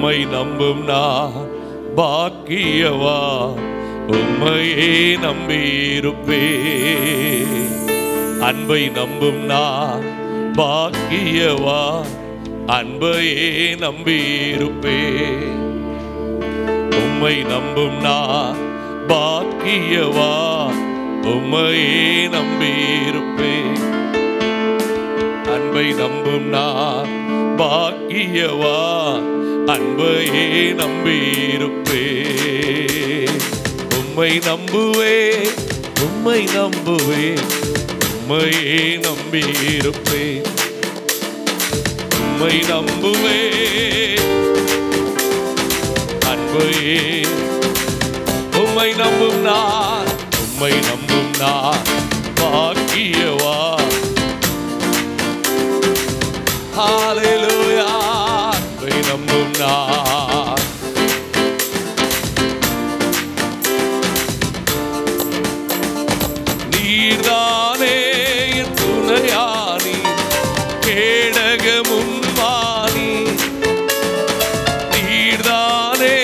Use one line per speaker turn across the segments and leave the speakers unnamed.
உம்மை நம்பும் நான் பாக்கியவா, உம்மையே நம்பியிருப்பே. அன்பை நம்பும் நான் பாக்கியவா, அன்பையே நம்பியிருப்பே. உம்மை நம்பும் நான் பாக்கியவா, உம்மையே நம்பியிருப்பே. அன்பை நம்பும் நான் பாக்கியவா, அன்பையே நம்பியிருப்பே. உம்மை நம்புவே, உம்மை நம்புவே, உம்மையே நம்பியிருப்பே. உம்மை நம்புவே, அன்பையே. உம்மை நம்பும் நான், உம்மை நம்பும் நான் பாக்கியவா. ஹல்லேலூயா. உம்மை நம்பும் நான், நீர்தானே என் துணையானி, கேடகமும் வாணி. நீர்தானே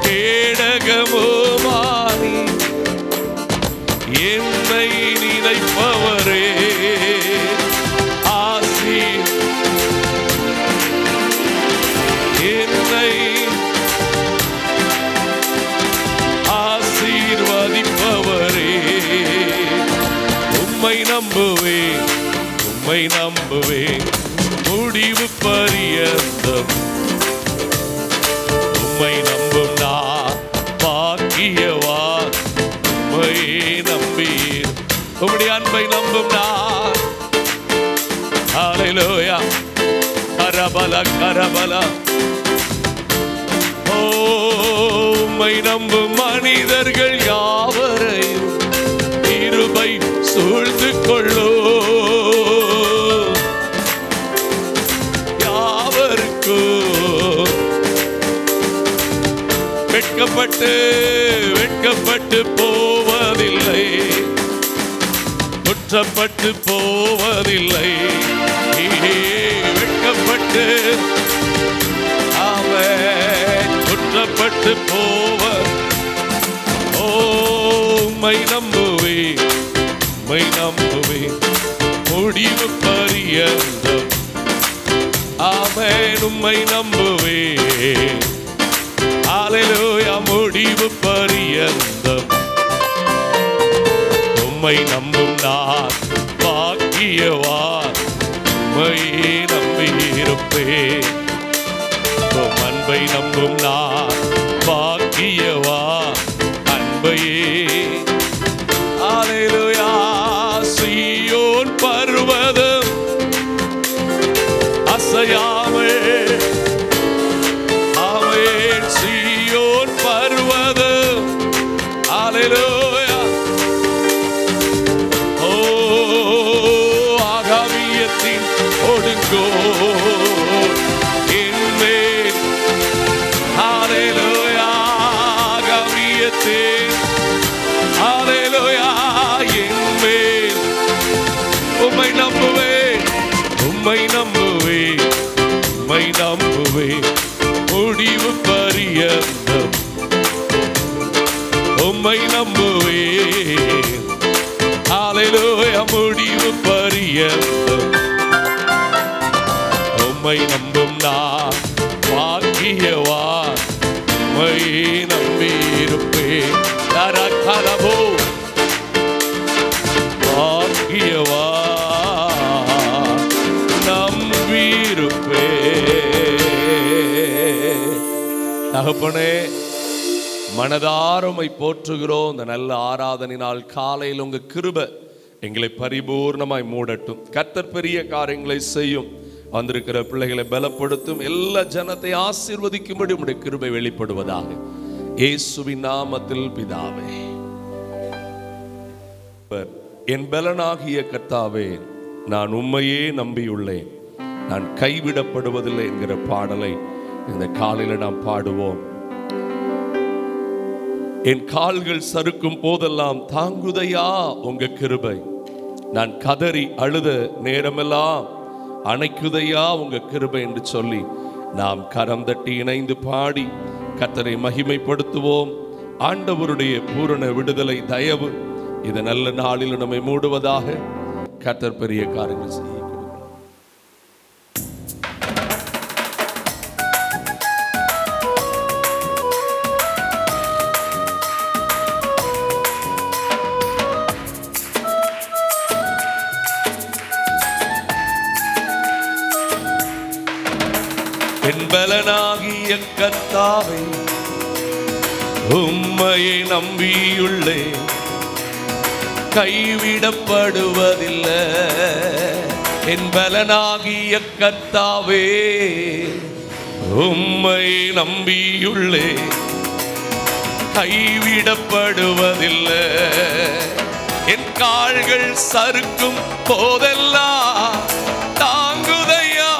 கேடகமும் வாணி, என்னை நினைப்பவரே. என்னை ஆசீர்வதிப்பவரே. உம்மை நம்புவே, உம்மை நம்புவே, முடிவு பரியந்தம். உம்மை நம்பும் நான் பாக்கியவா, உம்மையே நம்பீர். உம்முடைய அன்பை நம்பும் நான். ஹல்லேலூயா. கரபல கரபல. உம்மை நம்பும் மனிதர்கள் யாவரையும் கிருபை சூழ்ந்து கொள்ளோ. யாவருக்கும் வெட்கப்பட்டு வெட்கப்பட்டு போவதில்லை, குற்றப்பட்டு போவதில்லை. வெட்கப்பட்டு அவன் குற்றப்பட்டு போவ. உம்மை நம்புவே, உம்மை நம்புவே, முடிவு பரியந்தம். ஆமென். உம்மை நம்புவே, ஹல்லேலூயா, முடிவு பரியந்தம். உம்மை நம்பும் நான் பாக்கியவா, உம்மையே நம்பியிருப்பேன். அன்பை நம்பும் நான் பாக்கியவா, அன்பையே. ஹல்லேலூயா. சீயோன் பர்வதம் அசையாமல், ஆமென். சீயோன் பர்வதம், ஹல்லேலூயா. ஓ ஆகாமியத்தின் ஒடுங்கோ என்மேல், ஹல்லேலூயா. ஆகாமியத்தின், ஹல்லேலூயா, என்மேல். உம்மை நம்புவேன், உம்மை நம்புவேன், உம்மை நம்புவேன், முடிவு பரியந்தம். உம்மை நம்புவேன், ஹல்லேலூயா, முடிவு பரியந்தம். உம்மை நம்பும் நான் பாக்கியவா, உம்மையே நம்பியிருப்பேன். தரகலபோ பாக்கியவா, நம்பியிருப்பேன். தகப்பனே, மனதாரமை போற்றுகிறோம். இந்த நல்ல ஆராதனை நாள் காலையில் உங்க கிருபை எங்களை பரிபூர்ணமாய் மூடட்டும். கர்த்தர் பெரிய காரியங்களை செய்யும். வந்திருக்கிற பிள்ளைகளை பலப்படுத்தும். எல்லா ஜனத்தை ஆசீர்வதிக்கும்படி உம்முடைய கிருபை வெளிப்படுவதாக. இயேசுவின் நாமத்தில் பிதாவே. என் பலனாகிய கர்த்தாவே, நான் உம்மையே நம்பியுள்ளேன், நான் கைவிடப்படுவதில்லை என்கிற பாடலை இந்த காலையில் நாம் பாடுவோம். என் கால்கள் சறுக்கும் போதெல்லாம் தாங்குதையா உங்க கிருபை. நான் கதறி அழுத நேரமெல்லாம் அணைக்குதையா உங்க கிருபை என்று சொல்லி நாம் கரம் தட்டி இணைந்து பாடி கர்த்தரை மகிமைப்படுத்துவோம். ஆண்டவருடைய பூரண விடுதலை தயவு இது நல்ல நாளில் நம்மை மூடுவதாக. கர்த்தர் பெரிய காரியங்கள் செய்ய என் பலனாகிய கர்த்தாவே உம்மையை நம்பியுள்ளே, கைவிடப்படுவதில்லை. என் பலனாகிய கர்த்தாவே உம்மையை நம்பியுள்ளே, கைவிடப்படுவதில்லை. என் கால்கள் சறுக்கும் போதெல்லாம் தாங்குதையா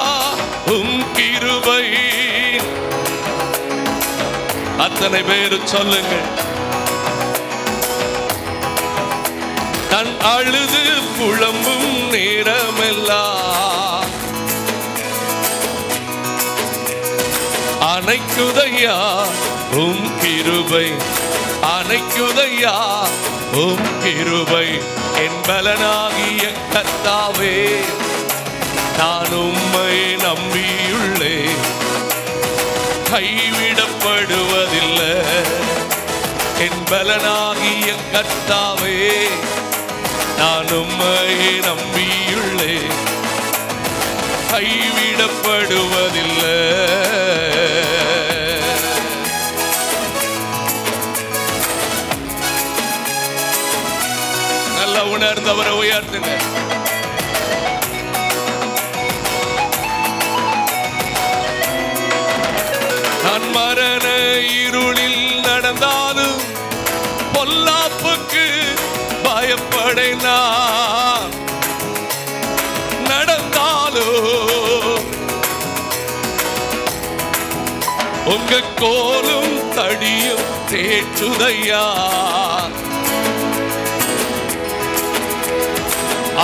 உம் கிருபை. அத்தனை பேரு சொல்லுங்கள். நான் அழுது புலம்பும் நேரமெல்லாம் அணைக்குதையா உம் கிருபை, அணைக்குதையா உம் கிருபை. என் பலனாகிய கர்த்தாவே நான் உம்மை நம்பியுள்ளே, கைவிடப்படுவதில்லை. என் பலனாகிய கர்த்தாவே நான் உம்மை நம்பியுள்ளே, கைவிடப்படுவதில்லை. நல்ல உணர்ந்தவரை உயர்த்துங்க. நான் மரண இருளில் நடந்தாலும் பொல்லாப்புக்கு பயப்படேனா, நடந்தாலும் உங்க கோலும் தடியும் தேற்றுதையா.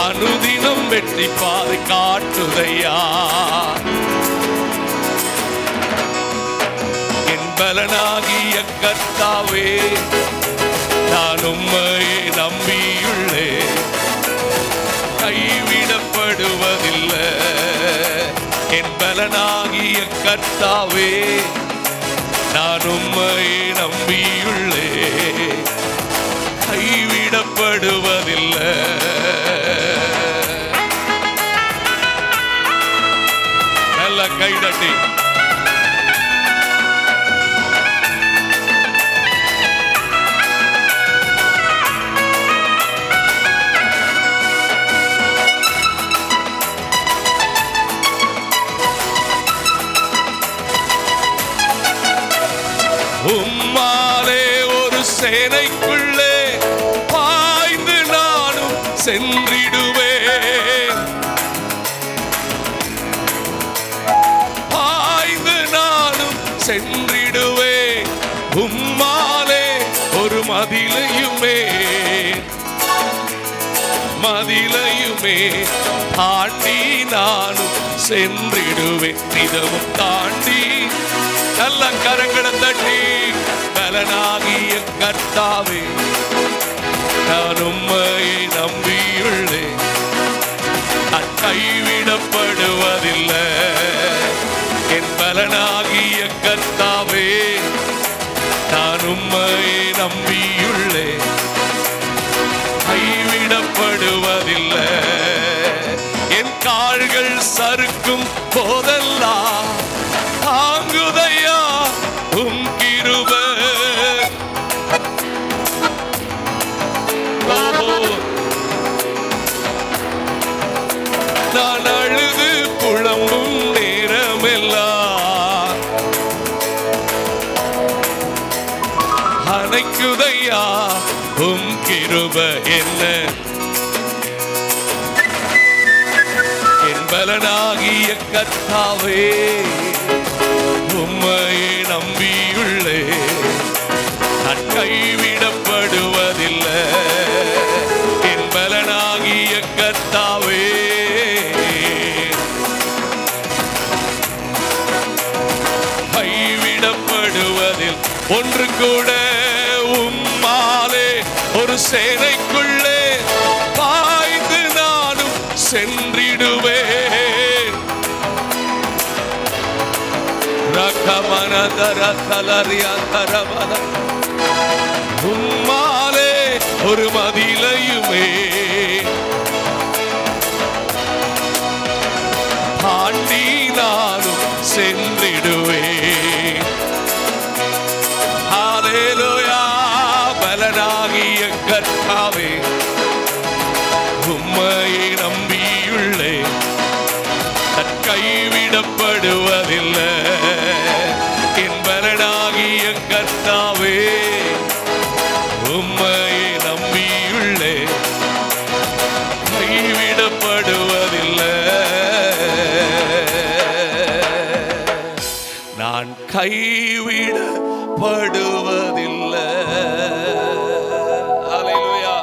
அனுதினம் வெற்றி பாதை காட்டுதையா. என் பலனாகிய கர்த்தாவே நான் உம்மை நம்பியுள்ளே, கைவிடப்படுவதில்லை. என் பலனாகிய கர்த்தாவே நான் உம்மை நம்பியுள்ளே, கைவிடப்படுவதில்லை. நல்ல கைதட்டி உம்மாலே ஒரு சேனைக்குள்ளே பாய்ந்து நானும் சென்றிடுவேன், பாய்ந்து நானும் சென்றிடுவேன். உம்மாலே ஒரு மதிலையுமே தாண்டி நானும் சென்றிடுவேன். நிதமும் தாண்டி நல்ல கரங்களை தட்டி பலனாகிய கர்த்தாவே நான் உம்மை நம்பியுள்ளே, கைவிடப்படுவதில்லை. என் பலனாகிய கர்த்தாவே நான் உம்மை நம்பியுள்ளே, கைவிடப்படுவதில்லை. என் கால்கள் சறுக்கும் போதெல்லாம் தாங்குதையா உம் கிருபை. நான் அழுது புலம்பும் நேரமெல்லாம் அணைக்குதையா உம் கிருபை. என்ன என் பலனாகிய கர்த்தாவே உம்மை நம்பியுள்ளே, நான் கைவிடப்படுவதில்லை. என் பலனாகிய கர்த்தாவே கைவிடப்படுவதில் ஒன்று கூட. உம்மாலே ஒரு சேனைக்குள்ளே பாய்ந்து நானும் சென்றிடுவேன். உம்மாலே ஒரு மதிலையுமே தாண்டி நானும் சென்றிடுவேன். ஹல்லேலூயா. பலனாகிய கர்த்தாவே, உம்மையை நம்பியுள்ளே, கைவிடப்படுவதில்லை. என் பலனாகிய கர்த்தாவே, உம்மையை நம்பியுள்ளே, கைவிடப்படுவதில்லை. நான் கைவிடப்படுவதில்லை. ஹல்லேலூயா.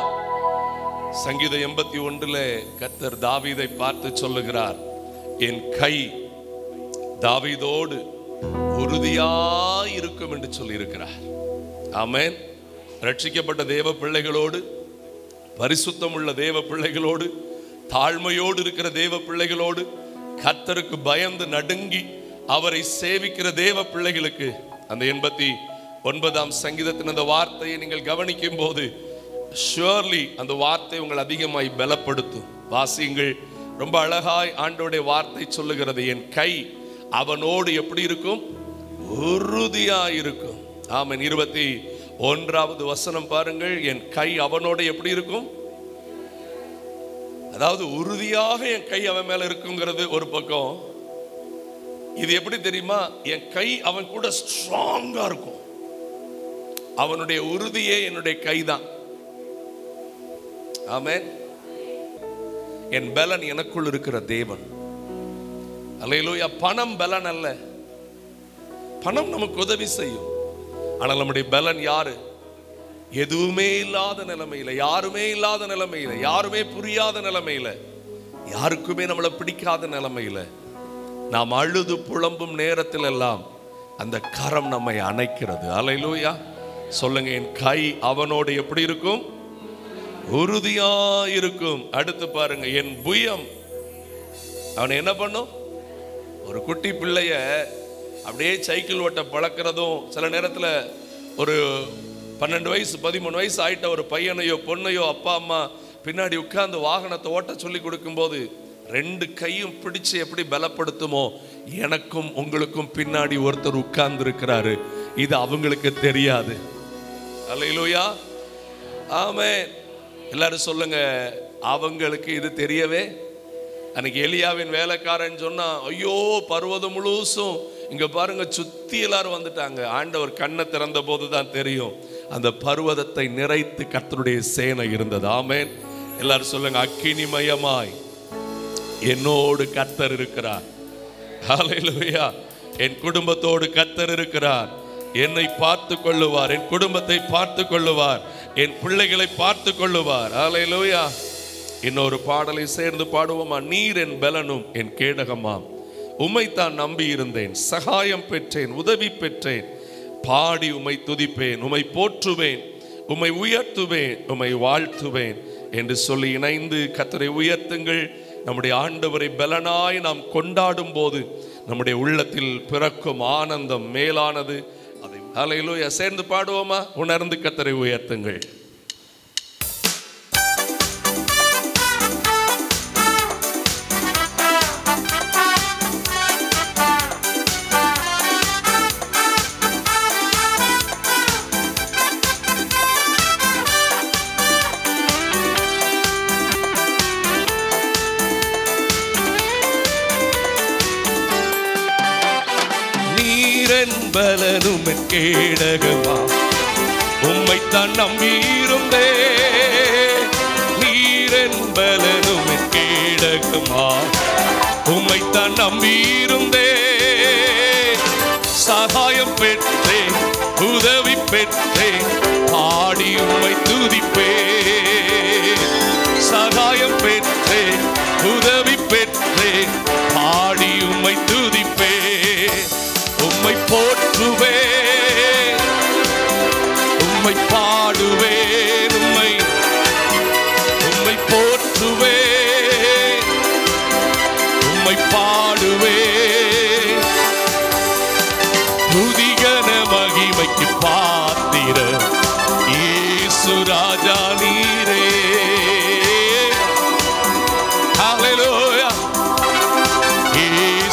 சங்கீதம் 81 கர்த்தர் தாவீதை பார்த்து சொல்லுகிறார், என் கை தாவீதோடு உறுதியாயிருக்கும் என்று சொல்லி இருக்கிறார். ஆமென். ரட்சிக்கப்பட்ட தேவ பிள்ளைகளோடு, பரிசுத்தம் உள்ள தேவ பிள்ளைகளோடு, தாழ்மையோடு இருக்கிற தேவ பிள்ளைகளோடு, கர்த்தருக்கு பயந்து நடுங்கி அவரை சேவிக்கிற தேவ பிள்ளைகளுக்கு அந்த 89 சங்கீதத்தின் அந்த வார்த்தையை நீங்கள் கவனிக்கும் போது ஷுவர்லி அந்த வார்த்தை உங்கள் அதிகமாய் பலப்படுத்தும். வாசியுங்கள். ரொம்ப அழகாய் ஆண்டவருடைய வார்த்தை சொல்லுகிறது, என் கை அவனோடு எப்படி இருக்கும்? உறுதியாயிருக்கும். ஆமென். 21வது வசனம் பாருங்கள். என் கை அவனோடு எப்படி இருக்கும்? அதாவது உறுதியாக என் கை அவன் மேல இருக்குங்கிறது ஒரு பக்கம். இது எப்படி தெரியுமா? என் கை அவன் கூட ஸ்ட்ராங்கா இருக்கும். அவனுடைய உறுதியே என்னுடைய கைதான். ஆமென். என் பலன் எனக்குள் இருக்கிற தேவன். அல்லேலூயா. பணம் பலன் அல்ல. பணம் நமக்கு உதவி செய்யும். ஆனால் நம்முடைய பலன் யாரு? எதுவுமே இல்லாத நிலைமையில, யாருமே இல்லாத நிலைமையில, யாருமே புரியாத நிலைமையில, யாருக்குமே நம்மளை பிடிக்காத நிலைமையில, நாம் அழுது புலம்பும் நேரத்தில் எல்லாம் அந்த கரம் நம்மை அணைக்கிறது. அல்லேலூயா. சொல்லுங்க, என் கை அவனோடு எப்படி இருக்கும்? உறுதியா இருக்கும். அடுத்து பாருங்க, என் புயம் அவனை என்ன பண்ணும்? ஒரு குட்டி பிள்ளைய அப்படியே சைக்கிள் ஓட்ட பழக்கிறதும், சில நேரத்தில் ஒரு 12 வயசு 13 வயசு ஆயிட்ட ஒரு பையனையோ பொண்ணையோ அப்பா அம்மா பின்னாடி உட்கார்ந்து வாகனத்தை ஓட்ட சொல்லி கொடுக்கும்போது 2 கையும் பிடிச்சு எப்படி பலப்படுத்துமோ, எனக்கும் உங்களுக்கும் பின்னாடி ஒருத்தர் உட்கார்ந்து இருக்கிறாரு. இது அவங்களுக்கு தெரியாது. அல்லேலூயா. ஆமென். எல்லாரும் சொல்லுங்க, அவங்களுக்கு இது தெரியவே. அன்னைக்கு எலியாவின் வேலைக்காரன் சொன்னா, ஐயோ பர்வதம் முழுசும் இங்க பாருங்க சுத்தி எல்லாரும் வந்துட்டாங்க. ஆண்டவர் கண்ணை திறந்த போதுதான் தெரியும், அந்த பர்வதத்தை நிறைத்து கர்த்தருடைய சேனை இருந்தது. ஆமென். எல்லாரும் சொல்லுங்க, அக்கினிமயமாய் என்னோடு கர்த்தர் இருக்கிறார். ஹல்லேலூயா. என் குடும்பத்தோடு கர்த்தர் இருக்கிறார். என்னை பார்த்து கொள்ளுவார், என் குடும்பத்தை பார்த்து கொள்ளுவார், என் பிள்ளைகளை பார்த்து கொள்ளுவார். ஹல்லேலூயா. இன்னொரு பாடலை சேர்ந்து பாடுவோமா? நீர் என் பலனும் என் கேடகமாம், உம்மைத்தான் நம்பி இருந்தேன், சகாயம் பெற்றேன், உதவி பெற்றேன், பாடி உம்மை துதிப்பேன், உம்மை போற்றுவேன், உம்மை உயர்த்துவேன், உம்மை வாழ்த்துவேன் என்று சொல்லி இணைந்து கர்த்தரை உயர்த்துங்கள். நம்முடைய ஆண்டவரை பலனாய் நாம் கொண்டாடும் போது நம்முடைய உள்ளத்தில் பிறக்கும் ஆனந்தம் மேலானது. அதை ஹல்லேலூயா சேர்ந்து பாடுவோமா? உணர்ந்து கர்த்தரை உயர்த்துங்கள். பலனும் என் கேடகமா, உம்மைத்தான் நம்பியிருந்தே. நீரன் பலனும் என் கேடகமா, உம்மைத்தான் நம்பியிருந்தே. சகாயம் பெற்றேன், உதவி பெற்றேன், பாடி உம்மை துதிப்பேன். சகாயம் பெற்றேன், உதவி பெற்றேன், பாடி உம்மை துதிப்பேன். உம்மை போற்றுவேன்,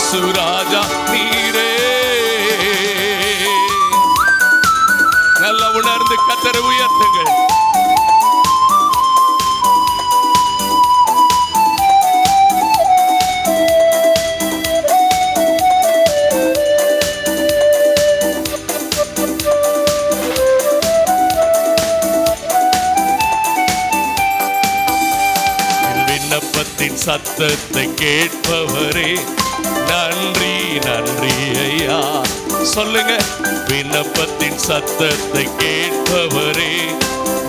இயேசு ராஜா நீரே. நல்லா உணர்ந்து கர்த்தரை உயர்த்துங்கள். விண்ணப்பத்தின் சத்தத்தை கேட்பவரே நன்றி நன்றி ஐயா. சொல்லுங்க, விண்ணப்பத்தின் சத்தத்தை கேட்பவரே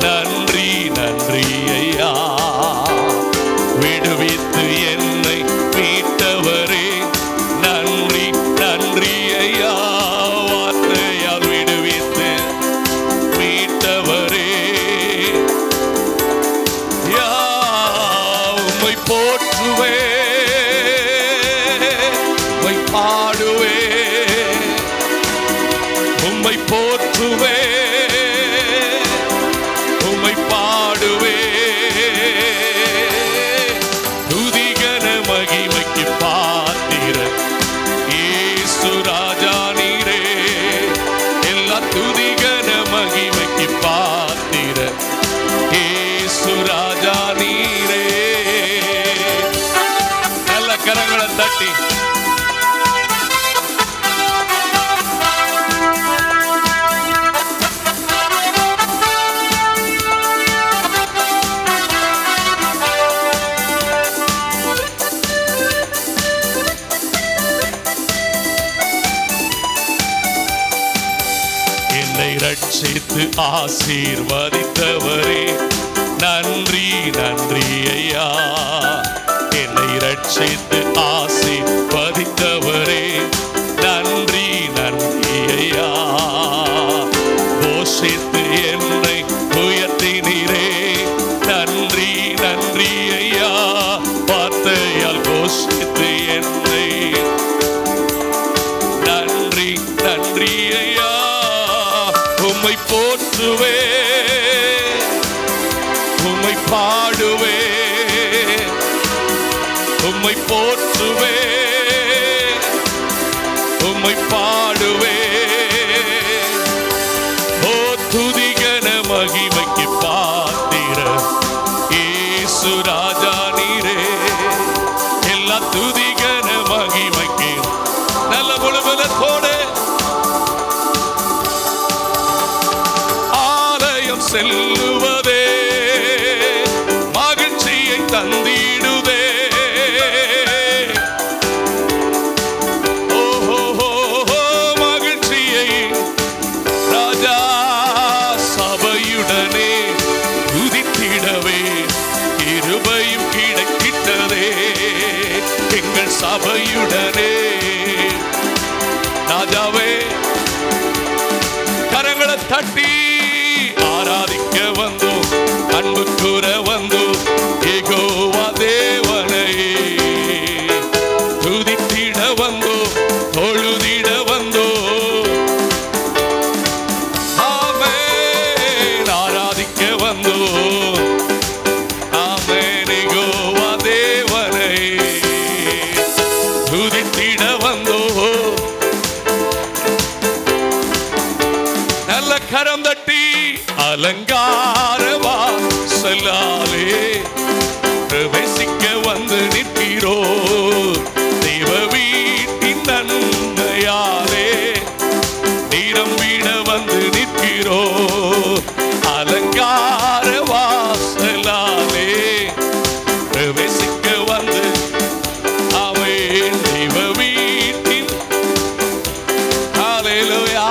நன்றி நன்றி ஐயா. விடுவித்து என்னை மீட்டவரே நன்றி நன்றி ஐயா. வார்த்தையால் விடுவித்து மீட்டவரே உம்மை போற்றுவே, உம்மை பாடுவே, உம்மை போற்றுவே, உம்மை பாடுவே. துதிகன மகிமைக்கு பாத்திர இயேசு ராஜா நீரே. எல்லா துதிகன மகிமைக்கு பாத்திர இயேசு ராஜா நீரே. நல்ல கரங்களை தட்டி என்னை ரட்சித்து ஆசீர்வதித்தவரே நன்றி நன்றி ஐயா. என்னை ரட்சித்து ஆசீர்வதித்தவரே நன்றி நன்றி ஐயா. போஷித்து என்னை உயர்த்தினீரே நன்றி நன்றி ஐயா. வார்த்தையால் போஷித்து என்னை நன்றி நன்றி ஐயா. உம்மை போற்றுவே, உம்மை பாடுவே, உம்மை போற்றுவே, உம்மை பாடுவே. ஓ துதிகன மகிமைக்கு பாத்திர இயேசு ராஜா நீரே. எல்லா துதிகன மகிமைக்கு நல்ல முழுவதோடு ஆலயம் செல்லுவதே மகிழ்ச்சியை தந்திடுதே. ஓஹோ மகிழ்ச்சியை ராஜா சபையுடனே துதித்திடவே கிருபையும் கிடைக்கிட்டதே. எங்கள் சபையுடனே ராஜாவே கரங்களை தட்டி ஆராதிக்க வந்தோம், அன்பு கூற வந்தோம். யெகோவா தேவனை துதித்திட வந்தோம், தொழுதிட வந்தோம். ஆமென் ஆராதிக்க வந்தோம். ஆமென் யெகோவா தேவனை துதித்திட வந்தோம். நல்ல கரம் தட்டி அலங்கார வாசலாலே பிரவேசிக்க வந்து நிற்கிறோ. தெய்வ வீட்டின் நன்மையாலே நிரம்பிட வந்து நிற்கிறோ. அலங்கார வாசலாலே பிரவேசிக்க வந்து அவை தெய்வ வீட்டின் ஹல்லேலூயா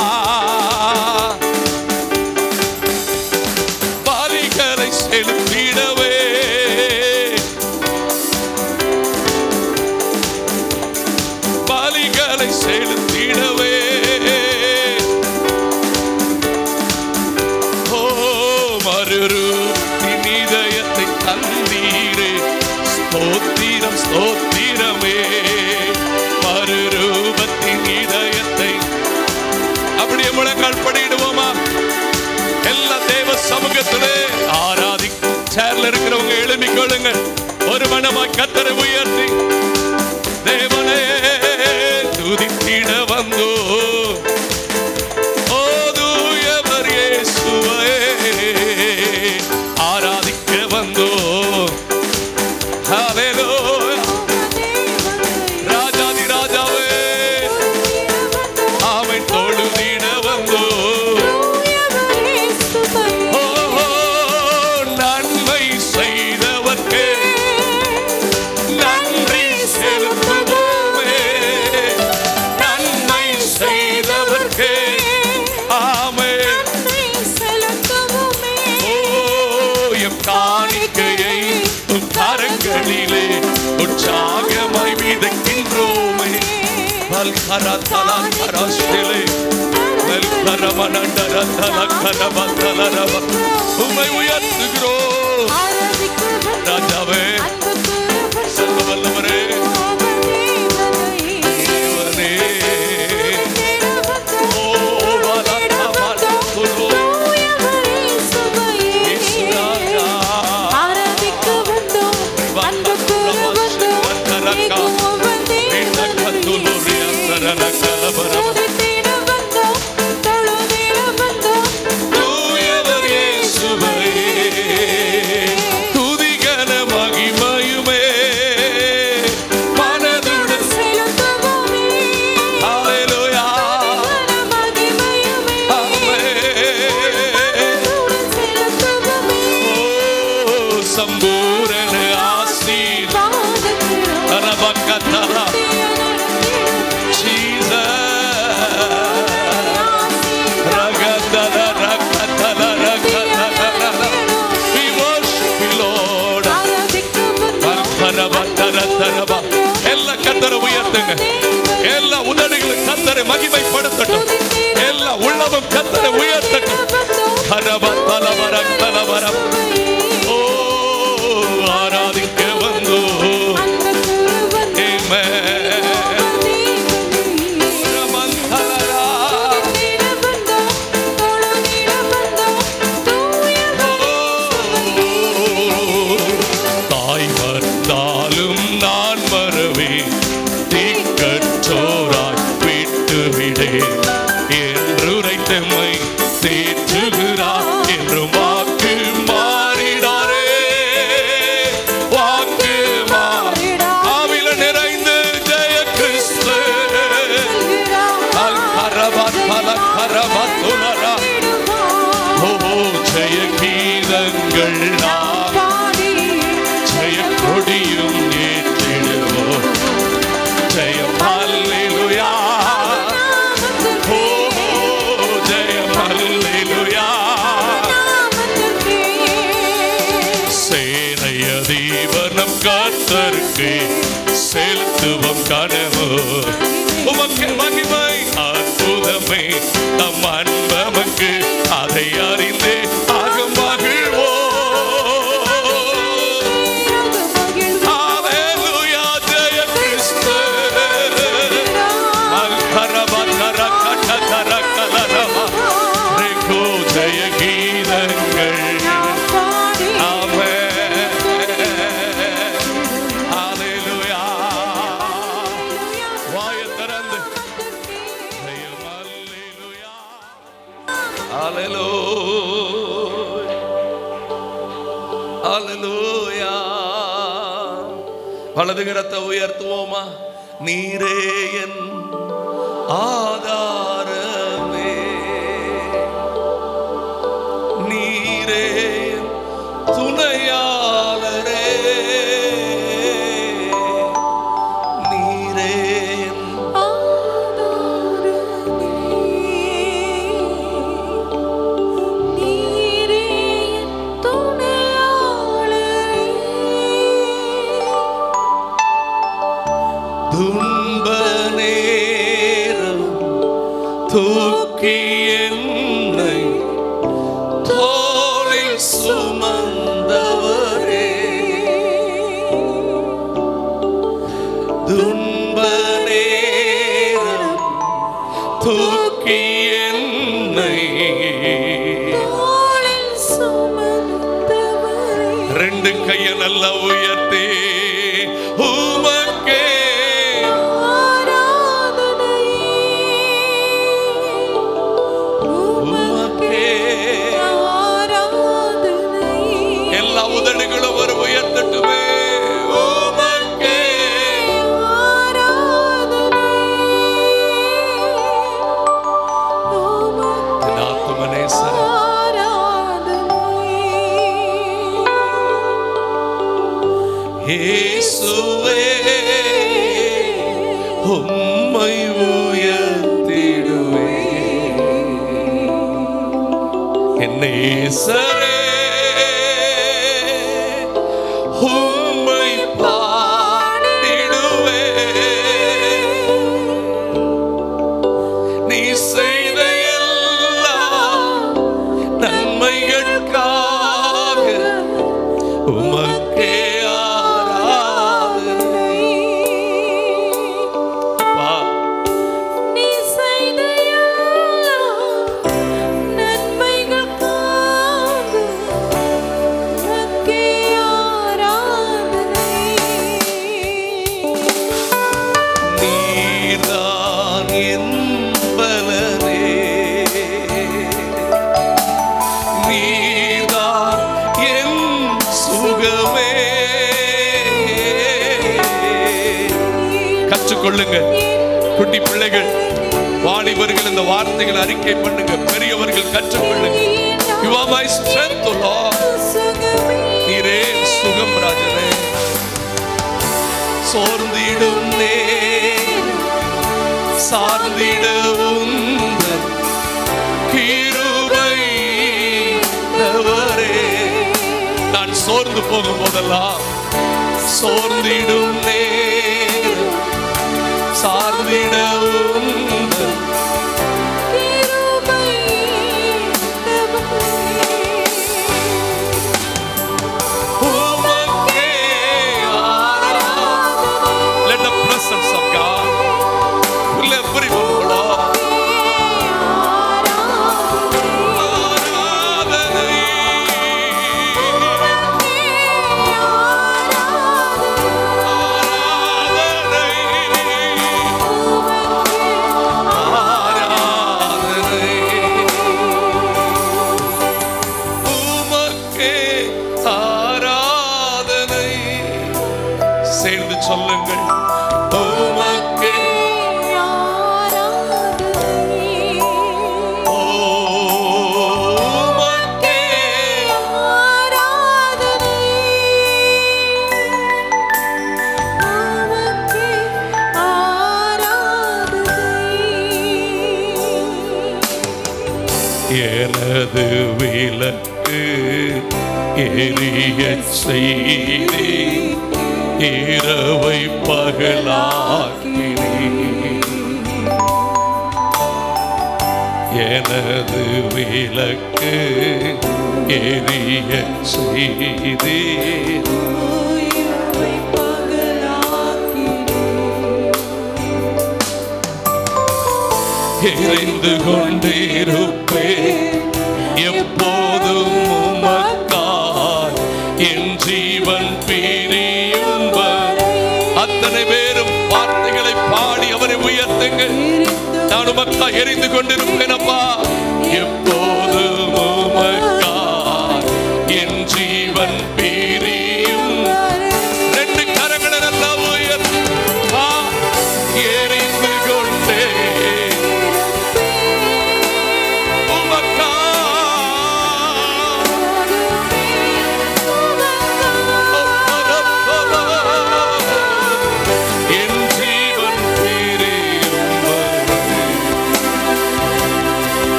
பலிகளை செலுத்திடவே பலிகளை செலுத்திடவே. ஓ மறுரூபின் இதயத்தை தந்தீரே. ஸ்தோத்திரம் ஸ்தோத்திரமே. மறுரூபத்தின் இதயத்தை அப்படியே முழங்கால் படிடுவோமா? எல்லா தேவ சமூகத்திலே ஆராதிக்கும் சேர்ல இருக்கிறவங்க எழுப்பிக் கொள்ளுங்க. ஒரு மனமாய் கர்த்தரை உயர்த்தி தேவனே துதித்திட வந்தோ தூயவர் இயேசுவே ஆராதிக்க வந்தோ ஹல்லேலூயா ராஜாதி ராஜாவே ஆமென் தொழுதிட வந்தோ நன்மை செய்தவர்க்கே நன்றி செலுத்துவோமே நன்மை செய்தவர்க்கே ஆமென் எம் காணிக்கையை உம் கரங்களிலே உற்சாகமாய் விதைக்கின்றோமே வல்கரதலா கரஸ்திலே வல்கரமனண்டர தலகரபதலரப உம்மை உயர்த்துகிறோம் ராஜாவே சர்வவல்லவரே தேவனே துதிகன மகிமையுமே மனதுடன் ஹல்லேலூயா சம்பூரண ஆசீர்வாதம் எல்லா கர்த்தரை உயர்த்துங்க எல்லா உதடுகளும் கர்த்தரை மகிமைப்படுத்தட்டும் எல்லா உள்ளமும் கர்த்தரை உயர்த்தட்டும் ஓ ஆராதிக்க வந்தோ தாய் மறந்தாலும் நான் மறவே தீக்கற்றோராய் விட்டுவிடே என்று உரைத்தமை தேற்றுகிறார் என்று வாக்கு மாறிடாரே வாக்கு ஆவில நிறைந்து ஜெய கிறிஸ்து ஓ ஜெய கீதங்கள் ஜெய கொடியும் ஏற்றிடுவோம் ஜெயம் ஹல்லேலூயா ஓ ஜெயம் ஹல்லேலூயா சேனைய தீவனம் கர்த்தருக்கு செலுத்துவோம் கனவு உமக்கு மகிமை அற்புதமே தம் அன்பமக்கு அதை அறிந்தே ஆக மகிழ்வோ ஜெய கீதங்கள் ஹல்லேலூயா வாயை திறந்து ஜெயம் ஹல்லேலூயா ஹல்லேலூயா ஹல்லேலூயா வலது கரத்தை உயர்த்துவோமா நீரே என் ஆதாரமே நீரே துணையாளரே நீரே துன்ப நேரம் தூக்கி என்னை தோளில் சுமந்தவரே துன்ப நேரம் தூக்கி என்னை ரெண்டு கையை நல்லா உயர்த்தி உமக்கே ஆராதனை உம்மை உயர்த்திடுவே என் நேசரே உம்மை பாடிடுவே நீ செய்த எல்லா நன்மைகளுக்காக உமக்கே கற்றுக்கொள்ளுங்க. குட்டி பிள்ளைகள், வாலிபர்கள் இந்த வார்த்தைகள் அறிக்கை பண்ணுங்க. பெரியவர்கள் கற்றுக்கொள்ளுங்க. You are my strength, O Lord. நீரே சுகம் ராஜனே. சோர்ந்திடும் சார்ந்திடும் கிருபை நவரே. நான் சோர்ந்து போகும் போதெல்லாம் சோர்ந்திடும் சார்ந்திடவும் let the presence of God fill everyone, Lord. சேர்ந்து சொல்லுங்கள். உமக்கே ஆராதனை. உமக்கே ஆராதனை. உமக்கே ஆராதனை. எனது விளக்கு எரியச் செய்தே இரவை பகலாக்கினீர். எனது விளக்கு எரியச் செய்தீர். எரிந்து கொண்டிருப்பேன் எப்போதும் உமக்காய் என் ஜீவன் பிரியும் வரை. அத்தனை பேரும் வார்த்தைகளை பாடி அவரை உயர்த்துங்கள். நான் உமக்காய் எரிந்து கொண்டிருப்பேன் அப்பா. எப்போதும் உமக்காய் என் ஜீவன் பிரியும். ரெண்டு கரங்களை நல்லா உயர்த்து. எரிந்து கொண்டே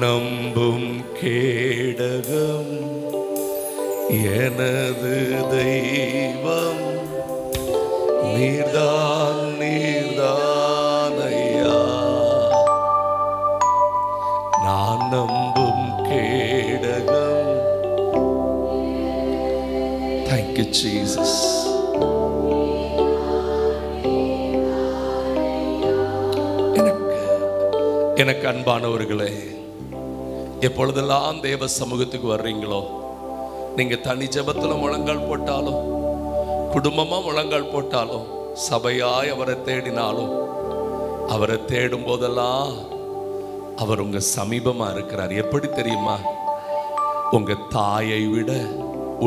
நம்பும் கேடகம் எனது தெய்வம் நீர்தான் நீர்தானையா. நான் நம்பும் கேடகம். Thank you Jesus. எனக்கு அன்பானவர்களே, எப்பொழுதெல்லாம் தேவ சமூகத்துக்கு வர்றீங்களோ, நீங்க தனி ஜெபத்துல முழங்கால் போட்டாலும், குடும்பமா முழங்கால் போட்டாலும், சபையாய் அவரை தேடினாலும், அவரை தேடும் போதெல்லாம் அவர் உங்க சமீபமா இருக்கிறார். எப்படி தெரியுமா? உங்க தாயை விட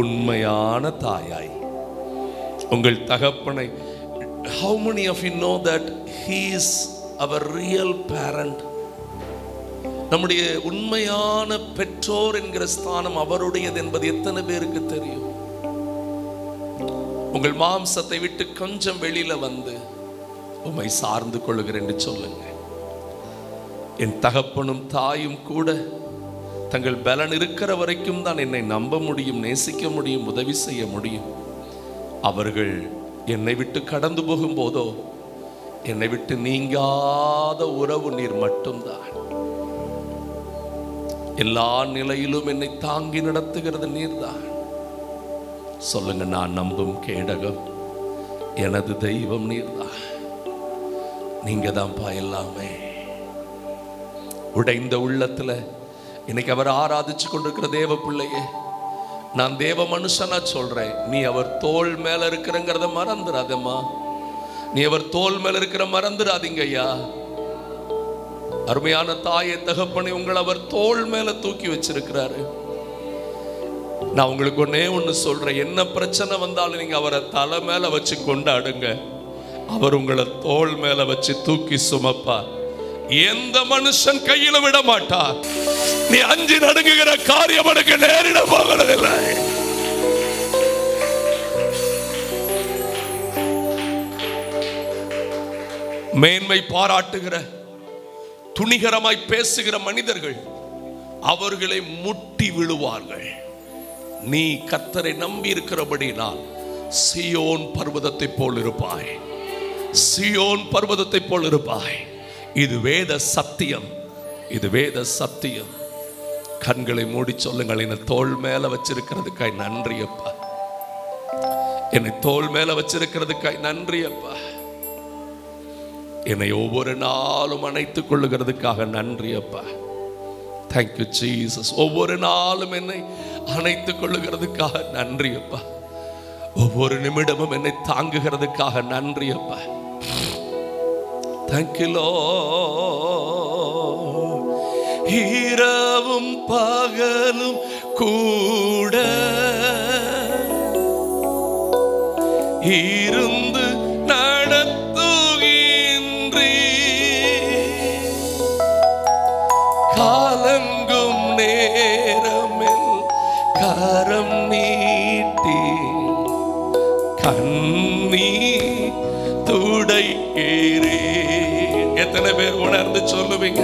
உண்மையான தாயாய், உங்கள் தகப்பனை. How many of you know that he is our real parent? நம்முடைய உண்மையான பெற்றோர் என்கிற ஸ்தானம் அவருடையது என்பது எத்தனை பேருக்கு தெரியும்? உங்கள் மாம்சத்தை விட்டு கொஞ்சம் வெளியில வந்து உம்மை சார்ந்து கொள்கிறேன் என்று சொல்லுங்க. என் தகப்பனும் தாயும் கூட தங்கள் பலன் இருக்கிற வரைக்கும் தான் என்னை நம்ப முடியும், நேசிக்க முடியும், உதவி செய்ய முடியும். அவர்கள் என்னை விட்டு கடந்து போகும் போதோ என்னை விட்டு நீங்காத உறவு நீர் மட்டும்தான். எல்லா நிலையிலும் என்னை தாங்கி நடத்துகிறது நீர்தான். சொல்லுங்க, நான் நம்பும் கேடகம், எனது தெய்வம் நீர்தான். நீங்க தான்ப்பா எல்லாமே. உடைந்த உள்ளத்துல இன்னைக்கு அவர் ஆராதிச்சு கொண்டிருக்கிற தேவ பிள்ளையே, நான் தேவ மனுஷனா சொல்றேன், நீ அவர் தோள் மேல இருக்கிறங்கிறத மறந்துடாதம்மா. நீ அவர் தோள் மேல இருக்கிற மறந்துடாதீங்க ஐயா. அருமையான தாயை தகப்பனை உங்களை அவர் தோள் மேல தூக்கி வச்சிருக்கிறாரு. நான் உங்களுக்கு ஒன்னே ஒண்ணு சொல்றேன், என்ன பிரச்சனை வந்தாலும் நீங்க அவரை தலை மேல வச்சு கொண்டாடுங்க. அவர் உங்களை தோள் மேல வச்சு தூக்கி சுமப்பார். எந்த மனுஷன் கையில விட மாட்டார். நீ அஞ்சு நடுங்குகிற காரியம் எனக்கு நேரிட போகிறதில்லை. மேன்மை பாராட்டுகிற, துணிகரமாய் பேசுகிற மனிதர்கள் அவர்களை முட்டி விழுவார்கள். நீ கர்த்தரை நம்பி இருக்கிறபடினால் சீயோன் பர்வதத்தை போல் இருப்பாய். சீயோன் பர்வதத்தை போல் இருப்பாய். இது வேத சத்தியம், இது வேத சத்தியம். கண்களை மூடி சொல்லுங்கள், என்னை தோள் மேல வச்சிருக்கிறதுக்காய் நன்றி அப்பா. என்னை தோள் மேல வச்சிருக்கிறதுக்காய் நன்றி அப்பா. என்னை ஒவ்வொரு நாளும் அணைத்துக் கொள்ளுகிறதுக்காக நன்றி அப்பா. Thank you Jesus. ஒவ்வொரு நாளும் என்னை அணைத்துக் கொள்ளுகிறதுக்காக நன்றி அப்பா. ஒவ்வொரு நிமிடமும் என்னை தாங்குகிறதுக்காக நன்றி அப்பா. Thank you Lord. இரவும் பகலும் கூட இருந்து நடத்துகின்றீ, காலங்கும் நேரமில் கரம் நீட்டி கண்ணீ துடைக்கிறே. எத்தனை பேர் உணர்ந்து சொல்லுவீங்க?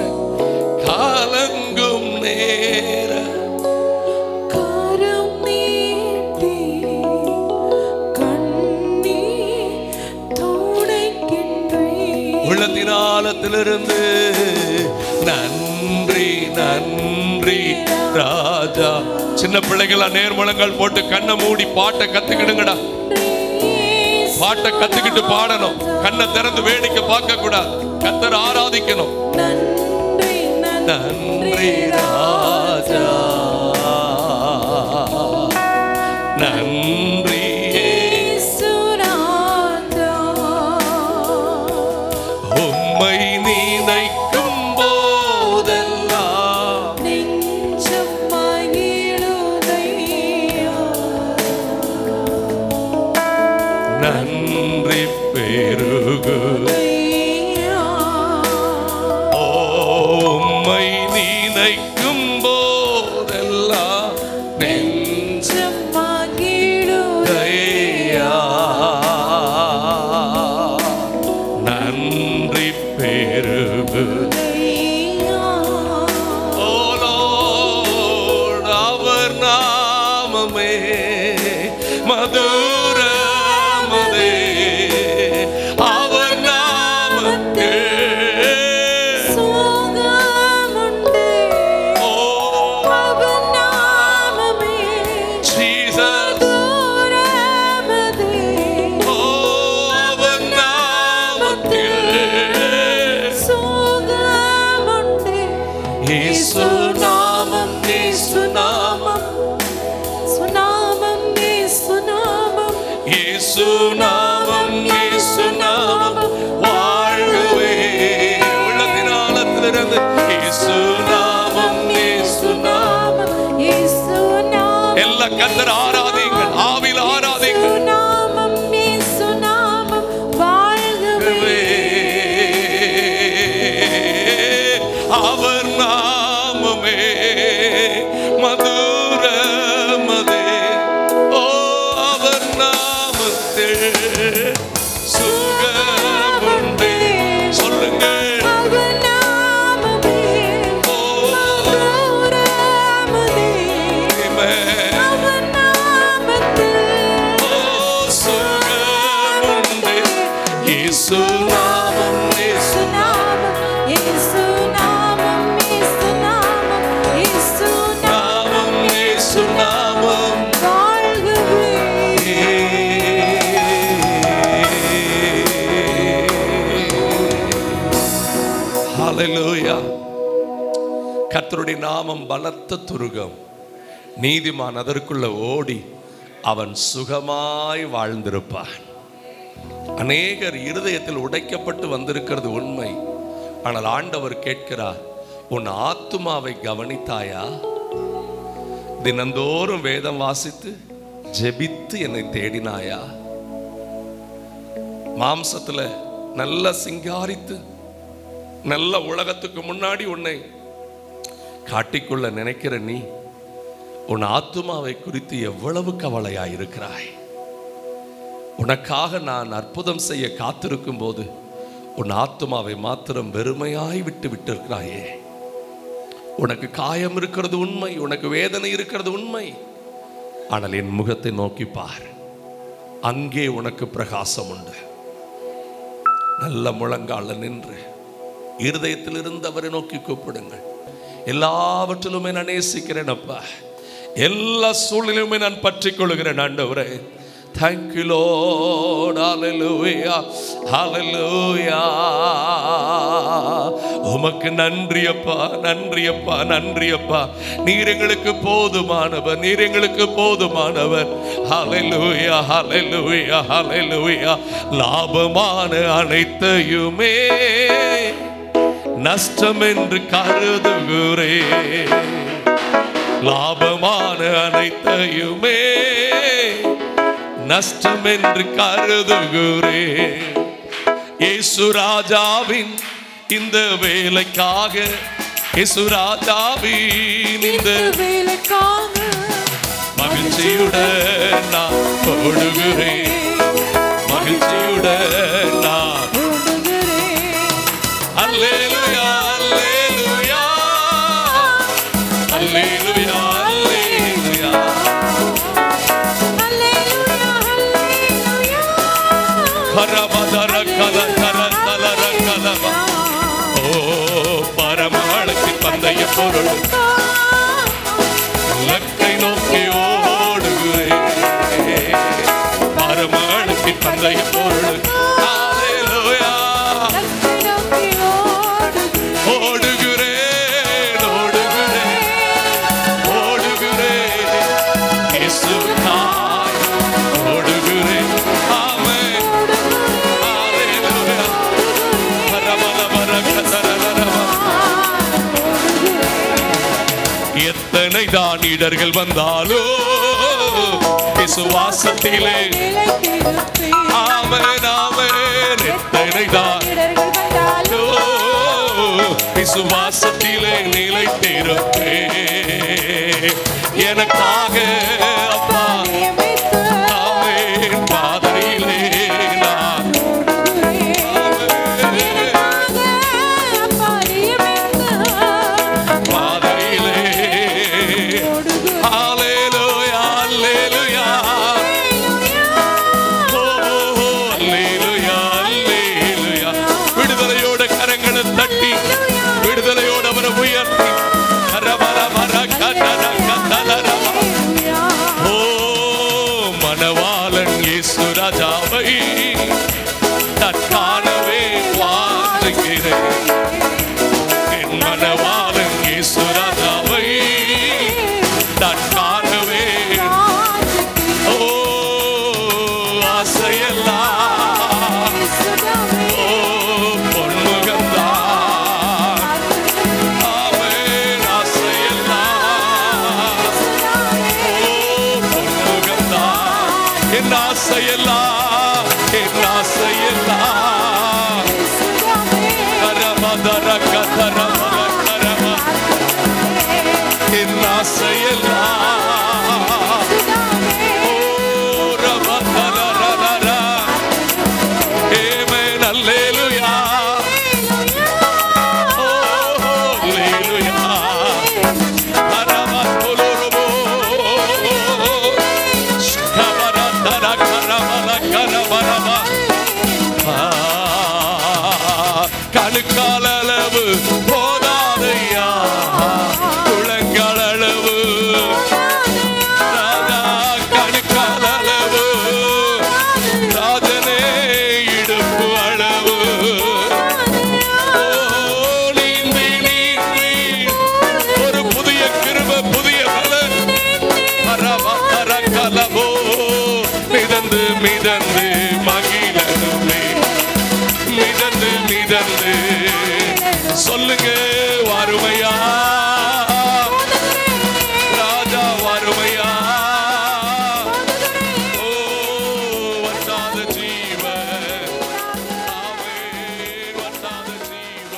காலங்கும் நேர
கரம் நீட்டி கண்ணீ துடைக்கின்றே.
உள்ளத்தின் ஆழத்திலிருந்து நன்றி நன்றி ராஜா. சின்ன பிள்ளைகளா நேர்முழங்கள் போட்டு கண்ணை மூடி பாட்டை கத்துக்கிடுங்கடா. பாட்டை கத்துக்கிட்டு பாடணும். கண்ணை திறந்து வேடிக்கை பார்க்க கூடாது. கர்த்தரை ஆராதிக்கணும்.
நன்றி
நன்றி ராஜா, நன்றி
இயேசுராஜா.
உம்மை நினைக்கும் போதெல்லாம்
நெஞ்சம் மகிழுதையா.
நன்றி பெருகு. உம்மை நினைக்கும் போதெல்லாம்
நெஞ்சம் மகிழுதையா.
நன்றி பெருகு. ஓ Lord, அவர் நாமமே மதுரமதே. அவர் நாமத்தில்
சுகமுண்டே.
ஓ
அவர் நாமமே
Jesus,
மதுரமதே.
ஓ அவர் நாமத்தில்
சுகமுண்டே.
இயேசு நாமம் நாமம் இயேசு நாமம் வாழ்கவே. உள்ளத்தின் ஆழத்திலிருந்து இயேசு நாமம் இயேசு நாமம்
இயேசு நாமம்
எல்லா கர்த்தர் ஆராதிங்கள், ஆவியில் ஆராதிங்கள்.
நாமம் இயேசு நாமம் வாழ்கவே.
அவர் நாமமே மதுரமதே. ஓ அவர் நாமத்தில் சுகமுண்டே. சொல்லுங்க.
அவர் நாமமே மதுரமதே. அவர் நாமத்தில்
சுகமுண்டே. இயேசு நாமம் இயேசு
இயேசு நாமம் இயேசு நாமம் இயேசு நாமம்
நாமம் இயேசு நாமம்
வாழ்கவே.
ஹல்லேலூயா. கர்த்தருடைய நாமம் பலத்த துருகம், நீதிமான் அதற்குள்ள ஓடி அவன் சுகமாய் வாழ்ந்திருப்பான். அநேகர் இருதயத்தில் உடைக்கப்பட்டு வந்திருக்கிறது உண்மை. ஆனால் ஆண்டவர் கேட்கிறார், உன் ஆத்துமாவை கவனித்தாயா? தினந்தோறும் வேதம் வாசித்து ஜெபித்து என்னை தேடினாயா? மாம்சத்துல நல்ல சிங்காரித்து நல்ல உலகத்துக்கு முன்னாடி உன்னை காட்டிக்கொள்ள நினைக்கிற நீ உன் ஆத்துமாவை குறித்து எவ்வளவு கவலையாயிருக்கிறாய்? உனக்காக நான் அற்புதம் செய்ய காத்திருக்கும் போது உன் ஆத்துமாவை மாத்திரம் வெறுமையாய் விட்டு விட்டிருக்கிறாயே. உனக்கு காயம் இருக்கிறது உண்மை, உனக்கு வேதனை இருக்கிறது உண்மை. ஆனால் என் முகத்தை நோக்கி பார், அங்கே உனக்கு பிரகாசம் உண்டு. நல்ல முழங்கால நின்று இருதயத்தில் இருந்து அவரை நோக்கி கூப்பிடுங்கள். எல்லாவற்றிலுமே நான் நேசிக்கிறேன் அப்பா, எல்லா சூழ்நிலையுமே நான் பற்றி கொள்கிறேன் ஆண்டவரே. Thank you Lord. Hallelujah. Hallelujah. உமக்கு நன்றி அப்பா, நன்றி அப்பா, நன்றி அப்பா. நீர் எங்களுக்கு போதுமானவர், நீர் எங்களுக்கு போதுமானவர். Hallelujah. Hallelujah. Hallelujah. லாபமான அனைத்தையுமே நஷ்டம் என்று கருதுகிறேன். லாபமான அனைத்தையுமே நஷ்டம் என்று கருதுகிறேன். இயேசு ராஜாவின் இந்த வேலைக்காக, இயேசு ராஜாவின் இந்த
வேலைக்காக
மகிழ்ச்சியுடன் நான் ஓடுகிறேன், மகிழ்ச்சியுடன் நான்
ஓடுகிறேன்.
அல்லேலூயா, அல்லேலூயா, அல்லேலூயா, அல்லேலூயா. பரமளத்தின் பந்தய பொருள் லக்கை நோக்கி ஓடுகிறேன். பரமளத்தின் பந்தய பொருள் ஓடுகிறேன், ஓடுகிறேன், ஓடுகிறேன். இயேசுவுக்காய் ஓடுகிறேன். ஆமென். ஹல்லேலூயா. எத்தனை தான் இடர்கள் வந்தாலோ விசுவாசத்திலே ஆமென், ஆமென். எத்தனை தான் விசுவாசத்திலே நிலைத்திருப்பேன். எனக்காக அப்பா ஆமென் பாதையிலே நான் பாதையிலே ஹல்லேலூயா, ஹல்லேலூயா. ஓ ஹல்லேலூயா, ஹல்லேலூயா. விடுதலையோட கரங்களை தட்டி, விடுதலையோட அவரை உயர்த்தி ஓ மணவாளன் இயேசு ராஜாவை தற்காணவே வாஞ்சிக்கிறேன். என் மணவாளன் இயேசு ராஜாவை தற்காணவே ஓ ஆசைய என் ஆசையெல்லாம் என் ஆசையெல்லாம் கரமதர கதரமல கரம என் ஆசையெல்லாம் ஓ ரமதரரர ஆமென் அல்லேலூயா ஓ அல்லேலூயா அரமதொலரபோ ஸ்கபரதர கரமல கரமரம கணுக்காலளவு போதாதையா குளங்களளவு ராஜா கணுக்காலளவு ராஜனே இடுப்பு அளவு நீந்தி நீந்தி ஒரு புதிய கிருபை புதிய பலன் அரகலவோ மிதந்து மிதந்து மகிழனுமே மிதந்து மிதந்து சொல்லுங்க வறுமையா ராஜா வறுமையா ஓ வட்டாத ஜீவ ஆமென் வட்டாத ஜீவ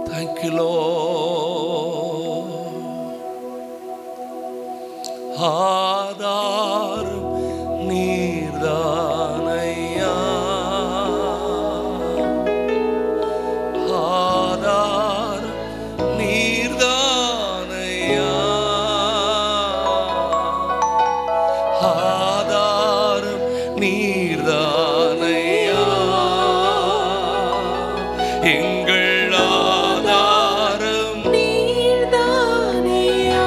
Thank you Lord ஆதாரம் நீர்தானையா ஆதாரம் நீர்தானையா ஆதாரம் நீர்தானையா எங்கள் ஆதாரம்
நீர்தானையா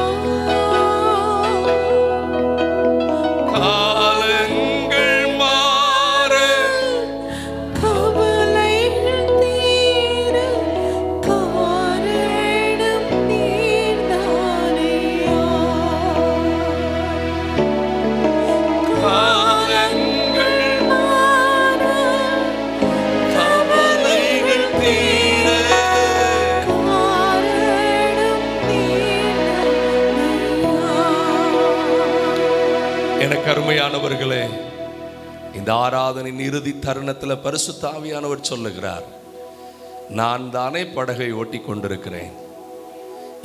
காலங்கள் மாற
கவலைகள் தீர காரணம் நீர்தானையா
காலங்கள்
மாற
கவலைகள் தீர
காரணம் நீர்தானையா
எனக்கு அருமையானவர்களே இந்த ஆராதனையின் இறுதி தருணத்தில் பரிசுத்த ஆவியானவர் சொல்லுகிறார் நான் தானே படகை ஓட்டி கொண்டிருக்கிறேன்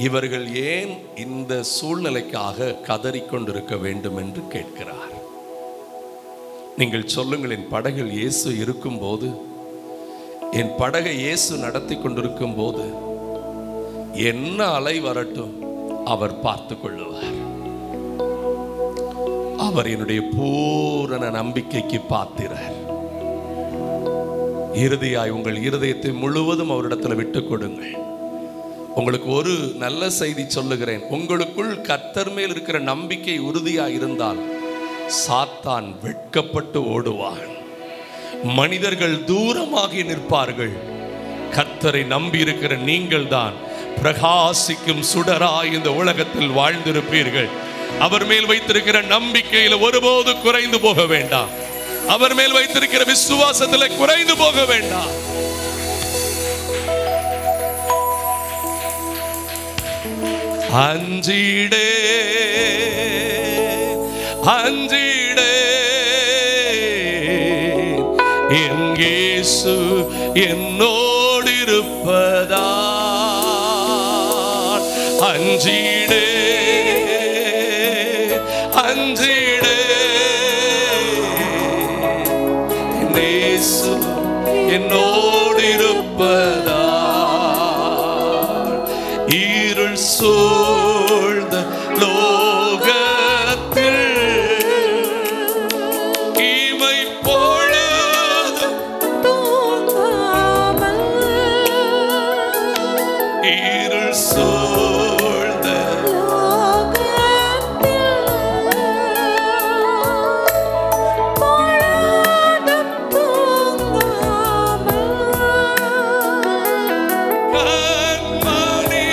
இவர்கள் ஏன் இந்த சூழ்நிலைக்காக கதறிக்கொண்டிருக்க வேண்டும் என்று கேட்கிறார் நீங்கள் சொல்லுங்கள் என் படகில் இயேசு இருக்கும்போது என் படகை இயேசு நடத்தி கொண்டிருக்கும் போது என்ன அலை வரட்டும் அவர் பார்த்து கொள்ளுவார் அவர் என்னுடைய பூரண நம்பிக்கைக்கு பாத்திரர் இறுதியாய் உங்கள் இருதயத்தை முழுவதும் அவரிடத்தில் விட்டுக் கொடுங்கள் உங்களுக்கு ஒரு நல்ல செய்தி சொல்லுகிறேன் உங்களுக்குள் கர்த்தர் மேல் இருக்கிற நம்பிக்கை உறுதியாய் இருந்தால் சாத்தான் வெட்கப்பட்டு ஓடுவான் மனிதர்கள் தூரமாகி நிற்பார்கள் கர்த்தரை நம்பி இருக்கிற நீங்கள் தான் பிரகாசிக்கும் சுடராய் இந்த உலகத்தில் வாழ்ந்திருப்பீர்கள் அவர் மேல் வைத்திருக்கிற நம்பிக்கையில ஒருபோது குறைந்து போக வேண்டாம் அவர் மேல் வைத்திருக்கிற விசுவாசத்தில் குறைந்து போக வேண்டாம் அஞ்சிடே அஞ்சிடே என் இயேசு என்னோடு இருப்பதால் அஞ்சிடே அஞ்சிடே இயேசு என்னோடு இருப்பதால் இருள் சூழ்ந்த லோகத்தில் இமை பொழுது
தூங்காமல்
இருள் சூழ்ந்த கண்மணி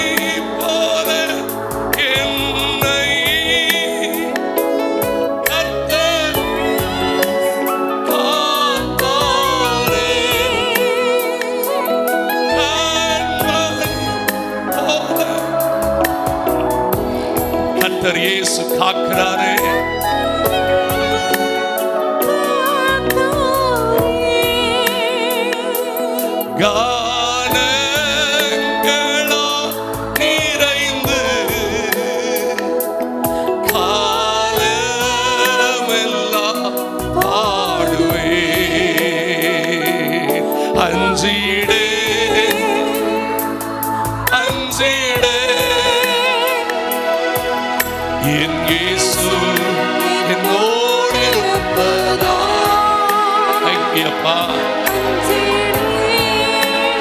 போல கர்த்தர் இயேசு காக்கிறாரே. கானங்களா நிறைந்து காலமெல்லாம் பாடுவேன். அஞ்சிடே அஞ்சிடே என் இயேசு என்னோடு இருப்பதா. ஐயப்பா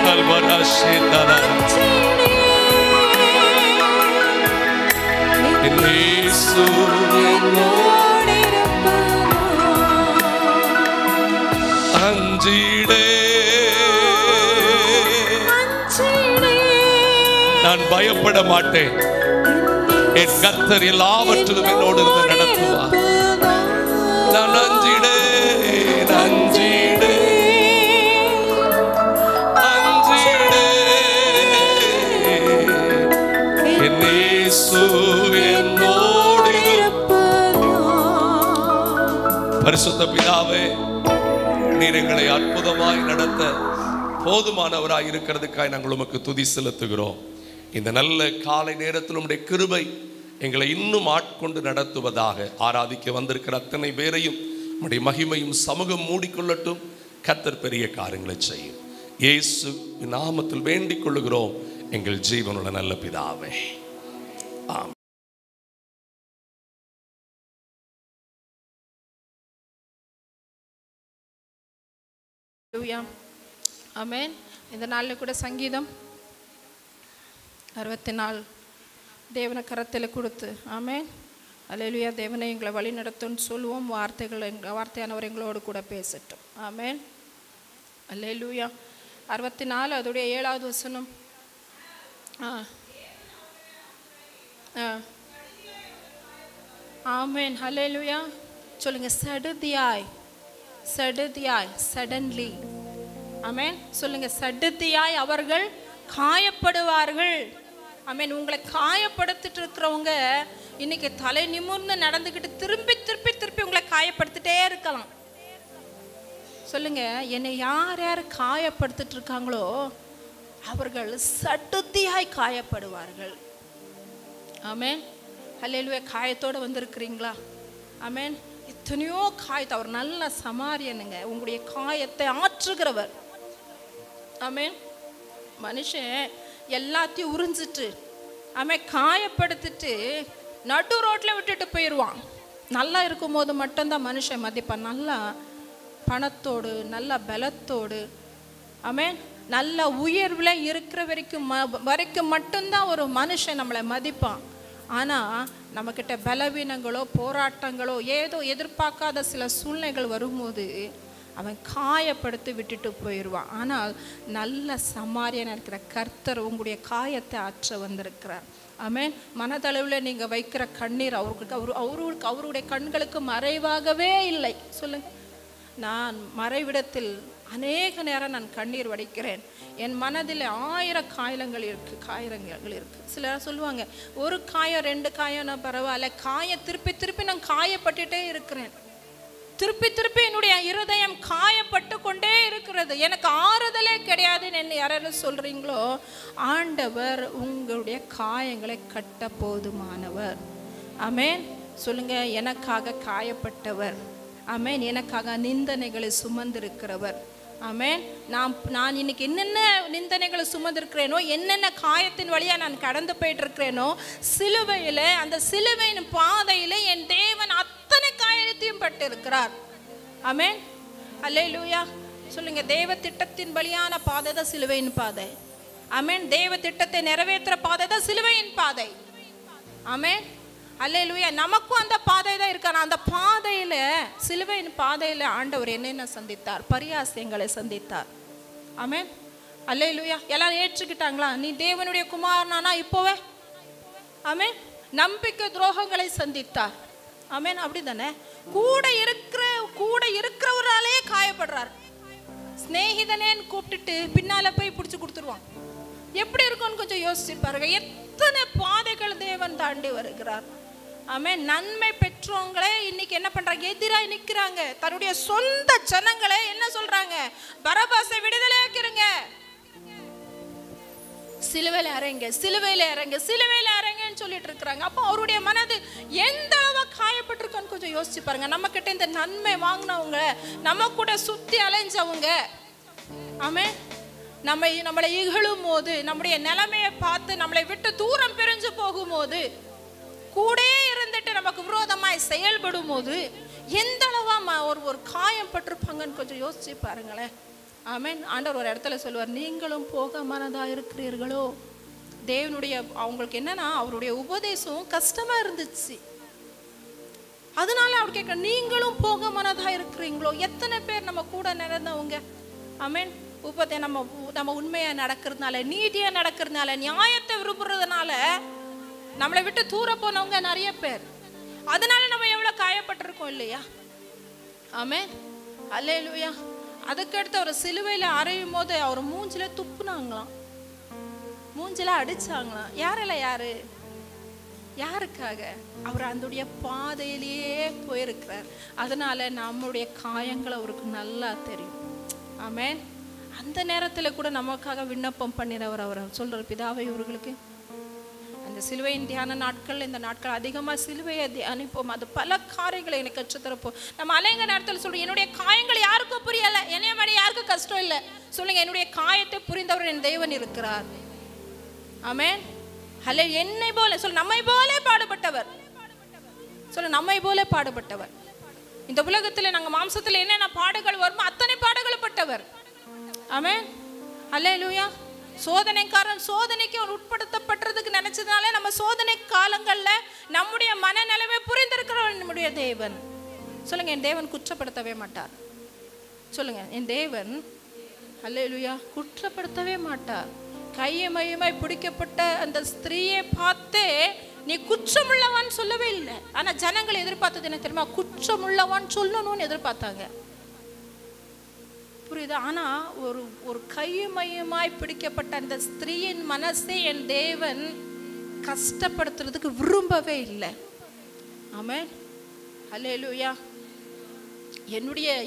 கல்வராஷேதரா என் இயேசு என்னோடு அஞ்சிடே நான் பயப்பட மாட்டேன். என் கர்த்தர் எல்லாவற்றிலும் என்னோடு இருந்து நடத்துவார். நான் அஞ்சிடேன் அஞ்சிடேன் அஞ்சிடேன் என் இயேசு என்னோடு இருப்பார். பரிசுத்த பிதாவே, நீர் எங்களை அற்புதமாய் நடத்த போதுமானவராய் இருக்கிறதுக்காய் நாங்கள் உமக்கு துதி செலுத்துகிறோம். இந்த நல்ல காலை நேரத்தில் உம்முடைய கிருபை எங்களை இன்னும் ஆட்கொண்டு நடத்துவதாக. ஆராதிக்க வந்திருக்கிற அத்தனை பேரையும் உம்முடைய மகிமையும் சமூகம் மூடிக்கொள்ளட்டும். கர்த்தர் பெரிய காரியங்களை செய்யும். இயேசு நாமத்தில் வேண்டிக் கொள்ளுகிறோம் எங்கள் ஜீவனுள்ள நல்ல பிதாவே. ஆமென்.
ஆமென். இந்த நாளில் கூட சங்கீதம் 64 தேவனை கரத்தில் கொடுத்து ஆமென். அல்லேலூயா. தேவனை எங்களை வழி நடத்தும்னு சொல்லுவோம். வார்த்தையானவர் எங்களோடு கூட பேசட்டும். ஆமென். அல்லேலூயா. 64 அதோடைய 7வது வசனம். ஆமென். அல்லேலூயா. சொல்லுங்க. சடுதியாய் சடுதியாய் சடன்லி. ஆமென். சொல்லுங்க. சடுதியாய் அவர்கள் காயப்படுவார்கள். ஆமென். உங்களை காயப்படுத்திட்டு இருக்கிறவங்க இன்னைக்கு தலை நிமிர்ந்து நடந்துக்கிட்டு திருப்பி திருப்பி திருப்பி உங்களை காயப்படுத்திட்டே இருக்கலாம். சொல்லுங்க. என்னை யார் யார் காயப்படுத்திட்டு இருக்காங்களோ அவர்கள் சடுதியாய் காயப்படுவார்கள். ஆமென். அல்லேலூயா. காயத்தோடு வந்திருக்கிறீங்களா? ஆமென். எத்தனையோ காயத்தை அவர் நல்ல சமாரியனுங்க. உங்களுடைய காயத்தை ஆற்றுகிறவர். ஆமென். மனுஷன் எல்லாத்தையும் உறிஞ்சிட்டு காயப்படுத்திட்டு நடு ரோட்டில் விட்டுட்டு போயிடுவான். நல்லா இருக்கும் போது மட்டும்தான் மனுஷன் மதிப்பான். நல்லா பணத்தோடு நல்ல பலத்தோடு ஆமென் நல்ல உயர்வில் இருக்கிற வரைக்கும் மட்டும்தான் ஒரு மனுஷன் நம்மளை மதிப்பான். ஆனால் நம்மக்கிட்ட பலவீனங்களோ போராட்டங்களோ ஏதோ எதிர்பார்க்காத சில சூழ்நிலைகள் வரும்போது அவன் காயப்படுத்தி விட்டுட்டு போயிடுவான். ஆனால் நல்ல சமாரியனாக இருக்கிற கர்த்தர் உங்களுடைய காயத்தை ஆற்ற வந்திருக்கிறார். ஆமென். மனதளவில் நீங்கள் வைக்கிற கண்ணீர் அவருடைய கண்களுக்கு மறைவாகவே இல்லை. சொல்லுங்க. நான் மறைவிடத்தில் அநேக நேரம் நான் கண்ணீர் வடிக்கிறேன். என் மனதில் 1000 காயங்கள் இருக்குது. சிலர் சொல்லுவாங்க, ஒரு காயம் 2 காயம்னா பரவாயில்ல, காயம் திருப்பி திருப்பி நான் காயப்பட்டுட்டே இருக்கிறேன். திருப்பி திருப்பி என்னுடைய இருதயம் காயப்பட்டு கொண்டே இருக்கிறது. எனக்கு ஆறுதலே கிடையாதுன்னு என்ன யாராவது சொல்கிறீங்களோ, ஆண்டவர் உங்களுடைய காயங்களை கட்ட போதுமானவர். ஆமென். சொல்லுங்க. எனக்காக காயப்பட்டவர். ஆமென். எனக்காக நிந்தனைகளை சுமந்திருக்கிறவர். ஆமென். நான் இன்னைக்கு என்னென்ன நிந்தனைகளை சுமந்திருக்கிறேனோ, என்னென்ன காயத்தின் வழியாக நான் கடந்து போயிட்டு இருக்கிறேனோ, சிலுவையில் அந்த சிலுவையின் பாதையில் என் தேவன் அத்தனை காயத்தையும் பட்டு இருக்கிறார். ஆமென். அல்லேலூயா. சொல்லுங்க. தேவ திட்டத்தின் வழியான பாதை தான் சிலுவையின் பாதை. ஆமென். தேவ திட்டத்தை நிறைவேற்ற பாதை தான் சிலுவையின் பாதை. ஆமென். அல்லேலூயா. நமக்கும் அந்த பாதை தான் இருக்கான. அந்த பாதையில் சிலுவையின் பாதையில் ஆண்டவர் என்னென்ன சந்தித்தார்? பரியாசங்களை சந்தித்தார். ஆமென். அல்லேலூயா. எல்லாரும் ஏற்றுக்கிட்டாங்களா? நீ தேவனுடைய குமாரனானா இப்போவே? ஆமென். நம்பிக்கை துரோகங்களை சந்தித்தார். ஆமென். அப்படி தானே? கூட இருக்கிறவராலே காயப்படுறார். ஸ்நேகிதனேன்னு கூப்பிட்டுட்டு பின்னால போய் பிடிச்சி கொடுத்துருவான். எப்படி இருக்கும்னு கொஞ்சம் யோசிச்சு பாருங்க. எத்தனை பாதைகள் தேவன் தாண்டி வருகிறார். ஆமென். நன்மை பெற்றவங்களே இன்னைக்கு என்ன பண்றாங்க? எதிராக நிற்கிறாங்க. தன்னுடைய சொந்த ஜனங்களே என்ன சொல்றாங்க? பரபாசை விடுதலையாக்கிருங்க, சிலுவையில் இறங்க, சிலுவையில் இறங்க, சிலுவையில் இறங்கன்னு சொல்லிட்டு இருக்கிறாங்க. அப்போ அவருடைய மனது எந்த அளவு காயப்பட்டிருக்குன்னு கொஞ்சம் யோசிச்சு பாருங்க. நம்ம கிட்ட இந்த நன்மை வாங்கினவங்க, நம்ம கூட சுத்தி அலைஞ்சவங்க, ஆமென், நம்மளை இகழும் போது, நம்முடைய நிலைமையை பார்த்து நம்மளை விட்டு தூரம் பிரிஞ்சு போகும்போது, கூட இருந்துட்டு நமக்கு விரோதமாய் செயல்படும் போது எந்த அளவா ஒரு காயம் பட்டிருப்பாங்கன்னு கொஞ்சம் யோசிச்சு பாருங்களேன். ஆமென். ஆண்டவர் ஒரு இடத்துல சொல்லுவார், நீங்களும் போக மனதா இருக்கிறீர்களோ. தேவனுடைய அவங்களுக்கு என்னன்னா அவருடைய உபதேசம் கஷ்டமா இருந்துச்சு. அதனால அவர் கேட்க, நீங்களும் போக மனதா இருக்கிறீங்களோ. எத்தனை பேர் நம்ம கூட நடந்தவங்க, ஆமென், நம்ம உண்மையா நடக்கிறதுனால, நீதியா நடக்கிறதுனால, நியாயத்தை விரும்புறதுனால நம்மளை விட்டு தூர போனவங்க நிறைய பேர். அதனால நம்ம எவ்வளவு காயப்பட்டிருக்கோம் இல்லையா? ஆமென், அல்லேலூயா. அதுக்கடுத்து அவர் சிலுவையில் அறையும் போது அவர் மூஞ்சில துப்புனாங்களாம், மூஞ்சில அடிச்சாங்களாம். யாருக்காக? அவர் அந்த பாதையிலேயே போயிருக்கிறார். அதனால நம்முடைய காயங்கள் அவருக்கு நல்லா தெரியும். ஆமென். அந்த நேரத்தில் கூட நமக்காக விண்ணப்பம் பண்ணினவர். அவர் சொல்ற, பிதாவை இவர்களுக்கு அந்த சிலுவையின் தியான நாட்கள், இந்த நாட்கள் அதிகமாக சிலுவையை தியானிப்போம். அது பல காரியங்களை எனக்கு கற்றுத்தரப்போம். நம்ம அலைங்க நேரத்தில் சொல்றோம், என்னுடைய காயங்கள் யாருக்கும் புரியலை, என்னைய மாதிரி யாருக்கும் கஷ்டம் இல்லை. சொல்லுங்க, என்னுடைய காயத்தை புரிந்தவர் என் தேவன் இருக்கிறார். ஆமென். ஹல்லே. என்னை போல சொல்ல, நம்மை போல பாடுபட்டவர். சொல்ல, நம்மை போல பாடுபட்டவர். இந்த உலகத்தில் நாங்கள் மாம்சத்தில் என்னென்ன பாடுகள் வருமோ அத்தனை பாடுகள் பட்டவர். ஆமென், அல்லேலூயா. சோதனைக்காரன் சோதனைக்கு அவர் உட்படுத்தப்பட்டதுக்கு நினைச்சதுனால நம்ம சோதனை காலங்கள்ல நம்முடைய மனநிலைமை புரிந்திருக்கிறவர் நம்முடைய தேவன். சொல்லுங்க, என் தேவன் குற்றப்படுத்தவே மாட்டார். சொல்லுங்க, என் தேவன் அல்லேலூயா குற்றப்படுத்தவே மாட்டார். கையமையுமாய் பிடிக்கப்பட்ட அந்த ஸ்திரீயை பார்த்து நீ குற்றமுள்ளவான் சொல்லவே இல்லை. ஆனா ஜனங்கள் எதிர்பார்த்தது என்ன தெரியுமா? குற்றமுள்ளவான் சொல்லணும்னு எதிர்பார்த்தாங்க. புரியுது? ஆனா ஒரு கையமையுமாய் பிடிக்கப்பட்ட அந்த ஸ்திரீயின் மனசை என் தேவன் கஷ்டப்படுத்துறதுக்கு விரும்பவே இல்லை. ஆமென், அல்லேலூயா.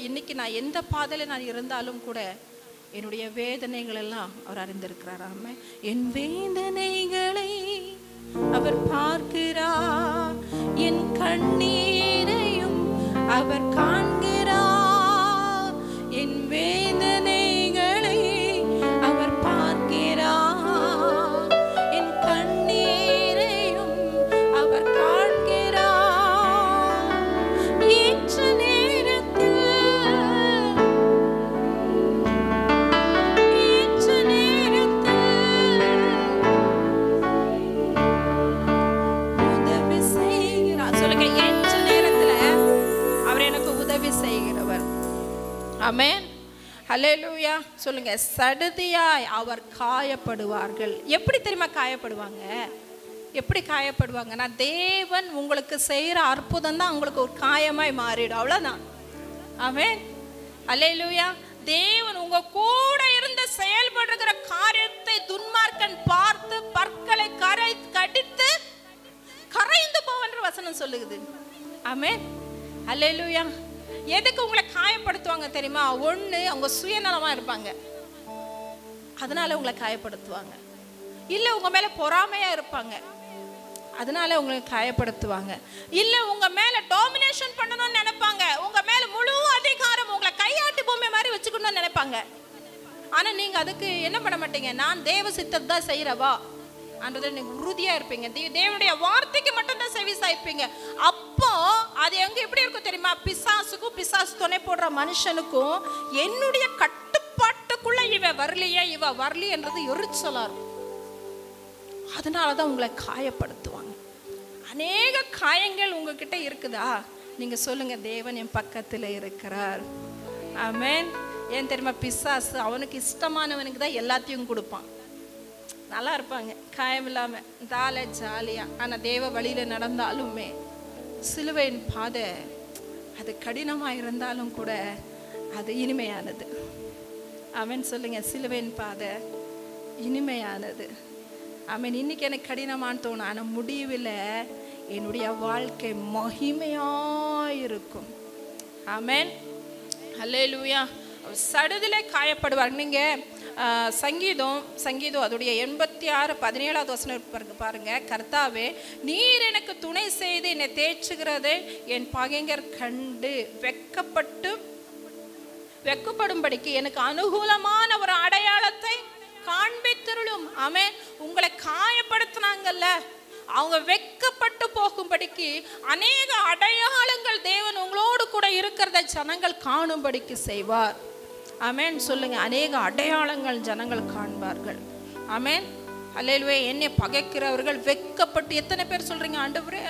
இன்னைக்கு நான் எந்த பாதையில நான் இருந்தாலும் கூட என்னுடைய வேதனைகள் எல்லாம் அவர் அறிந்திருக்கிறார். ஆமென். என் வேதனைகளை அவர் பார்க்கிறார், என் கண்ணீரையும் அவர் காண்கிறார். என் வேதனைகளை அவர் பார்க்கிறார், என் கண்ணீரையும் அவர் காண்கிறார். ஏற்ற நேரத்தில் உதவி செய்கிறார். சொல்லுங்க, ஏற்ற நேரத்தில் அவர் எனக்கு உதவி செய்கிறவர். ஆமென், ஹல்லேலூயா. சொல்லுங்க, சடுதியாய் அவர் காயப்படுவார்கள். எப்படி தெரியுமா காயப்படுவாங்க? எப்படி காயப்படுவாங்கன்னா, தேவன் உங்களுக்கு செய்கிற அற்புதம் தான் உங்களுக்கு ஒரு காயமாய் மாறிடும். அவ்வளோதான். ஆமென், ஹல்லேலூயா. தேவன் உங்க கூட இருந்து செயல்படுகிற காரியத்தை துன்மார்க்கன் பார்த்து பற்களை கடித்து கரைந்து போவன்ற வசனம் சொல்லுது. ஆமென், ஹல்லேலூயா. எதுக்கு உங்களை காயப்படுத்துவாங்க தெரியுமா? ஒண்ணு, அவங்க சுயநலமா இருப்பாங்க, அதனால உங்களை காயப்படுத்துவாங்க. இல்ல உங்க மேல பொறாமையா இருப்பாங்க, அதனால உங்களை காயப்படுத்துவாங்க. இல்ல உங்க மேல டாமினேஷன் பண்ணணும்னு நினைப்பாங்க, உங்க மேல முழு அதிகாரம் உங்களை கையாட்டு பொம்மை மாதிரி வச்சுக்கணும்னு நினைப்பாங்க. ஆனா நீங்க அதுக்கு என்ன பண்ண மாட்டீங்க. நான் தேவ சித்தத்தை தான் செய்யறவா அன்றதுல நீங்க உறுதியா இருப்பீங்க. தேவனுடைய வார்த்தைக்கு மட்டும்தான் செவி சாய்ப்பீங்க. அப்போ அது எங்க எப்படி இருக்கும் தெரியுமா? பிசாசுக்கும் பிசாசு துணை போடுற மனுஷனுக்கும் என்னுடைய கட்டுப்பாட்டுக்குள்ள இவ வரலையன்றது எரிச்சலா இருக்கும். அதனாலதான் உங்களை காயப்படுத்துவாங்க. அநேக காயங்கள் உங்ககிட்ட இருக்குதா? நீங்க சொல்லுங்க, தேவன் என் பக்கத்துல இருக்கிறார். ஆமென். ஏன் தெரியுமா? பிசாசு அவனுக்கு இஷ்டமானவனுக்கு தான் எல்லாத்தையும் கொடுப்பான். நல்லா இருப்பாங்க காயம் இல்லாம, ஜாலியா. ஆனா தேவ வழியில நடந்தாலுமே சிலுவையின் பாதை அது கடினமா இருந்தாலும் கூட அது இனிமையானது. அவன் சொல்லுங்க, சிலுவையின் பாதை இனிமையானது. ஆமென். இன்னைக்கு எனக்கு கடினமானு தோணும், ஆனால் முடிவில் என்னுடைய வாழ்க்கை மகிமையாயிருக்கும். ஆமென். அல்லேலூயா. சடுதிலே காயப்படுவார். நீங்கள் சங்கீதம் அதோடைய 86:17 வசனம் பாருங்க. கர்த்தாவே, நீர் எனக்கு துணை செய்து என்னை தேய்ச்சுகிறதை என் பகைஞர் கண்டு வெக்கப்படும்படிக்கு எனக்கு அனுகூலமான ஒரு அடையாளத்தை காண்பித்தருளும். ஆமென். உங்களை காயப்படுத்தினாங்கல்ல, அவங்க வெக்கப்பட்டு போகும்படிக்கு அநேக அடையாளங்கள் தேவன் உங்களோடு கூட இருக்கிறத ஜனங்கள் காணும்படிக்கு செய்வார். ஆமென். சொல்லுங்க, அநேக அடையாளங்கள் ஜனங்கள் காண்பார்கள். ஆமென். அல்லேலூயா. என்னை பகைக்கிறவர்கள் வெக்கப்பட்டு, எத்தனை பேர் சொல்றீங்க, ஆண்டவரே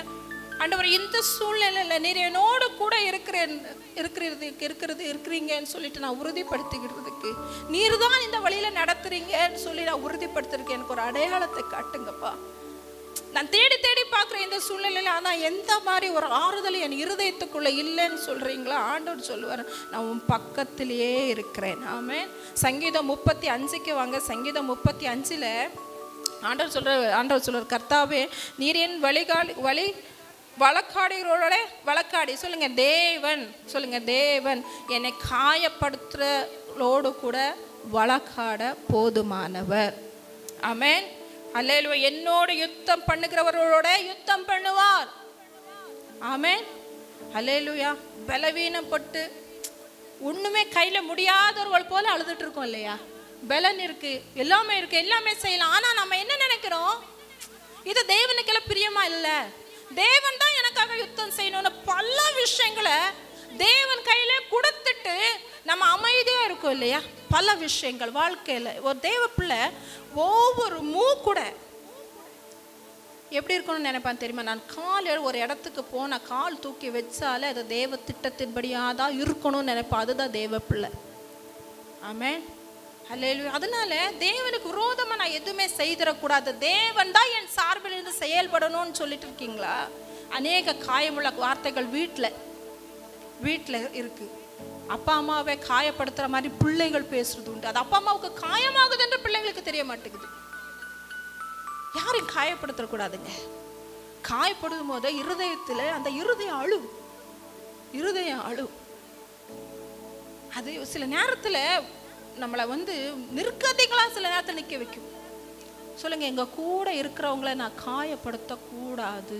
இந்த சூழ்நிலையில நீர் என்னோடு கூட இருக்கிறீங்கன்னு சொல்லிட்டு நான் உறுதிப்படுத்திக்கிறதுக்கு, நீர் தான் இந்த வழியில நடத்துறீங்கன்னு சொல்லி நான் உறுதிப்படுத்திருக்கேன். எனக்கு ஒரு அடையாளத்தை காட்டுங்கப்பா. நான் தேடி தேடி பார்க்குறேன் இந்த சூழ்நிலையில, ஆனால் எந்த மாதிரி ஒரு ஆறுதல் என் இருதயத்துக்குள்ள இல்லைன்னு சொல்றீங்களா? ஆண்டவர் சொல்லுவார், நான் உன் பக்கத்திலேயே இருக்கிறேன். ஆமென். சங்கீதம் 35க்கு வாங்க. சங்கீதம் 35ல் ஆண்டவர் சொல்றார், கர்த்தாவே, நீர் என் வழக்காடிகளோட வழக்காடி. சொல்லுங்க தேவன். சொல்லுங்க தேவன். என்னை காயப்படுத்துறோடு கூட வழக்காட போதுமானவர். ஆமென். அல்லேலூயா. என்னோடு யுத்தம் பண்ணுகிறவர்களோட யுத்தம் பண்ணுவார். ஆமென். அல்லேலூயா. பலவீனப்பட்டு ஒண்ணுமே கையில முடியாதவர்கள் போல அழுதுட்டு இருக்கோம் இல்லையா? பலன் இருக்கு, எல்லாமே இருக்கு, எல்லாமே செய்யலாம். ஆனா நம்ம என்ன நினைக்கிறோம், இது தேவனுக்கெல்லாம் பிரியமா இல்லை, தேவன் தான் எனக்காக யுத்தம் செய்யணும்னு பல விஷயங்களை தேவன் கையில கொடுத்துட்டு நம்ம அமைதியா இருக்கோம் இல்லையா? பல விஷயங்கள் வாழ்க்கையில ஒரு தேவ பிள்ளை ஒவ்வொரு கூட எப்படி இருக்கணும்னு நினைப்பான் தெரியுமா? நான் காலையில் ஒரு இடத்துக்கு போன கால் தூக்கி வச்சாலே அது தேவ திட்டத்தின்படியாதான் இருக்கணும்னு நினைப்பான். அதுதான் தேவ பிள்ளை. ஆமென். அல்லேலூயா. அதனால தேவனுக்கு விரோதமா நான் எதுவுமே செய்திடக்கூடாது, தேவன் தான் என் சார்பில் இருந்து செயல்படணும்னு சொல்லிட்டு இருக்கீங்களா? அநேக காயமுள்ள வார்த்தைகள் வீட்டில் இருக்கு. அப்பா அம்மாவை காயப்படுத்துற மாதிரி பிள்ளைகள் பேசுறது உண்டு. அது அப்பா அம்மாவுக்கு காயமாகுது என்று பிள்ளைங்களுக்கு தெரிய மாட்டேங்குது. யாரையும் காயப்படுத்தக்கூடாதுங்க. காயப்படும் போது இருதயத்தில் அந்த இருதயம் அழு. அது சில நேரத்தில் நம்மளை நிற்கதிகளா சில நேரத்தில் நிற்க வைக்கும். சொல்லுங்க, எங்க கூட இருக்கிறவங்கள நான் காயப்படுத்தக்கூடாது.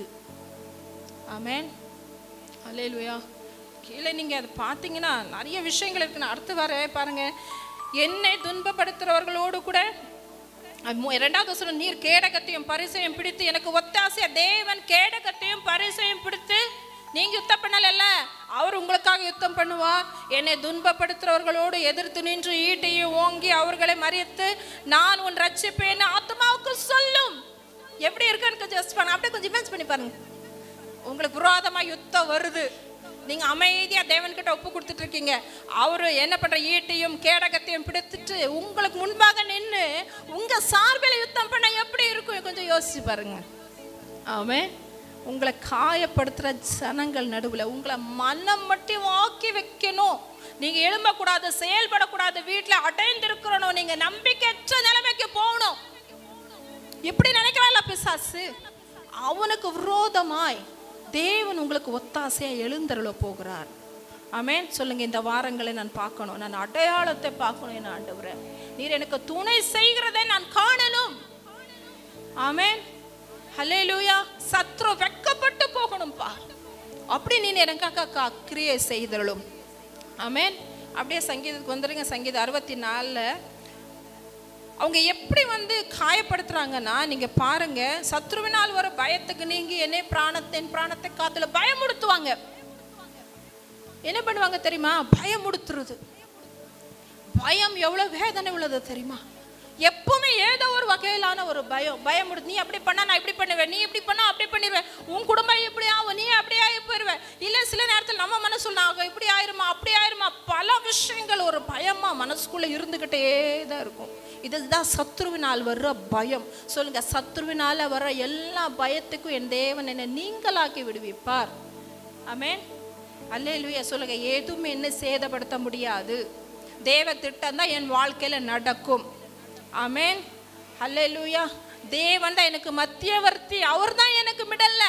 ஆமென். அல்லேலூயா. கீழே நீங்க அதை பார்த்தீங்கன்னா நிறைய விஷயங்கள் இருக்கு. நான் அடுத்து வர பாருங்க. என்னை துன்பப்படுத்துறவர்களோடு கூட 2வது வசனம், நீர் கேடகத்தையும் பரிசையும் பிடித்து எனக்கு ஒத்தாசையா. தேவன் கேடகத்தையும் பரிசையும் பிடித்து, நீங்க யுத்தம் பண்ணல, அவர் உங்களுக்காக யுத்தம் பண்ணுவார். என்னை துன்பப்படுத்துறவர்களோடு எதிர்த்து நின்று ஈட்டையும் ஓங்கி அவர்களை மறித்து நான் உன் ரட்சிப்பேன்னு ஆத்மாவுக்கு சொல்லும். எப்படி இருக்குன்னு ஜஸ்ட் பண்ண அப்படியே கொஞ்சம் இமேஜ் பண்ணி பாருங்க. உங்களுக்கு விரோதமா யுத்தம் வருது, நீங்க அமைதியா தேவன் கிட்ட ஒப்பு கொடுத்துட்டு இருக்கீங்க. அவரு என்ன பண்ற, ஈட்டையும் கேடகத்தையும் பிடித்துட்டு உங்களுக்கு முன்பாக நின்று உங்க சார்பில் யுத்தம் பண்ண எப்படி இருக்கும் கொஞ்சம் யோசிச்சு பாருங்க. ஆமென். உங்களை காயப்படுத்துற ஜனங்கள் நடுவில் உங்களை மனம் மட்டும் ஆக்கி வைக்கணும். நீங்க எழும்பக்கூடாது, செயல்படக்கூடாது, வீட்டில் அடைந்திருக்கிறணும், நீங்க நம்பிக்கையற்ற நிலைமைக்கு போகணும். இப்படி நினைக்கிறான்ல பிசாசு, அவனுக்கு விரோதமாய் தேவன் உங்களுக்கு ஒத்தாசையா எழுந்தருள போகிறார். ஆமென். சொல்லுங்க, இந்த வாரங்களை நான் பார்க்கணும், நான் அடையாளத்தை பார்க்கணும். என்ன ஆண்டவரே, நீர் எனக்கு துணை செய்கிறதை நான் காணணும். ஆமென். ஹல்லேலூயா. சத்ரு வெக்கப்பட்டு போகணும்பா, அப்படி நீ எனக்காக கிரியை செய்தருளும். ஆமென். அப்படியே சங்கீதத்துக்கு வந்துடுங்க. சங்கீதம் 64 அவங்க எப்படி காயப்படுத்துறாங்கன்னா, நீங்க பாருங்க, சத்ருவினால் வர பயத்துக்கு நீங்கி என்னை பிராணத்தை காத்துல பயமுடுத்துவாங்க. என்ன பண்ணுவாங்க தெரியுமா? பயமுடுத்துறது. பயம் எவ்வளவு வேதனை உள்ளது தெரியுமா? எப்பவுமே ஏதோ ஒரு வகையிலான ஒரு பயமுடுத்து. நீ அப்படி பண்ணா நான் இப்படி பண்ணுவேன், நீ இப்படி பண்ணா அப்படி பண்ணிடுவேன், உன் குடும்பம் இப்படி ஆகும், நீ அப்படி ஆகி போயிடுவேன். இல்ல சில நேரத்தில் நம்ம மனசுல ஆகும், இப்படி ஆயிருமா அப்படி ஆயிருமா, பல விஷயங்கள் ஒரு பயமா மனசுக்குள்ள இருந்துகிட்டே தான் இருக்கும். இதுதான் சத்ருவினால் வர்ற பயம். சொல்லுங்க, சத்ருவினால வர்ற எல்லா பயத்துக்கும் என் தேவன் என்னை நீங்களாக்கி விடுவிப்பார். ஆமென். அல்லேலூயா. சொல்லுங்க, எதுவுமே என்ன சேதப்படுத்த முடியாது. தேவ திட்டம் தான் என் வாழ்க்கையில நடக்கும். ஆமென். அல்லேலூயா. தேவன் தான் எனக்கு மத்தியவர்த்தி, அவர் தான் எனக்கு மிடல்ல.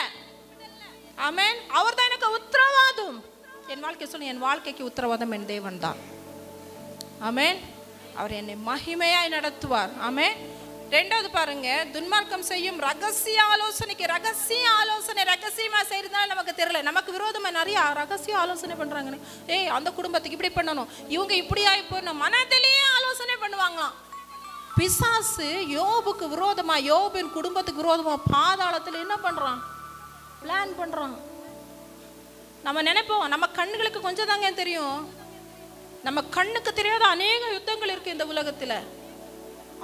ஆமென். அவர் தான் எனக்கு உத்தரவாதம். என் வாழ்க்கை சொல்லுங்க, என் வாழ்க்கைக்கு உத்தரவாதம் என் தேவன் தான். ஆமென். அவர் என்னை மகிமையாய் நடத்துவார். ஆமென். ரெண்டாவது பாருங்க, துன்மார்க்கம் செய்யும் ரகசிய ஆலோசனைக்கு, ரகசிய ஆலோசனை ரகசியமா செய்யறதுனால நமக்கு தெரியல, நமக்கு விரோதமா நிறைய ரகசிய ஆலோசனை பண்றாங்க. ஏய் அந்த குடும்பத்துக்கு இப்படி பண்ணணும், இவங்க இப்படி ஆகி போயிடணும், மனதிலேயே ஆலோசனை பண்ணுவாங்களாம். பிசாசு யோபுக்கு விரோதமா, யோபின் குடும்பத்துக்கு விரோதமா பாதாளத்துல என்ன பண்றான்? பிளான் பண்றான். நம்ம நினைப்போம் நம்ம கண்ணுகளுக்கு கொஞ்சம் தாங்க தெரியும், நம்ம கண்ணுக்கு தெரியாத அநேக யுத்தங்கள் இருக்கு இந்த உலகத்துல,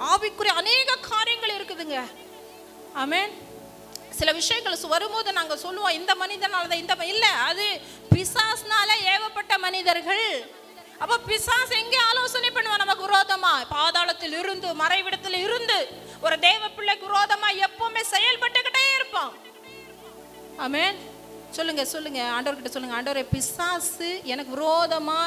ஆவிக்குரிய அநேக காரியங்கள் இருக்குதுங்க. ஆமென். சில விஷயங்கள் வரும்போது நாங்க சொல்லுவோம் இந்த மனிதனால தான், இந்த இல்ல, அது பிசாசுனால ஏவப்பட்ட மனிதர்கள். அப்ப பிசாசு எங்கே ஆலோசனை பண்ணுவான் நமக்கு விரோதமா? பாதாளத்தில் இருந்து, மறைவிடத்தில் இருந்து ஒரு தேவ பிள்ளைக்கு விரோதமா எப்பவுமே செயல்பட்டுக்கிட்டே இருப்பான். ஆமென். சொல்லுங்க சொல்லுங்க, ஆண்டவர்கிட்ட சொல்லுங்க, ஆண்டவரே பிசாசு எனக்கு விரோதமா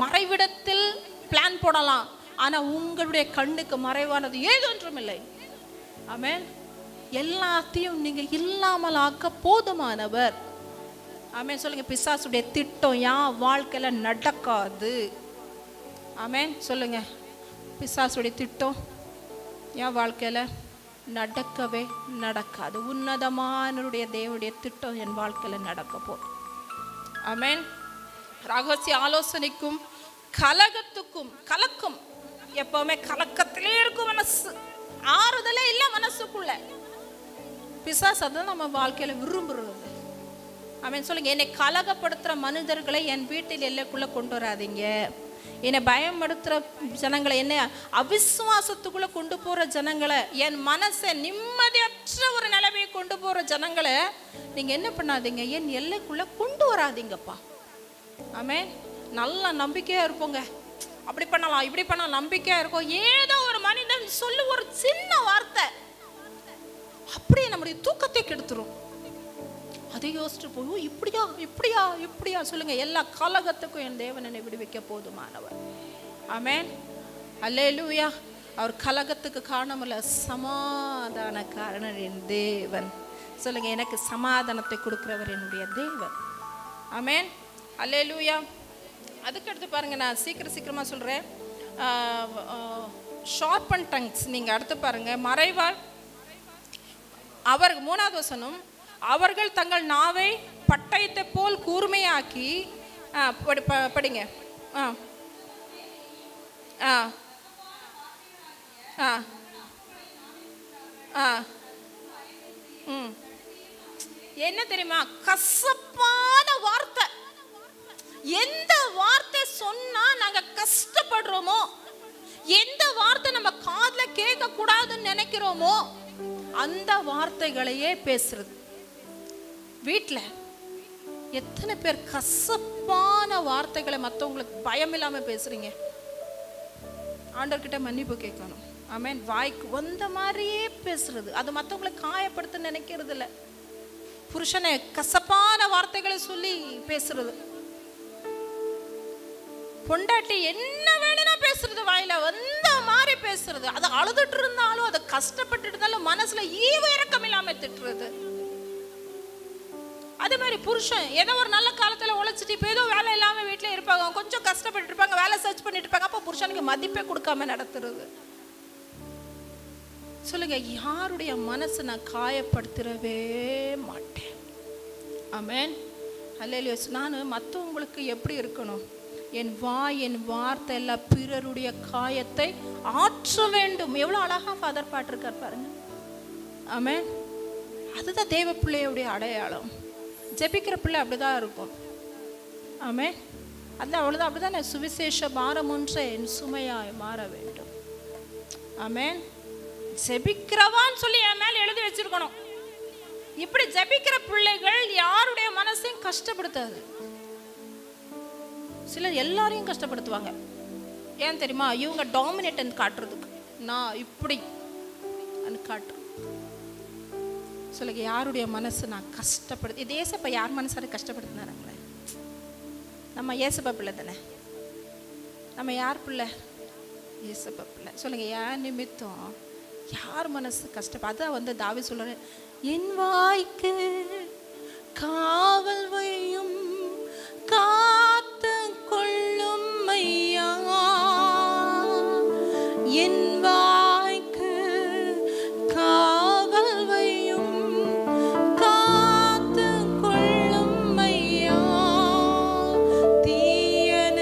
மறைவிடத்தில் பிளான் போடலாம், ஆனா உங்களுடைய கண்ணுக்கு மறைவானது ஏதொன்றும் இல்லை. ஆமென். எல்லாத்தையும் நீங்க இல்லாமல் ஆக்க போதுமானவர். ஆமென். சொல்லுங்க, பிசாசுடைய திட்டம் என் வாழ்க்கையில நடக்காது. ஆமென். சொல்லுங்க, பிசாசுடைய திட்டம் என் வாழ்க்கையில நடக்கவே நடக்காது. உன்னதமானவருடைய தேவனுடைய திட்டம் என் வாழ்க்கையில நடக்க போகுது. ஆமென். ரகசிய ஆலோசனைக்கும் கலகத்துக்கும், கலக்கம் எப்பவுமே கலக்கத்திலே இருக்கும் மனசு, ஆறுதலே இல்லை மனசுக்குள்ள. பிசாசு அதான் நம்ம வாழ்க்கையில விரும்புறது. ஆமென். சொல்லுங்க, என்னை கலகப்படுத்துற மனிதர்களை என் வீட்டில் எல்லைக்குள்ள கொண்டு வராதீங்க. என்னை பயப்படுத்துற ஜனங்களை, என்னை அவிசுவாசத்துக்குள்ள கொண்டு போற ஜனங்களை, என் மனசை நிம்மதியற்ற ஒரு நிலைமையை கொண்டு போற ஜனங்களை நீங்க என்ன பண்ணாதீங்க, என் எல்லைக்குள்ள கொண்டு வராதீங்கப்பா. ஆமென். நல்ல நம்பிக்கையா இருப்போங்க, அப்படி பண்ணலாம் இப்படி பண்ணலாம் நம்பிக்கையா இருக்கும். ஏதோ ஒரு மனிதன் சொல்லு ஒரு சின்ன வார்த்தை அப்படியே நம்முடைய தூக்கத்தை கெடுத்துரும். அதை யோசிச்சு போய் இப்படியா இப்படியா இப்படியா. சொல்லுங்க, எல்லா கலகத்துக்கும் என் தேவன் என்னை விடுவிக்க போதுமானவர். ஆமென். அல்லேலூயா. அவர் கலகத்துக்கு காரணமில்ல, சமாதான காரணர் என் தேவன். சொல்லுங்க, எனக்கு சமாதானத்தை கொடுக்கிறவர் என்னுடைய தேவன். ஆமென். அல்லேலூயா. அதுக்கடுத்து பாருங்க, நான் சீக்கிரமா சொல்றேன். ஷார்பன் டங்ஸ் நீங்க அடுத்து பாருங்க, மறைவாள் அவர். மூணாவது வசனம், அவர்கள் தங்கள் நாவை பட்டயத்தை போல் கூர்மையாக்கி, படிங்க. என்ன தெரியுமா? கசப்பான வார்த்தை. எந்த வார்த்தை சொன்னா நாங்க கஷ்டப்படுறோமோ, எந்த வார்த்தை நம்ம காதுல கேட்க கூடாதுன்னு நினைக்கிறோமோ அந்த வார்த்தைகளையே பேசுறது. வீட்டுல எத்தனை பேர் கசப்பான வார்த்தைகளை மற்றவங்களுக்கு பயம் இல்லாம பேசுறீங்க? ஆண்டவர்கிட்ட மன்னிப்பு கேட்கணும். ஆமென். வாய்க்கு வந்த மாதிரியே பேசுறது, அது மற்றவங்களை காயப்படுத்த நினைக்கிறது இல்லை. புருஷனை கசப்பான வார்த்தைகளை சொல்லி பேசுறது, பொண்டாட்டி என்ன வேணும்னா பேசுறது, வாயில வந்த மாதிரி பேசுறது, அது அழுதுட்டு இருந்தாலும் அது கஷ்டப்பட்டு இருந்தாலும் மனசுல ஈவு இறக்கம் இல்லாம திட்டுறது. அதே மாதிரி புருஷன் ஏதோ ஒரு நல்ல காலத்துல உழைச்சிட்டு இப்ப ஏதோ வேலை இல்லாம வீட்டுல இருப்பாங்க, கொஞ்சம் கஷ்டப்பட்டு இருப்பாங்க, வேலை சர்ச் பண்ணிட்டு இருப்பாங்க, அப்ப புருஷனுக்கு மதிப்பே கொடுக்காம நடத்துறது. சொல்லுங்க, யாருடைய மனசை நான் காயப்படுத்திடவே மாட்டேன். ஆமென். அல்லேலூயா. நான் மற்றவங்களுக்கு எப்படி இருக்கணும்? என் வாய், என் வார்த்தை எல்லாம் பிறருடைய காயத்தை ஆற்ற வேண்டும். எவ்வளவு அழகா ஃபாதர் பாட்டிருக்கார் பாருங்க. ஆமென். அதுதான் தேவ பிள்ளையுடைய அடையாளம். ஜெபிக்கிற பிள்ளை அப்படிதான் இருக்கும். ஆமென். அது அவ்வளவுதான், அப்படிதான். சுவிசேஷ பாரம் ஒன்றை என் சுமையாய் மாற வேண்டும். ஆமென். ஜெபிக்கிறவான்னு சொல்லி என் மேல எழுதி வச்சிருக்கணும். இப்படி ஜெபிக்கிற பிள்ளைகள் யாருடைய மனசையும் கஷ்டப்படுத்தாது. சிலர் எல்லாரையும் கஷ்டப்படுத்துவாங்க. ஏன் தெரியுமா? இவங்க டாமினேட் காட்டுறதுக்கு, நான் இப்படி காட்டு. சொல்லுங்க, யாருடைய மனசு நான் கஷ்டப்படுது? இது ஏசப்பா யார் மனசார கஷ்டப்படுத்தினாங்களே? நம்ம ஏசப்பா பிள்ளை தானே. நம்ம யார் பிள்ளை? ஏசப்பா பிள்ளை. சொல்லுங்க, யார் நிமித்தம் யார் மனசு கஷ்டம்? அதான் வந்து தாவீது சொல்றாரு, என் வாய்க்கு காவல் வையும் காத்து கொள்ளும் ஐயா, என் வாய்க்கு காவல் வையும் காத்து கொள்ளும் ஐயா, தீயன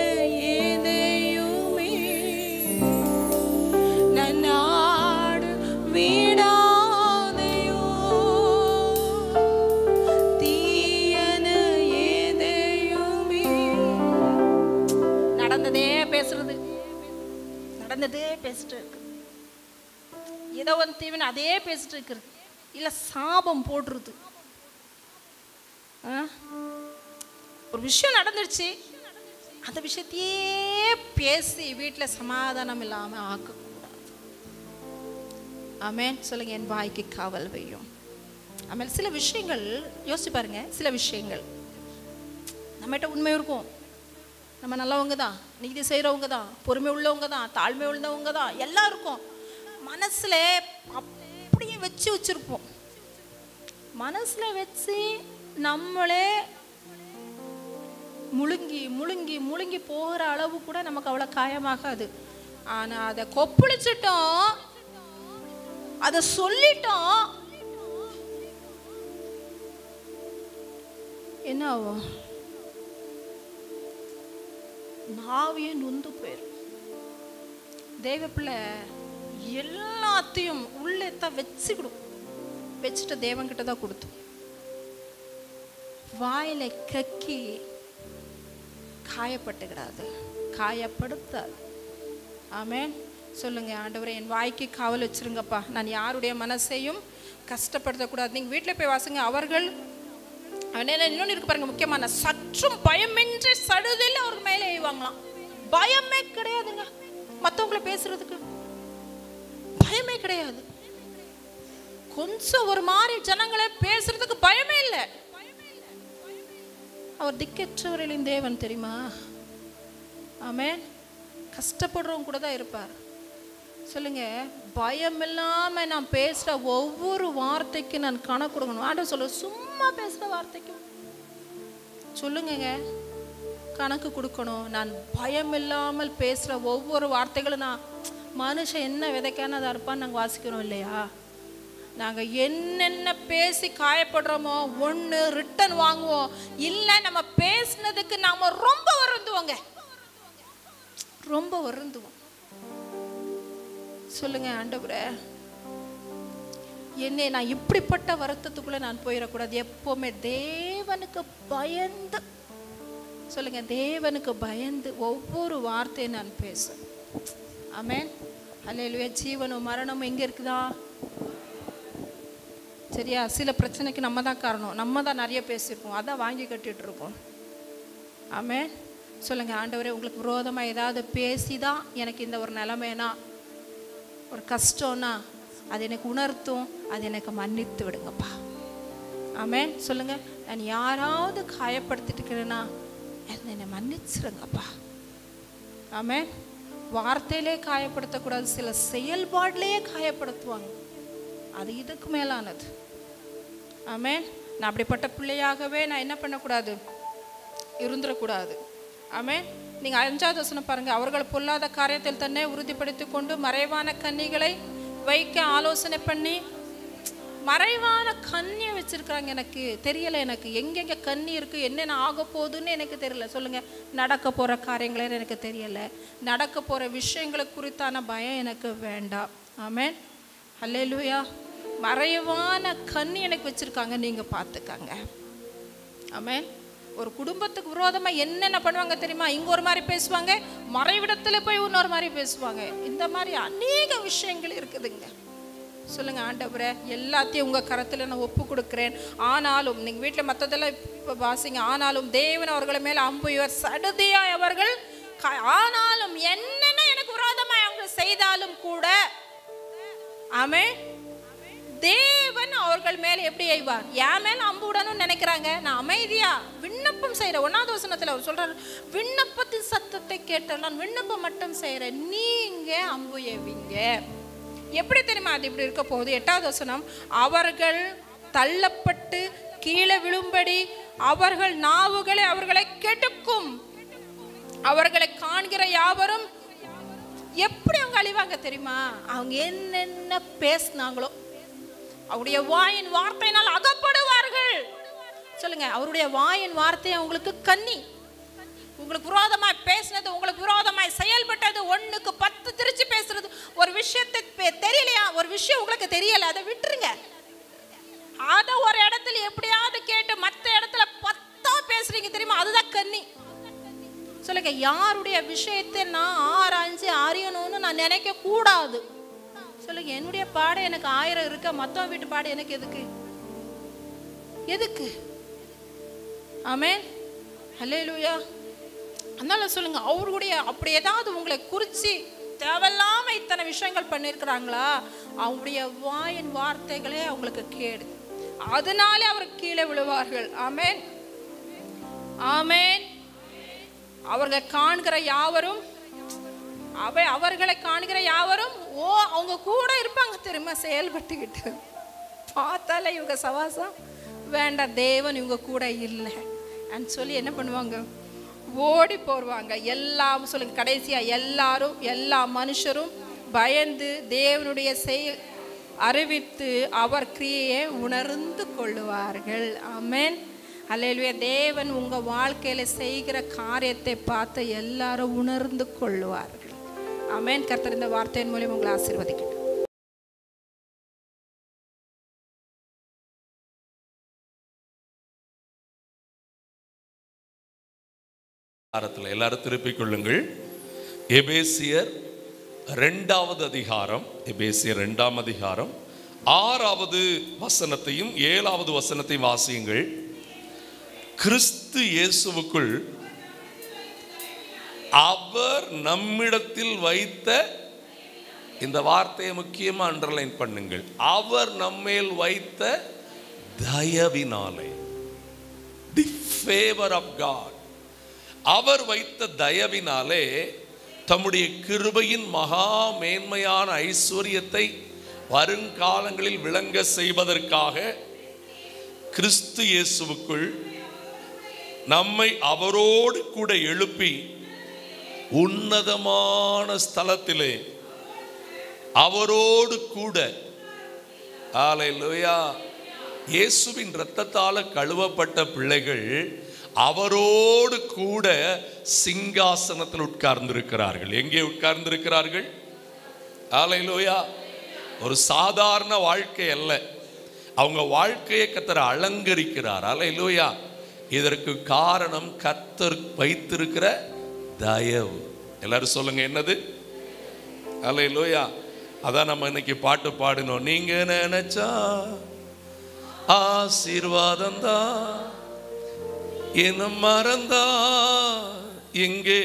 எதையுமே நன்னாடு விடாதையோ, தீயன எதையுமே. நடந்ததே பேசுறது, நடந்ததே பேசிட்டு இருக்கு. ஏதோ ஒரு தீவன அதே பேசிட்டு இருக்கிறது, இல்ல சாபம் போடுறது. ஒரு விஷயம் நடந்துருச்சு, அந்த விஷயத்தையே பேசி வீட்டில் சமாதானம் இல்லாம ஆக்கக்கூடாது. ஆமென் சொல்லுங்க. என் வாய்க்கு காவல் வையும். ஆமென். சில விஷயங்கள் யோசிச்சு பாருங்க, சில விஷயங்கள் நம்மகிட்ட உண்மை இருக்கும், நம்ம நல்லவங்க தான், நீதி செய்கிறவங்க தான், பொறுமை உள்ளவங்க தான், தாழ்மை உள்ளவங்க தான், எல்லாம் இருக்கும். மனசுல அப்படியே வச்சிருப்போம். மனசுல வச்சு நம்மளே முழுங்கி முழுங்கி முழுங்கி போகிற அளவு கூட நமக்கு அவ்வளோ காயமாகாது. ஆனா அதை கொப்பளிச்சிட்டோம், அதை சொல்லிட்டோம், என்ன ஆகும்? நாவியே நொந்து போயிடும். தெய்வ பிள்ளை எல்லாத்தையும் உள்ளே தான் வச்சுக்கிடும், வச்சுட்டு தேவன்கிட்ட தான் கொடுத்தோம். வாயில கக்கி காயப்பட்டுக்கிடாது, காயப்படுத்தாது. ஆமென் சொல்லுங்க. ஆண்டவரே என் வாய்க்கு காவல் வச்சிருங்கப்பா, நான் யாருடைய மனசையும் கஷ்டப்படுத்தக்கூடாது. நீங்கள் வீட்டில் போய் வாசுங்க. அவர்கள் இன்னொன்று இருக்கு பாருங்க, முக்கியமான சற்றும் பயமின்றி சடுதில் அவருக்கு மேலே எய்வாங்களாம். பயமே கிடையாதுங்க, மற்றவங்களை பேசுறதுக்கு பயமே கிடையாது. கொஞ்சம் ஒரு மாதிரி ஜனங்களை பேசுறதுக்கு பயமே இல்லை. அவர் திக்கற்றவர்களின் தேவன் தெரியுமா? ஆமென். கஷ்டப்படுறவங்க கூட தான் இருப்பார். சொல்லுங்க, பயம் இல்லாம நான் பேசுற ஒவ்வொரு வார்த்தைக்கு நான் கணக்கு கொடுக்கணும். ஆண்டவர் சொல்ல, சும்மா பேசுற வார்த்தைக்கு சொல்லுங்க கணக்கு கொடுக்கணும். நான் பயம் இல்லாமல் பேசுற ஒவ்வொரு வார்த்தைகளும் நான் மனுஷன் என்ன விதைக்கானதா இருப்பான்னு நாங்கள் வாசிக்கிறோம் இல்லையா? நாங்கள் என்னென்ன பேசி காயப்படுறோமோ ஒன்று ரிட்டன் வாங்குவோம், இல்லை நம்ம பேசினதுக்கு நாம ரொம்ப வருந்துவோங்க, ரொம்ப வருந்துவோம். சொல்லுங்க, ஆண்டவரே என்னை நான் இப்படிப்பட்ட வருத்தத்துக்குள்ள நான் போயிடக்கூடாது. எப்பவுமே தேவனுக்கு பயந்து, சொல்லுங்க, தேவனுக்கு பயந்து ஒவ்வொரு வார்த்தையை நான் பேசுவேன். ஆமென். அல்லேலூயா. ஜீவனும் மரணமும் எங்க இருக்குதா? சரியா? சில பிரச்சனைக்கு நம்ம தான் காரணம், நம்ம தான் நிறைய பேசியிருக்கோம், அதான் வாங்கி கட்டிட்டு இருக்கோம். ஆமென். சொல்லுங்க, ஆண்டவரே உங்களுக்கு விரோதமாக ஏதாவது பேசிதான் எனக்கு இந்த ஒரு நிலைமைனா, ஒரு கஷ்டம்னா அது எனக்கு உணர்த்தும், அது எனக்கு மன்னித்து விடுங்கப்பா. ஆமென். சொல்லுங்க, நான் யாராவது காயப்படுத்திட்டு இருக்கிறேன்னா என்னை மன்னிச்சிருங்கப்பா. ஆமென். வார்த்தையிலே காயப்படுத்தக்கூடாது, சில செயல்பாட்டிலேயே காயப்படுத்துவாங்க, அது இதுக்கு மேலானது. ஆமென். நான் அப்படிப்பட்ட பிள்ளையாகவே நான் என்ன பண்ணக்கூடாது? இருந்துடக்கூடாது. ஆமென். நீங்கள் 5வது வசனம் பாருங்கள். அவர்கள் பொல்லாத காரியத்தில் தன்னை உறுதிப்படுத்தி கொண்டு மறைவான கன்னிகளை வைக்க ஆலோசனை பண்ணி, மறைவான கன்னியை வச்சிருக்கிறாங்க. எனக்கு தெரியலை, எனக்கு எங்கெங்கே கன்னி இருக்குது, என்னென்ன ஆக போகுதுன்னு எனக்கு தெரியல. சொல்லுங்கள், நடக்க போகிற காரியங்களே எனக்கு தெரியலை, நடக்க போகிற விஷயங்களை குறித்தான பயம் எனக்கு வேண்டாம். ஆமென். அல்லேலூயா. மறைவான கன்னி எனக்கு வச்சுருக்காங்க, நீங்கள் பார்த்துக்கங்க. ஆமென். ஒரு குடும்பத்துக்கு விரோதமாக என்னென்ன பண்ணுவாங்க தெரியுமா? இங்கே ஒரு மாதிரி பேசுவாங்க, மறைவிடத்தில் போய் இன்னொரு மாதிரி பேசுவாங்க. இந்த மாதிரி அநேக விஷயங்கள் இருக்குதுங்க. சொல்லுங்கள், ஆண்டவரே எல்லாத்தையும் உங்கள் கரத்தில் நான் ஒப்பு கொடுக்குறேன். ஆனாலும் நீங்கள் வீட்டில் மற்றதெல்லாம் இப்போ வாசிங்க. ஆனாலும் தேவன் அவர்களை மேலே அம்புயர் சடுதியாய் அவர்கள், ஆனாலும் என்னென்ன எனக்கு விரோதமாக அவங்க செய்தாலும் கூட, ஆமென், தேவன் அவர்கள் மேலே எப்படி எய்வார்? என் மேலே அம்பு விடணும்னு நினைக்கிறாங்க, நான் அமைதியா விண்ணப்பம் செய்கிறேன். 1வது வசனத்தில் அவர் சொல்கிறார், விண்ணப்பத்தின் சத்தத்தை கேட்டால் நான் விண்ணப்பம் மட்டும் செய்கிறேன், நீங்கள் அம்பு எய்வீங்க. எப்படி தெரியுமா அது இப்படி இருக்க போகுது? 8வது வசனம், அவர்கள் தள்ளப்பட்டு கீழே விழும்படி அவர்கள் நாவுகளை அவர்களை கெடுக்கும், அவர்களை காண்கிற யாவரும் எப்படி அவங்க அழிவாங்க தெரியுமா? அவங்க என்னென்ன பேசினாங்களோ அவருடைய வாயின் வார்த்தையினால் அகப்படுவார்கள். சொல்லுங்க, அவருடைய வாயின் வார்த்தை அவங்களுக்கு கண்ணி. உங்களுக்கு விரோதமாய் பேசினது, உங்களுக்கு விரோதமாய் செயல்பட்டது, 1க்கு 10 திருச்சி பேசுறது, ஒரு விஷயத்தை தெரியலையா, ஒரு விஷயம் உங்களுக்கு தெரியல, அதை விட்டுருங்க. அதை ஒரு இடத்துல எப்படியாவது கேட்டு மற்ற இடத்துல 10ஆ பேசுறீங்க தெரியுமா, அதுதான் கண்ணி. சொல்லுங்க, யாருடைய விஷயத்தை நான் ஆராய்ஞ்சு அறியணும்னு நான் நினைக்க கூடாது. சொல்லுங்க, என்னுடைய பாடம் எனக்கு 1000 இருக்க, மத்தவங்க வீட்டு பாடம் எனக்கு எதுக்கு? எதுக்கு? ஆமென், ஹல்லேலூயா. அதனால சொல்லுங்க, அவருடைய அப்படி ஏதாவது உங்களை குறித்து தேவையில்லாம இத்தனை விஷயங்கள் பண்ணியிருக்கிறாங்களா, அவருடைய வாயின் வார்த்தைகளே அவங்களுக்கு கேடு, அதனாலே அவர் கீழே விழுவார்கள். ஆமென், ஆமென். அவர்கள் காண்கிற யாவரும், அவர்களை காண்கிற யாவரும் அவங்க கூட இருப்பாங்க தெரியுமா, செயல்பட்டுக்கிட்டு. பார்த்தால இவங்க சவாசம் வேண்டாம், தேவன் இவங்க கூட இல்லை சொல்லி என்ன பண்ணுவாங்க, ஓடி போடுவாங்க. எல்லாம் சொல்லுங்க, கடைசியா எல்லாரும், எல்லா மனுஷரும் பயந்து தேவனுடைய செயல் அறிவித்து அவர் கிரியையை உணர்ந்து கொள்ளுவார்கள். ஆமென், அல்லேலூயா. தேவன் உங்க வாழ்க்கையில செய்கிற காரியத்தை பார்த்து எல்லாரும் உணர்ந்து கொள்ளுவார்கள். ஆமென். கர்த்தர் இந்த வார்த்தையின் மூலம் உங்களை ஆசீர்வதிக்கட்டும்.
எல்லாரும் திருப்பிக் கொள்ளுங்கள். எபேசியர் 2வது அதிகாரம், எபேசியர் 2ஆம் அதிகாரம் 6வது வசனத்தையும் 7வது வசனத்தையும் வாசியுங்கள். கிறிஸ்து இயேசுவுக்குள் அவர் நம்மிடத்தில் வைத்த, இந்த வார்த்தையை முக்கியமா அண்டர்லைன் பண்ணுங்கள், அவர் நம்மேல் வைத்த தயவினாலே, தி ஃபேவர் ஆஃப் காட், அவர் வைத்த தயவினாலே தம்முடைய கிருபையின் மகா மேன்மையான ஐஸ்வரியத்தை வருங்காலங்களில் விளங்க செய்வதற்காக கிறிஸ்து இயேசுவுக்குள் நம்மை அவரோடு கூட எழுப்பி உன்னதமான ஸ்தலத்திலே அவரோடு கூட, ஹல்லேலூயா, இயேசுவின் இரத்தத்தால கழுவப்பட்ட பிள்ளைகள் அவரோடு கூட சிங்காசனத்தில் உட்கார்ந்திருக்கிறார்கள். எங்கே உட்கார்ந்திருக்கிறார்கள்? ஹல்லேலூயா. ஒரு சாதாரண வாழ்க்கை அல்ல, அவங்க வாழ்க்கையை கர்த்தர் அலங்கரிக்கிறார். ஹல்லேலூயா. இதற்கு காரணம் கர்த்தர் வைத்திருக்கிற தயவு. எல்லாரும் சொல்லுங்க, என்னது? ஹல்லேலூயா. அதான் நம்ம இன்னைக்கு பாட்டு பாடினோம், நீங்க நினைச்சா ஆசீர்வாதம் தான், என்ன மறந்தா எங்கே.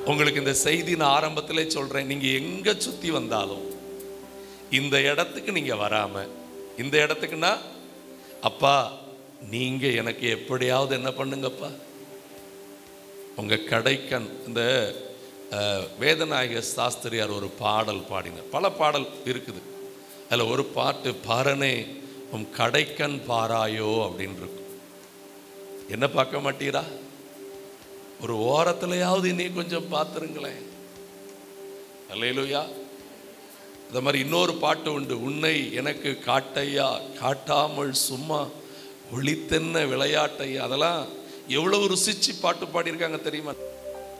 உங்களுக்கு இந்த செய்தி நான் ஆரம்பத்திலே சொல்றேன், நீங்க எங்க சுத்தி வந்தாலும் இந்த இடத்துக்கு நீங்க வராம, இந்த இடத்துக்குன்னா, அப்பா நீங்க எனக்கு எப்படியாவது என்ன பண்ணுங்கப்பா, உங்க கடைக்கண். இந்த வேதநாயக சாஸ்திரியார் ஒரு பாடல் பாடினார், பல பாடல் இருக்குது, அதில் ஒரு பாட்டு, பாரனே உன் கடைக்கண் பாராயோ அப்படின்னு இருக்கும். என்ன பார்க்க மாட்டீரா? ஒரு ஓரத்துலையாவது நீ கொஞ்சம் பார்த்துருங்களேன். அல்லேலூயா. இந்த மாதிரி இன்னொரு பாட்டு உண்டு, உன்னை எனக்கு காட்டையா, காட்டாமல் சும்மா ஒளித்தென்ன விளையாட்டையா. அதெல்லாம் எவ்வளவு ருசிச்சு பாட்டு பாடியிருக்காங்க தெரியுமா?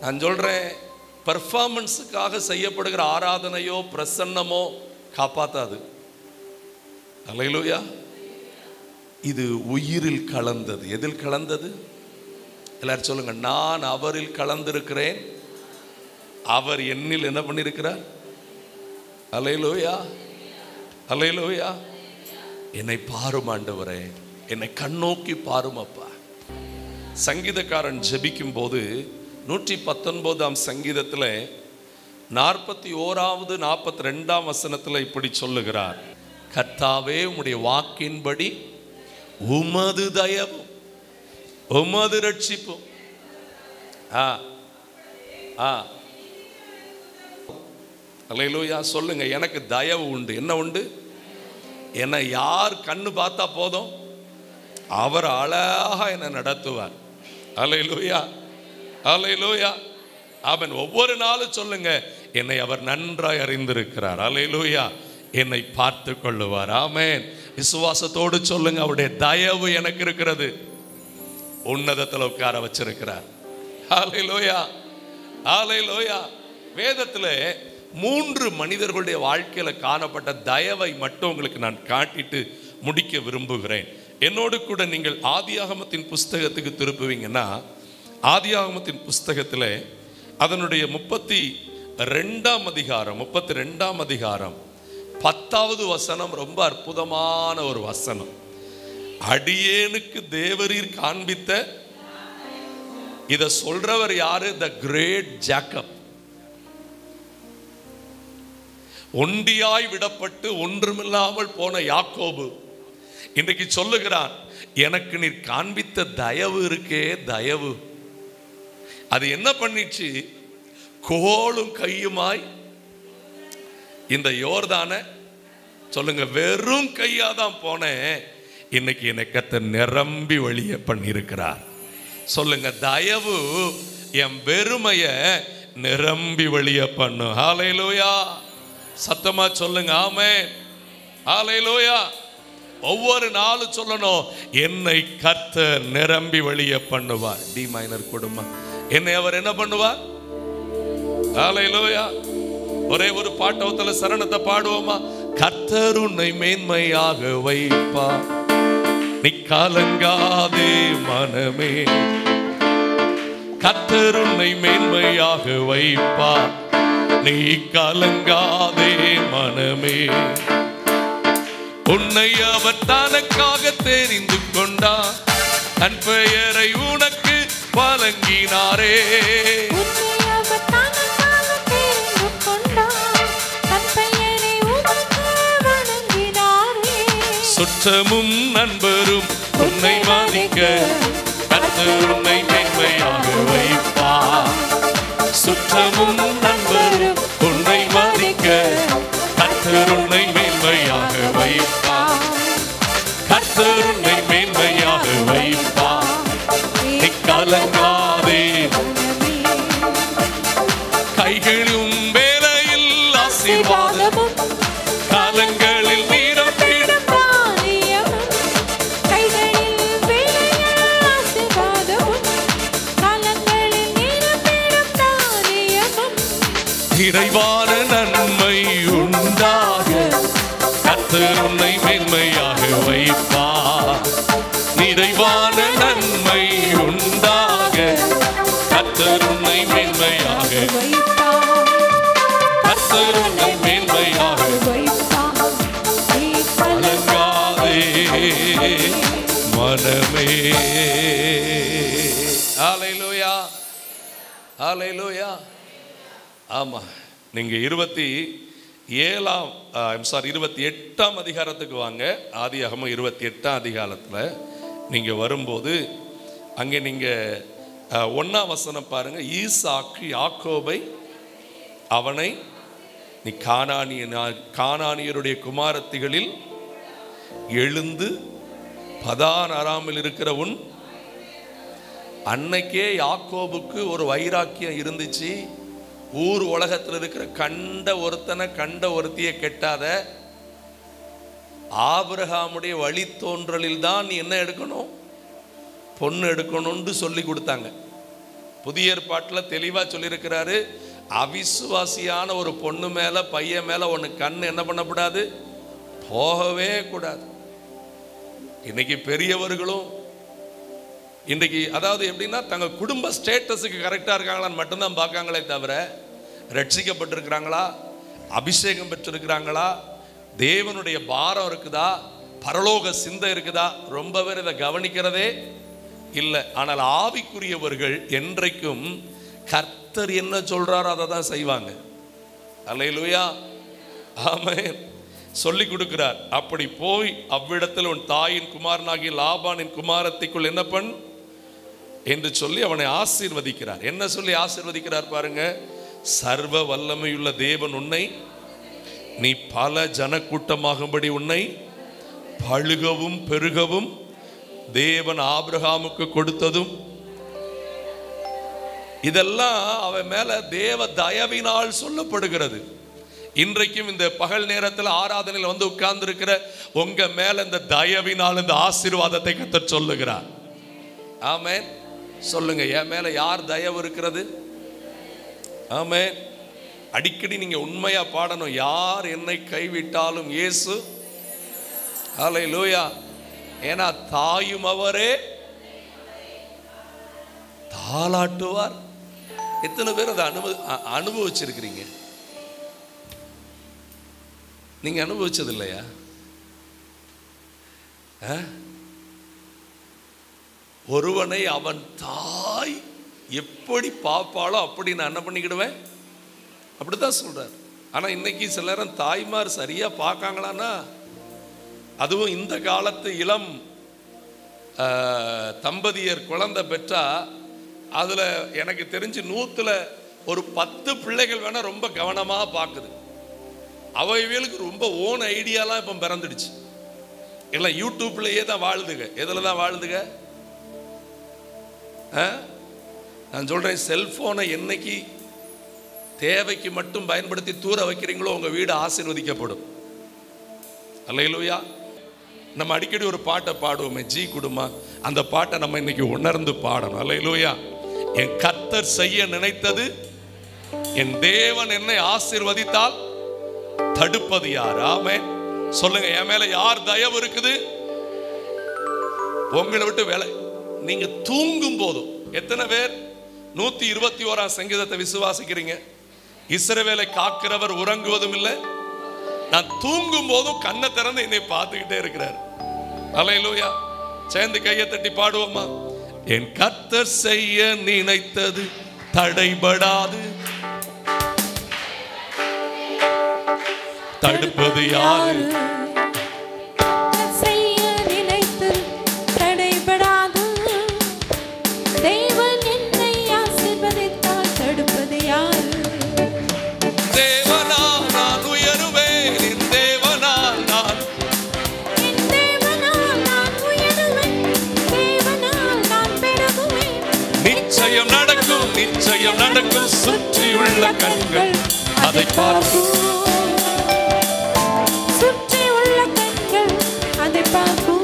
நான் சொல்றேன், பெர்ஃபார்மன்ஸுக்காக செய்யப்படுகிற ஆராதனையோ பிரசன்னமோ காப்பாத்தாது. அல்லேலூயா. இது உயிரில் கலந்தது. எதில் கலந்தது? எல்லாரும் சொல்லுங்க, நான் அவரில் கலந்திருக்கிறேன், அவர் என்னில் என்ன பண்ணியிருக்கிறார்? அல்லேலூயா, அல்லேலூயா. என்னை பாரும் ஆண்டவரே, என்னை கண்ணோக்கி பாரும் அப்பா. சங்கீதக்காரன் ஜெபிக்கும் போது 119ஆம் சங்கீதத்தில் 41வது 42ஆம் வசனத்தில் இப்படி சொல்லுகிறார், கர்த்தாவே உம்முடைய வாக்கின்படி உமது தயவும் உமது ரட்சிப்பும் அல்லேலூயா. சொல்லுங்க, எனக்கு தயவு உண்டு. என்ன உண்டு? என்னை யார் கண்ணு பார்த்தா போதும், அவர் அழகா என்னை நடத்துவார். அல்லேலூயா, அல்லேலூயா. அவன் ஒவ்வொரு நாளும் சொல்லுங்க, என்னை அவர் நன்றாய் அறிந்திருக்கிறார். அல்லேலூயா, என்னை பார்த்து கொள்ளுவார். ஆமென். விசுவாசத்தோடு சொல்லுங்க, அவருடைய தயவு எனக்கு இருக்கிறது. உன்னதத்தில் உட்கார வச்சிருக்கிறார். அல்லேலூயா, அல்லேலூயா. வேதத்தில் 3 மனிதர்களுடைய வாழ்க்கையில காணப்பட்ட தயவை மட்டும் உங்களுக்கு நான் காட்டிட்டு முடிக்க விரும்புகிறேன். என்னோடு கூட நீங்கள் ஆதியாகமத்தின் புஸ்தகத்துக்கு திருப்புவீங்கன்னா, ஆதியாகமத்தின் புஸ்தகத்தில் அதனுடைய 32ஆம் அதிகாரம் 10வது வசனம் ரொம்ப அற்புதமான ஒரு வசனம். அடியேனுக்கு தேவரீர் காண்பித்த, இத சொல்றவர் யாரு? The great Jacob. ஒண்டியாய் விடப்பட்டு ஒன்றுமில்லாமல் போன யாக்கோபு இன்றைக்கு சொல்லுகிறான், எனக்கு நீர் காண்பித்த தயவு இருக்கே, தயவு, அது என்ன பண்ணிச்சு? கோலும் கையுமாய் இந்த யோர்தானை சொல்லுங்க, வெறும் கையாதான் போனேன், இன்னைக்கு என்னை கர்த்தர் நிரம்பி வழிய பண்ணியிருக்கிறார். சொல்லுங்க, தயவு என் வெறுமைய நிரம்பி வழிய பண்ணும். ஹல்லேலூயா. சத்தமா சொல்லுங்க, ஆமென். ஹல்லேலூயா. ஒவ்வொரு நாளும் சொல்லணும், என்னை கர்த்தர் நிரம்பி வழிய பண்ணுவார். டி மைனர் குடும்பம், என்னை அவர் என்ன பண்ணுவார்? ஹல்லேலூயா. ஒரே ஒரு பாட்டவத்துல சரணத்தை பாடுவோமா? கர்த்தர் உன்னை மேன்மையாக வைப்பா, நீ கலங்காதே மனமே. கர்த்தர் உன்னை மேன்மையாக வைப்பா, நீ கலங்காதே மனமே. உன்னை அவர் தனக்காக தெரிந்து கொண்டார், தன் பெயரை உனக்கு வழங்கினாரே. சுற்றமும் நண்பரும் உன்னை மதிக்க, கர்த்தர் உன்னை மேன்மையாக வைப்பார். சுற்றமும் நண்பரும் உன்னை மதிக்க, கர்த்தர் உன்னை மேன்மையாக வைப்பார். கர்த்தர் உன்னை மேன்மையாக வைப்பார், நீ கலங்காதே. கைகளும் வேலையில் ஆசீர்வாதமும், காலங்களில் நிறைவான நன்மை உண்டாக, கர்த்தர் உன்னை மேன்மையாக வைப்பார். நிறைவான நன்மை உண்டாக, கர்த்தர் உன்னை மேன்மையாக வைப்பார். கர்த்தர் உன்னை மேன்மையாக வைப்பார், கலங்காதே மனமே. ஹல்லேலூயா, ஹல்லேலூயா. ஆமா, நீங்க 28ஆம் அதிகாரத்துக்கு வாங்க. ஆதியாகமம் 28ஆம் அதிகாரத்தில் நீங்க வரும்போது அங்கே நீங்க 1ஆம் வசனம் பாருங்க. ஈசாக்கு யாக்கோபை அவனை நீ கானானியருடைய குமாரத்திகளில் எழுந்து பதான் அராமில் இருக்கிற உன், அன்னைக்கே யாக்கோபுக்கு ஒரு வைராக்கியம் இருந்துச்சு. ஊர் உலகத்தில் இருக்கிற கண்ட ஒருத்தியை கெட்டாத, ஆபிரகாமுடைய வழித்தோன்றலில் தான் நீ என்ன எடுக்கணும், பொண்ணு எடுக்கணும்னு சொல்லி கொடுத்தாங்க. புதிய ஏற்பாட்டில் தெளிவாக சொல்லியிருக்கிறாரு, அவிசுவாசியான ஒரு பொண்ணு மேலே பையன் மேலே ஒன்று கண் என்ன பண்ணக்கூடாது, போகவே கூடாது. இன்னைக்கு பெரியவர்களும் இன்றைக்கு அதாவது எப்படின்னா, தங்கள் குடும்ப ஸ்டேட்டஸுக்கு கரெக்டாக இருக்காங்களான்னு மட்டும்தான் பார்க்காங்களே தவிர, ரட்சிக்கப்பட்டிருக்கிறாங்களா, அபிஷேகம் பெற்றிருக்கிறாங்களா, தேவனுடைய பாரம் இருக்குதா, பரலோக சிந்தை இருக்குதா, ரொம்ப பேர் இதை கவனிக்கிறதே இல்லை. ஆனால் ஆவிக்குரியவர்கள் என்றைக்கும் கர்த்தர் என்ன சொல்றாரோ அதை தான் செய்வாங்க. அல்லேலூயா, ஆமென். சொல்லி கொடுக்கிறார், அப்படி போய் அவ்விடத்தில் உன் தாயின் குமாரனாகிய லாபானின் குமாரத்திக்குள் என்ன பண்ணு என்று சொல்லி அவனை ஆசீர்வதிக்கிறார். என்ன சொல்லி ஆசீர்வதிக்கிறார் பாருங்க. சர்வ வல்லமையுள்ள தேவன் உன்னை நீ பல ஜனக்கூட்டமாகும்படி உன்னை பழுகவும் பெருகவும் தேவன் ஆபிரகாமுக்கு கொடுத்ததும், இதெல்லாம் அவன் மேல தேவ தயவினால் சொல்லப்படுகிறது. இன்றைக்கும் இந்த பகல் நேரத்தில் ஆராதனையில் வந்து உட்கார்ந்து இருக்கிற உங்க மேல இந்த தயவினால் இந்த ஆசீர்வாதத்தை கர்த்தர் சொல்லுகிறார். ஆமென். சொல்லுங்க, என் மேல யார் தயவு இருக்கிறது? ஆமென். அடிக்கடி நீங்க உண்மையா பாடணும், யார் என்னை கைவிட்டாலும் இயேசு. ஹல்லேலூயா. ஏன்னா தாயும் அவரே தாளாட்டுவார். எத்தனை பேர் அதை அனுபவிச்சிருக்கிறீங்க? நீங்க அனுபவிச்சது இல்லையா? ஒருவனை அவன் தாய் எப்படி பார்ப்பாளோ அப்படி நான் என்ன பண்ணிக்கிடுவேன், அப்படித்தான் சொல்றார். ஆனா இன்னைக்கு சில நேரம் தாய்மார் சரியா பார்க்காங்களான்னா, அதுவும் இந்த காலத்து இளம் தம்பதியர் குழந்தை பெற்றா அதுல எனக்கு தெரிஞ்சு 100ல் ஒரு 10 பிள்ளைகள் வேணா ரொம்ப கவனமா பார்க்குது. அவைகளுக்கு ரொம்ப ஓன் ஐடியாலாம் இப்போ பிறந்துடுச்சு. எல்லாம் யூடியூப்லயே தான் வாழுதுங்க. எதில் தான் வாழுதுங்க? நான் சொல்றேன், செல்போனை என்னைக்கு தேவைக்கு மட்டும் பயன்படுத்தி தூர வைக்கிறீங்களோ உங்க வீடு ஆசீர்வதிக்கப்படும். அல்லேலூயா. நம்ம அடிக்கடி ஒரு பாட்டை பாடுவோமே, ஜி குடுமா, அந்த பாட்டை நம்ம இன்னைக்கு உணர்ந்து பாடணும். அல்லேலூயா. என் கர்த்தர் செய்ய நினைத்தது, என் தேவன் என்னை ஆசீர்வதித்தால் தடுப்பது யார்? ஆமென். சொல்லுங்க, என் மேல யார் தயவு இருக்குது? உங்களை விட்டு வேலை. நீங்க தூங்கும் போதும் எத்தனை பேர் 121ஆம் சங்கீதத்தை விசுவாசிக்கிறீங்க? இஸ்ரவேலை காக்கிறவர் உறங்குவதும் இல்லை, நான் தூங்கும் போதும் கண்ணை திறந்து என்னை பார்த்துக்கிட்டே இருக்கிறார். அல்லேலூயா. சேர்ந்து கையை தட்டி பாடுவோமா? என் கர்த்தர் செய்ய நினைத்தது தடைபடாது, தடுப்பது யாரு?
செய்ய நினைத்து தடைபடாது, தேவன் என்னை ஆசீர்வதித்தால் தடுப்பது யாரு?
தேவனால் நான் உயருவேன், என் தேவனால் நான்
உயருவேன், தேவனால் நான் பெருகுவேன்.
நிச்சயம் நடக்கும், நிச்சயம் நடக்கும். சுற்றியுள்ள கண்கள் அதை பார்க்கும்,
சுற்றியுள்ள கண்கள் அதை பார்க்கும்.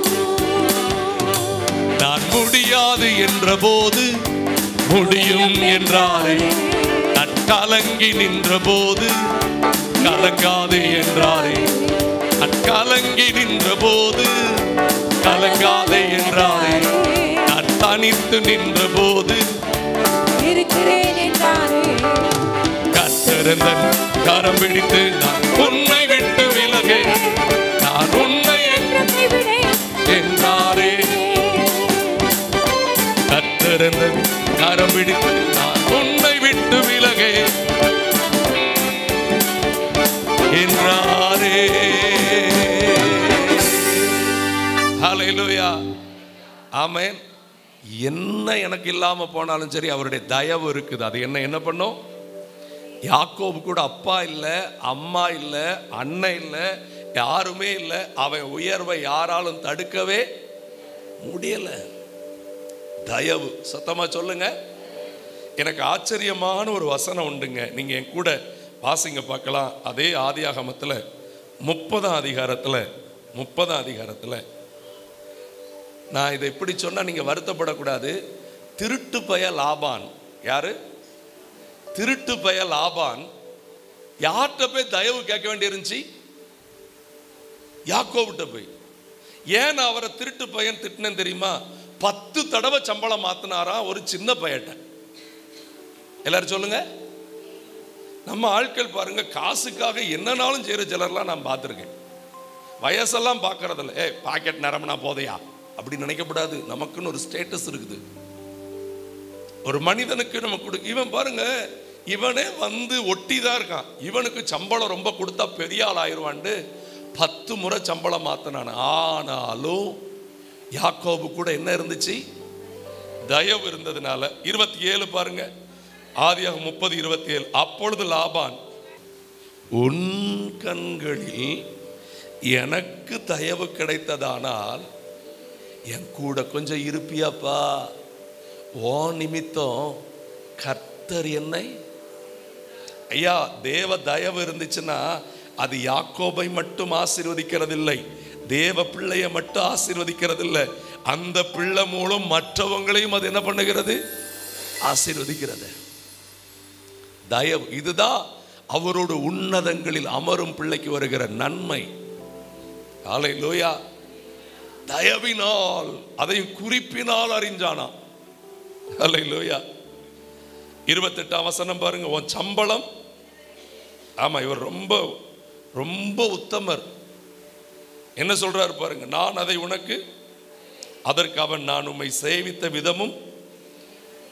நான் முடியாது என்ற போது முடியும் என்றாரே, நான் கலங்கி நின்ற போது கலங்காது என்றாரே, நான் கலங்கி நின்ற போது கலங்காதே என்றாரே, நான் தனித்து நின்ற போது
இருக்கிறேன் என்றாரே,
கர்த்தரந்தன் கரம் பிடித்து நான் உன்னை விட்டு விலகேன், நான் உன்னை
கைவிடேன்
என்றாரே. கர்த்தரந்தன் கரம் பிடித்து நான் உன்னை விட்டு விலகேன் என்றாரே. ஹல்லேலூயா. ஆமென். என்ன எனக்கு இல்லாம போனாலும் சரி, அவருடைய தயவு இருக்குது. அது என்ன பண்ணும்? யாக்கோபு கூட அப்பா இல்லை, அம்மா இல்லை, அண்ணன் இல்லை, யாருமே இல்லை. அவன் உயர்வை யாராலும் தடுக்கவே முடியல. தயவு. சத்தமா சொல்லுங்க. எனக்கு ஆச்சரியமான ஒரு வசனம் உண்டுங்க. நீங்க என் கூட வாசிங்க பார்க்கலாம். அதே ஆதியாகமத்தில் 30ஆம் அதிகாரத்தில் நான் இதை எப்படி சொன்னா நீங்க வருத்தப்படக்கூடாது. திருட்டு பய லாபான். யாரு? திருட்டு பய லாபான் யார்கிட்ட போய் தயவு கேட்க வேண்டியிருந்துச்சு? யாக்கோபிட்ட போய். ஏன் அவரை திருட்டு பையன் திட்டினேன் தெரியுமா? 10 தடவை சம்பளம் மாத்தினாரா ஒரு சின்ன பையட்ட. எல்லாரும் சொல்லுங்க. நம்ம ஆட்கள் பாருங்க, காசுக்காக என்னன்னாலும் செய்யற சிலர்லாம் நான் பார்த்துருக்கேன். வயசெல்லாம் பார்க்கறதில்ல. பாக்கெட் நிரம்பினா போதையா அப்படி நினைக்கப்படாது. நமக்குன்னு ஒரு ஸ்டேட்டஸ் இருக்குது. ஒரு மனிதனுக்கு நம்ம இவன் பாருங்க, இவனே வந்து ஒட்டி தான் இருக்கான். இவனுக்கு சம்பளம் ரொம்ப கொடுத்தா பெரிய ஆள் ஆயிடுவான்ட்டு 10 முறை சம்பளம் மாத்தினான். ஆனாலும் யாக்கோபு கூட என்ன இருந்துச்சு? தயவு இருந்ததுனால. 27 பாருங்க. ஆதியாகமம் 30:27. அப்பொழுது லாபான், உன் கண்களில் எனக்கு தயவு கிடைத்ததானால் என் கூட கொஞ்சம் இருப்பியாப்பா, ஓ நிமித்தம் கர்த்தர் என்னை. ஐயா, தேவ தயவு இருந்துச்சுன்னா அது யாக்கோபை மட்டும் ஆசீர்வதிக்கிறதில்லை, தேவ பிள்ளையை மட்டும் ஆசீர்வதிக்கிறதில்லை, அந்த பிள்ளை மூலம் மற்றவங்களையும் அது என்ன பண்ணுகிறது? ஆசீர்வதிக்கிறது. தயவு இதுதான் அவரோட உன்னதங்களில் அமரும் பிள்ளைக்கு வருகிற நன்மை. ஹல்லேலூயா. தயவினால், அதையும் குறிப்பினால் அறிஞ்சானா. ஹல்லேலூயா. 28ஆம் வசனம் பாருங்க. உன் சம்பளம், ஆமா இவர் ரொம்ப ரொம்ப உத்தமர். என்ன சொல்றாரு பாருங்க, நான் அதை உனக்கு, அதற்கு அவன், நான் உம்மை சேவித்த விதமும்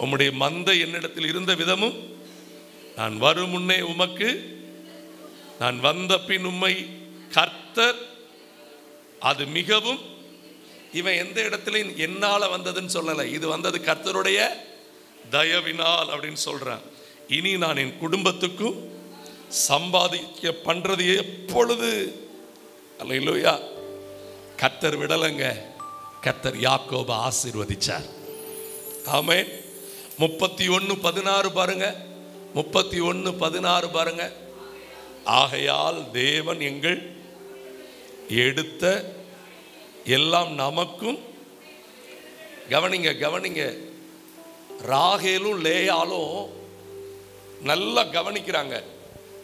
உம்முடைய மந்தை என்னிடத்தில் இருந்த விதமும், நான் வரும் முன்னே உமக்கு, நான் வந்த பின் உம்மை கர்த்தர், அது மிகவும். இவன் எந்த இடத்துல என்னால வந்ததுன்னு சொல்லலை, இது வந்தது கர்த்தருடைய தயவினால் அப்படின்னு சொல்றான். இனி நான் என் குடும்பத்துக்கும் சம்பாதிக்க பண்றது எப்பொழுது. அல்லேலூயா. கர்த்தர் விடலங்க, கர்த்தர் யாக்கோபை ஆசீர்வதிச்சார். ஆமென். 31:16 பாருங்க. 31:16 பாருங்க. ஆகையால் தேவன் எங்கள் எடுத்த எல்லாம் நமக்கும். கவனிங்க கவனிங்க, ராகேலும் லேயாலும் நல்லா கவனிக்கிறாங்க.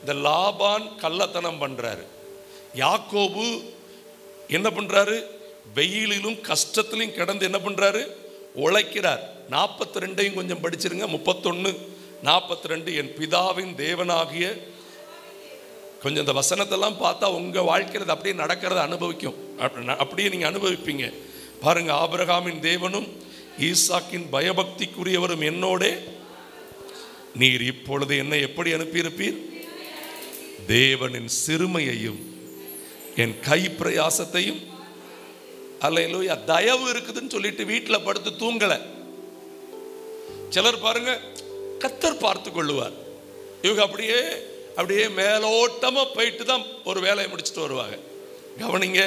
இந்த லாபான் கள்ளத்தனம் பண்றாரு, யாக்கோபு என்ன பண்றாரு? வெயிலிலும் கஷ்டத்திலும் கிடந்து என்ன பண்றாரு? உழைக்கிறார். 42 கொஞ்சம் படிச்சிருங்க. 31:42. என் பிதாவின் தேவனாகிய, கொஞ்சம் இந்த வசனத்தெல்லாம் பார்த்தா உங்க வாழ்க்கையில் அப்படியே நடக்கிறத அனுபவிக்கும், அப்படியே நீங்க அனுபவிப்பீங்க பாருங்க. ஆபிரகாமின் தேவனும் ஈசாக்கின் பயபக்திக்குரியவரும் என்னோடே, நீர் இப்பொழுது என்னை எப்படி அனுப்பியிருப்பீர்? தேவனின் சிறுமையையும் என் கை பிரயாசத்தையும். அல்லேலூயா. தயவு இருக்குதுன்னு சொல்லிட்டு வீட்டில் படுத்து தூங்கல. சிலர் பாருங்க, கர்த்தர் பார்த்து கொள்ளுவார், இவங்க அப்படியே அப்படியே மேலோட்டமா போயிட்டு தான் ஒரு வேலையை முடிச்சுட்டு வருவாங்க. கவனிங்க,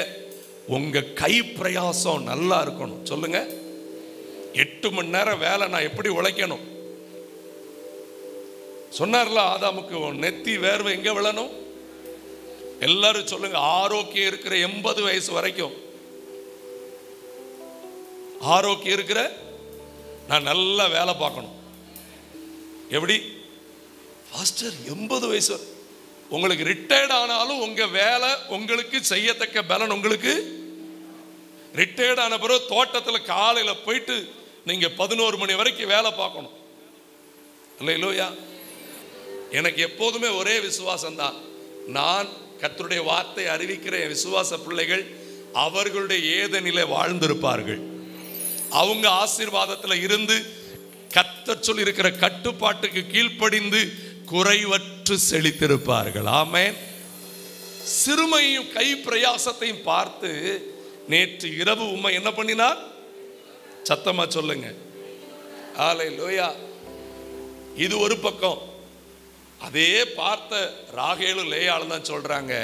உங்க கை பிரயாசம் நல்லா இருக்கணும். சொல்லுங்க, 8 மணி நேரம் வேலை நான் எப்படி உழைக்கணும்? சொன்னார்ல ஆதாமுக்கு, நெத்தி வேர்வை எங்க விழணும்? எல்லாரும் சொல்லுங்க, ஆரோக்கியம் இருக்கிற 80 வயசு வரைக்கும், ஆரோக்கியம் இருக்கிற நான் நல்லா வேலை பார்க்கணும். எப்படி பாஸ்டர் 80 வயசு உங்களுக்கு ரிட்டையர்ட் ஆனாலும் உங்க வேலை உங்களுக்கு செய்யத்தக்க பலன் உங்களுக்கு. ரிட்டையர்ட் ஆன பிறகு தோட்டத்தில் காலையில போயிட்டு நீங்க 11 மணி வரைக்கும் வேலை பார்க்கணும். அல்லேலூயா. எனக்கு எப்போதுமே ஒரே விசுவாசம் தான், நான் கர்த்தருடைய வார்த்தை அறிவிக்கிற என் விசுவாச பிள்ளைகள் அவர்களுடைய ஏதனிலே வாழ்ந்திருப்பார்கள். அவங்க ஆசீர்வாதத்தில் இருந்து கர்த்தர் சொல்லி இருக்கிற கட்டுப்பாட்டுக்கு கீழ்ப்படிந்து குறைவற்று செழித்திருப்பார்கள். ஆமென். சிறுமையும் கை பிரயாசத்தையும் பார்த்து நேற்று இரவு உம்மை என்ன பண்ணினார்? சத்தமா சொல்லுங்க. அல்லேலூயா. இது ஒரு பக்கம். அதே பார்த்த ராகேலும் லேயாலும் தான் சொல்றாங்க,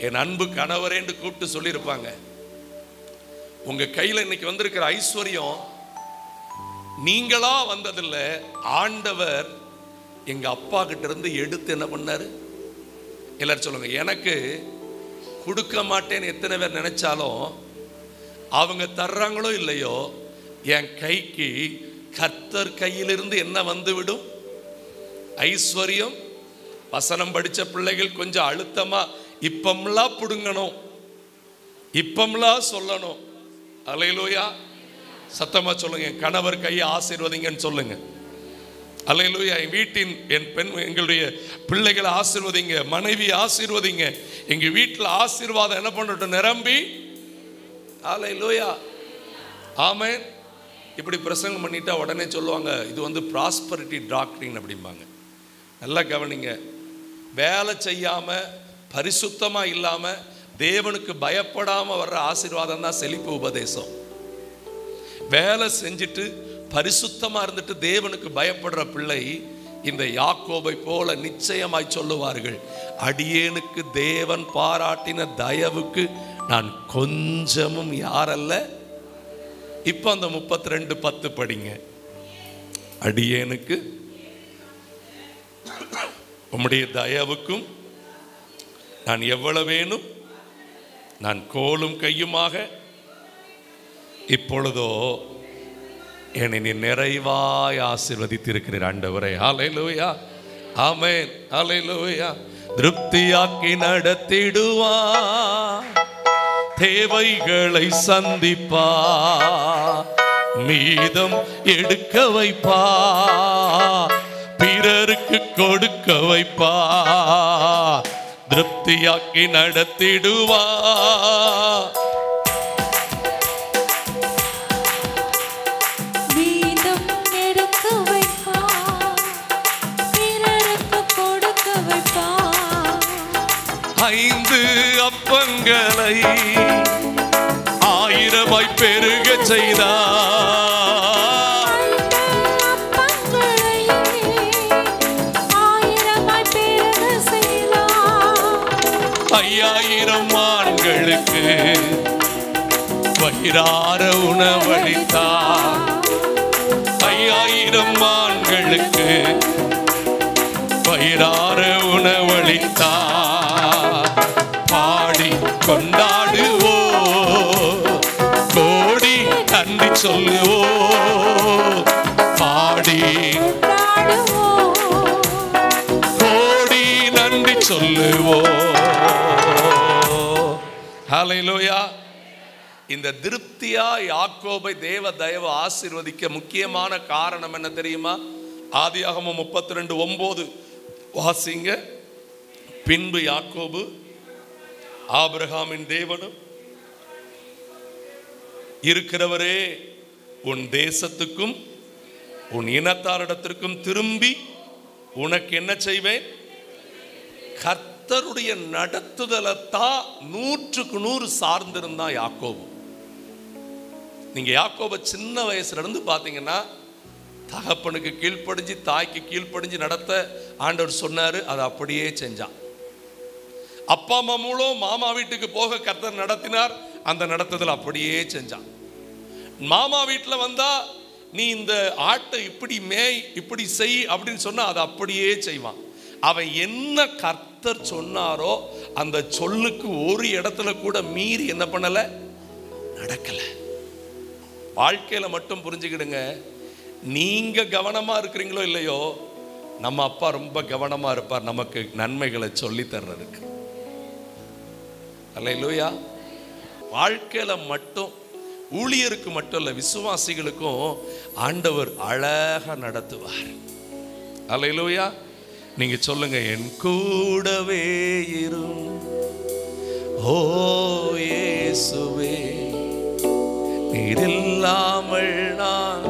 என் அன்பு கணவரேன்னு கூப்பிட்டு சொல்லியிருப்பாங்க, உங்க கையில இன்னைக்கு வந்திருக்கிற ஐஸ்வர்யம் நீங்களா வந்ததில்லை, ஆண்டவர் எங்க அப்பா கிட்ட இருந்து எடுத்து என்ன பண்ணாரு? எல்லாரும் சொல்லுங்க, எனக்கு கொடுக்க மாட்டேன்னு எத்தனை பேர் நினைச்சாலும் அவங்க தர்றாங்களோ இல்லையோ, என் கைக்கு கர்த்தர் கையிலிருந்து என்ன வந்து விடும்? ஐஸ்வர்யம். வசனம் படிச்ச பிள்ளைகள் கொஞ்சம் அழுத்தமா இப்பம்லாம் புடுங்கணும், இப்பம்லாம் சொல்லணும். அல்லேலூயா. சத்தமா சொல்லுங்க, என் கணவர் கையை ஆசீர்வதிங்கன்னு சொல்லுங்க. அல்லேலூயா. என் வீட்டின் என் பெண் எங்களுடைய பிள்ளைகளை ஆசீர்வதிங்க, மனைவி ஆசீர்வதிங்க. எங்க வீட்டில் ஆசீர்வாதம் என்ன பண்ணட்டும்? நிரம்பி. அல்லேலூயா. ஆமென். இப்படி பிரசங்கம் பண்ணிட்டா உடனே சொல்லுவாங்க, இது வந்து ப்ராஸ்பரிட்டி டாக்டரின் அப்படிம்பாங்க. நல்லா கவனிங்க, வேலை செய்யாம பரிசுத்தமா இல்லாம தேவனுக்கு பயப்படாம வர்ற ஆசீர்வாதம் தான் செழிப்பு உபதேசம். வேலை செஞ்சுட்டு பரிசுத்தமா இருந்துட்டு தேவனுக்கு பயப்படுற பிள்ளை இந்த யாக்கோபை போல நிச்சயமாய் சொல்லுவார்கள், அடியேனுக்கு தேவன் பாராட்டின தயவுக்கு நான் கொஞ்சமும் யாரல்ல. இப்ப அந்த 32:10 படிங்க. அடியேனுக்கு உம்முடைய தயவுக்கும் நான் எவ்வளவேனும் நான் கோலும் கையுமாக, இப்பொழுதோ என்னை நீ நிறைவாய் ஆசீர்வதித்திருக்கிறீர் ஆண்டவரே. ஹல்லேலூயா, ஆமென், ஹல்லேலூயா. திருப்தியாக்கி நடத்திடுவா, தேவைகளை சந்திப்பா, மீதம் எடுக்க வைப்பா, பிறருக்கு கொடுக்க வைப்பா, திருப்தியாக்கி நடத்திடுவா.
மீதம் எடுக்க வைப்பா, பிறருக்கு கொடுக்க வைப்பா.
5 அப்பங்களை 1000 பெருக செய்தா, 5000 ஆண்களுக்கு வயிறார உணவளித்தா, 5000 ஆண்களுக்கு வயிறார உணவளித்தா. பாடி கொண்டாடுவோ, கோடி நன்றி சொல்லுவோ, பாடி கோடி நன்றி சொல்லுவோ. ஹல்லேலூயா. இந்த திருப்தியா யாக்கோபை தேவ தயவு ஆசீர்வதிக்க முக்கியமான காரணம் என்ன தெரியுமா? ஆதியாகமம் 32:9 வாசிங்க. பின்பு யாக்கோபு ஆபிரகாமின் தேவனும் இருக்கிறவரே, உன் தேசத்துக்கும் உன் இனத்தாரிடத்திற்கும் திரும்பி உனக்கு என்ன செய்வேன்? கர்த்தருடைய நடத்துதலை தான் 100க்கு 100 சார்ந்திருந்தான் யாக்கோபு. நீங்க யாக்கோபை சின்ன வயசுல இருந்து பாத்தீங்கன்னா, தகப்பனுக்கு கீழ்ப்படிஞ்சு தாய்க்கு கீழ்ப்படிஞ்சு நடத்த ஆண்டவர் சொன்னாரு, அதை அப்படியே செஞ்சான். அப்பா அம்மா மூலம் மாமா வீட்டுக்கு போக கர்த்தர் நடத்தினார், அந்த நடத்துதல் அப்படியே செஞ்சான். மாமா வீட்டில் வந்தா நீ இந்த ஆட்டை இப்படி மேய் இப்படி செய் அப்படின்னு சொன்னா அதை அப்படியே செய்வான். அவன் என்ன கர்த்தர் சொன்னாரோ அந்த சொல்லுக்கு ஒரு இடத்துல கூட மீறி என்ன பண்ணல, நடக்கல. வாழ்க்கையில மட்டும் புரிஞ்சுக்கிடுங்க, நீங்க கவனமா இருக்கிறீங்களோ இல்லையோ, நம்ம அப்பா ரொம்ப கவனமா இருப்பார் நமக்கு நன்மைகளை சொல்லி தர்றதுக்கு. அல்லேலூயா. வாழ்க்கையில மட்டும் ஊழியருக்கு மட்டும் இல்ல, விசுவாசிகளுக்கும் ஆண்டவர் அழகா நடத்துவார். அல்லேலூயா. நீங்க சொல்லுங்க, என் கூடவே இரும் ஓ இயேசுவே, நீர் இல்லாமல் நான்